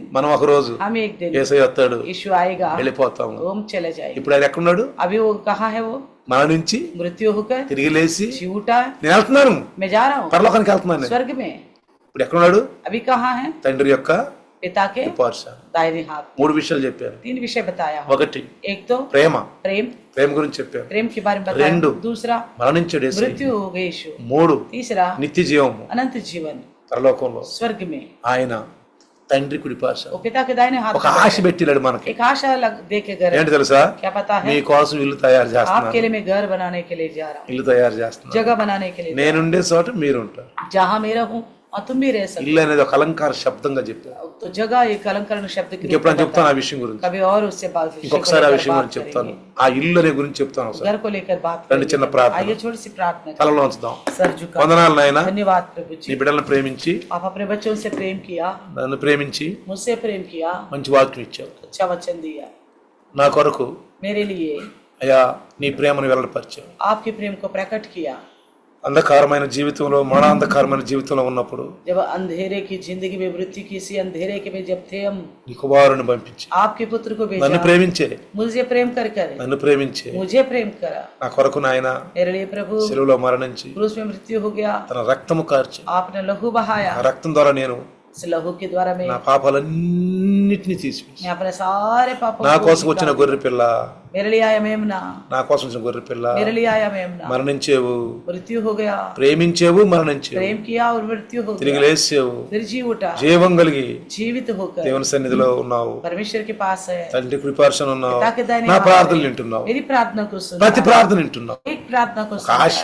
Speaker 1: हम एक दिन
Speaker 2: యేసయ్య
Speaker 1: వస్తాడు,
Speaker 2: यीशु आएगा,
Speaker 1: వెళ్ళిపోతాము.
Speaker 2: हम चले जाएंगे.
Speaker 1: ఇప్పుడు ఆయన ఎక్కడున్నాడు?
Speaker 2: अभी वो कहाँ है? वो
Speaker 1: మరణించి
Speaker 2: मृत्यु होकर
Speaker 1: తిరిగి లేచి
Speaker 2: जी उठा.
Speaker 1: నేను వెళ్తున్నాను,
Speaker 2: मैं जा रहा हूँ
Speaker 1: పరలోకానికి వెళ్తున్నాను నేను.
Speaker 2: स्वर्ग में.
Speaker 1: ఇప్పుడు ఎక్కడున్నాడు?
Speaker 2: अभी कहाँ है?
Speaker 1: తండ్రి యొక్క
Speaker 2: पिता के
Speaker 1: కుడిపార్శ్వన.
Speaker 2: दाहिने हाथ.
Speaker 1: 3 విషయాలు చెప్పారు.
Speaker 2: 3 विषय बताया.
Speaker 1: ఒకటి
Speaker 2: एक तो
Speaker 1: ప్రేమ,
Speaker 2: प्रेम,
Speaker 1: ప్రేమ గురించి చెప్పారు.
Speaker 2: प्रेम के बारे में बताया.
Speaker 1: 2
Speaker 2: दूसरा
Speaker 1: మరణించాడు యేసయ్య.
Speaker 2: मृत्यु हो गई यीशु.
Speaker 1: 3
Speaker 2: तीसरा
Speaker 1: నిత్య జీవము
Speaker 2: अनंत जीवन
Speaker 1: పరలోకంలో
Speaker 2: स्वर्ग में.
Speaker 1: ఆయన తండ్రి కుడిపార్శ్వన.
Speaker 2: वो पिता के दाहिने हाथ
Speaker 1: ఒక ఆశ పెట్టిలాడు మనకి.
Speaker 2: एक आशा दे के घर.
Speaker 1: ఏంటి తెలుసా?
Speaker 2: क्या पता है?
Speaker 1: నీ కోసం ఇల్లు తయారు
Speaker 2: आपके
Speaker 1: చేస్తున్నాను,
Speaker 2: लिए मैं घर बनाने के लिए जा रहा हूँ,
Speaker 1: ఇల్లు తయారు చేస్తున్నాను.
Speaker 2: जगह बनाने के लिए.
Speaker 1: నేనుండే చోట మీరు ఉంటారు.
Speaker 2: जहाँ मैं रहूँ और तुम भी रह सकते.
Speaker 1: ఇల్లు అనేది ఒక అలంకార శబ్దంగా చెప్పారు.
Speaker 2: तो जगह एक अलंकरण शब्द के रूप में
Speaker 1: ఇంకెప్పుడైనా చెప్తాను ఆ
Speaker 2: बताया.
Speaker 1: విషయం గురించి.
Speaker 2: कभी और उससे बात
Speaker 1: ఇంకొకసారి ఆ విషయం గురించి చెప్తాను. ఆ ఇల్లు అనే గురించి చెప్తాను ఒకసారి.
Speaker 2: घर को लेकर बात
Speaker 1: రండి చిన్న ప్రార్థన.
Speaker 2: आइए छोटी सी प्रार्थना करें.
Speaker 1: తలలో ఉంచుదాం.
Speaker 2: सर झुका.
Speaker 1: వందనాలు నాయన,
Speaker 2: धन्यवाद प्रभु
Speaker 1: నీ
Speaker 2: जी,
Speaker 1: బిడ్డలను ప్రేమించి,
Speaker 2: आप अपने बच्चों से प्रेम किया,
Speaker 1: నన్ను ప్రేమించి
Speaker 2: मुझसे प्रेम किया,
Speaker 1: మంచి వాక్యం ఇచ్చావు.
Speaker 2: अच्छा वचन दिया
Speaker 1: నా కొరకు
Speaker 2: मेरे लिए,
Speaker 1: అయ్యా నీ ప్రేమను వెల్లడిపరిచావు.
Speaker 2: आपके प्रेम को प्रकट किया.
Speaker 1: అంధకారమైన జీవితంలో మరణాంధకారమైన జీవితంలో ఉన్నప్పుడు
Speaker 2: जब अंधेरे की जिंदगी में मृत्यु की सी अंधेरे के में जब थे हम,
Speaker 1: నీ కుమారుని పంపించి
Speaker 2: आपके पुत्र को
Speaker 1: నన్ను
Speaker 2: भेजा,
Speaker 1: ప్రేమించే
Speaker 2: मुझे प्रेम कर कर,
Speaker 1: నన్ను ప్రేమించే
Speaker 2: मुझे प्रेम करा,
Speaker 1: నా కొరకు నాయన
Speaker 2: मेरे लिए प्रभु
Speaker 1: శిలువలో మరణించి
Speaker 2: क्रूस में मृत्यु हो गया,
Speaker 1: తన రక్తము కార్చి
Speaker 2: आपने लहू बहाया,
Speaker 1: ఆ రక్తం ద్వారా నేను
Speaker 2: इस लहू के द्वारा मैं
Speaker 1: నా పాపాలన్నిటినీ తీసివేసి
Speaker 2: मैं अपने सारे पापों
Speaker 1: నా
Speaker 2: को
Speaker 1: కోసం వచ్చిన గొర్రె పిల్ల
Speaker 2: मेरे लिए आया मेमना,
Speaker 1: నా కోసం వచ్చిన గొర్రె పిల్ల
Speaker 2: मेरे लिए आया मेमना,
Speaker 1: మరణించేవు
Speaker 2: मृत्यु हो गया,
Speaker 1: ప్రేమించేవు మరణించేవు
Speaker 2: प्रेम किया और मृत्यु हो
Speaker 1: తిరిగి
Speaker 2: गया,
Speaker 1: లేచేవు
Speaker 2: फिर जी उठा,
Speaker 1: జీవం కలిగి
Speaker 2: जीवित होकर
Speaker 1: దేవుని సన్నిధిలో ఉన్నావు
Speaker 2: परमेश्वर के पास है,
Speaker 1: తండ్రి కృపార్శన ఉన్నావు
Speaker 2: पिता के दाहिने
Speaker 1: నా
Speaker 2: हाथ
Speaker 1: ప్రార్థనలు
Speaker 2: में
Speaker 1: వింటున్నావు
Speaker 2: मेरी प्रार्थना को सुन,
Speaker 1: ప్రతి ప్రార్థన వింటున్నావు
Speaker 2: एक प्रार्थना को
Speaker 1: ఒక
Speaker 2: सुन,
Speaker 1: ఆశ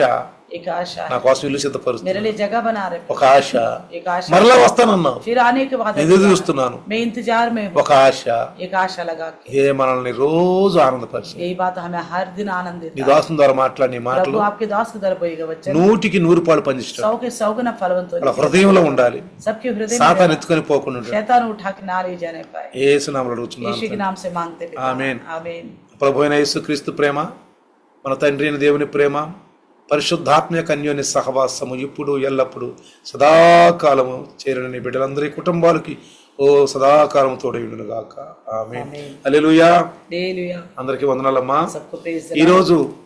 Speaker 2: एक आशा
Speaker 1: నా
Speaker 2: है,
Speaker 1: కోసం ఇల్లు సిద్ధపరుస్తుంది
Speaker 2: मेरे लिए जगह बना रहे,
Speaker 1: ఒక ఆశ
Speaker 2: एक आशा,
Speaker 1: మరలా వస్తానన్నావు
Speaker 2: फिर आने के बाद
Speaker 1: ఎదురు చూస్తున్నాను
Speaker 2: मैं इंतजार में हूँ,
Speaker 1: ఒక ఆశ
Speaker 2: एक आशा लगा के,
Speaker 1: ఏ మనల్ని రోజు ఆనందపరిచి
Speaker 2: यही बात हमें हर दिन आनंद
Speaker 1: నీ
Speaker 2: देता है।
Speaker 1: దాసం ద్వారా మాట్లాడి నీ మాటలు
Speaker 2: प्रभु आपके दास के द्वारा बोएगा वचन
Speaker 1: 100కి 100 పంచిస్తాడు
Speaker 2: 100 के 100 गुना फलवंत
Speaker 1: వాళ్ళ
Speaker 2: हो,
Speaker 1: హృదయంలో ఉండాలి
Speaker 2: सबके हृदय में
Speaker 1: సాతాను
Speaker 2: रहना,
Speaker 1: ఎత్తుకొని పోకుండా ఉండాలి.
Speaker 2: शैतान उठा के ना ले जाने पाए,
Speaker 1: యేసు నామములో అడుగుతున్నాను
Speaker 2: यीशु के नाम से मांगते पिता,
Speaker 1: आमीन।
Speaker 2: आमीन।
Speaker 1: ప్రభు అయిన యేసుక్రీస్తు ప్రేమ, మన తండ్రి అయిన దేవుని ప్రేమ, పరిశుద్ధాత్మ యొక్క అన్యోన్య సహవాసము ఇప్పుడు ఎల్లప్పుడు సదాకాలము చేరిన నీ బిడ్డలందరి కుటుంబాలకి ఓ సదాకాలం తోడైండును గాక. ఆమేన్. హల్లెలూయా.
Speaker 2: हालेलुया।
Speaker 1: అందరికీ వందనాలమ్మా.
Speaker 2: सबको प्रेज
Speaker 1: ఈ రోజు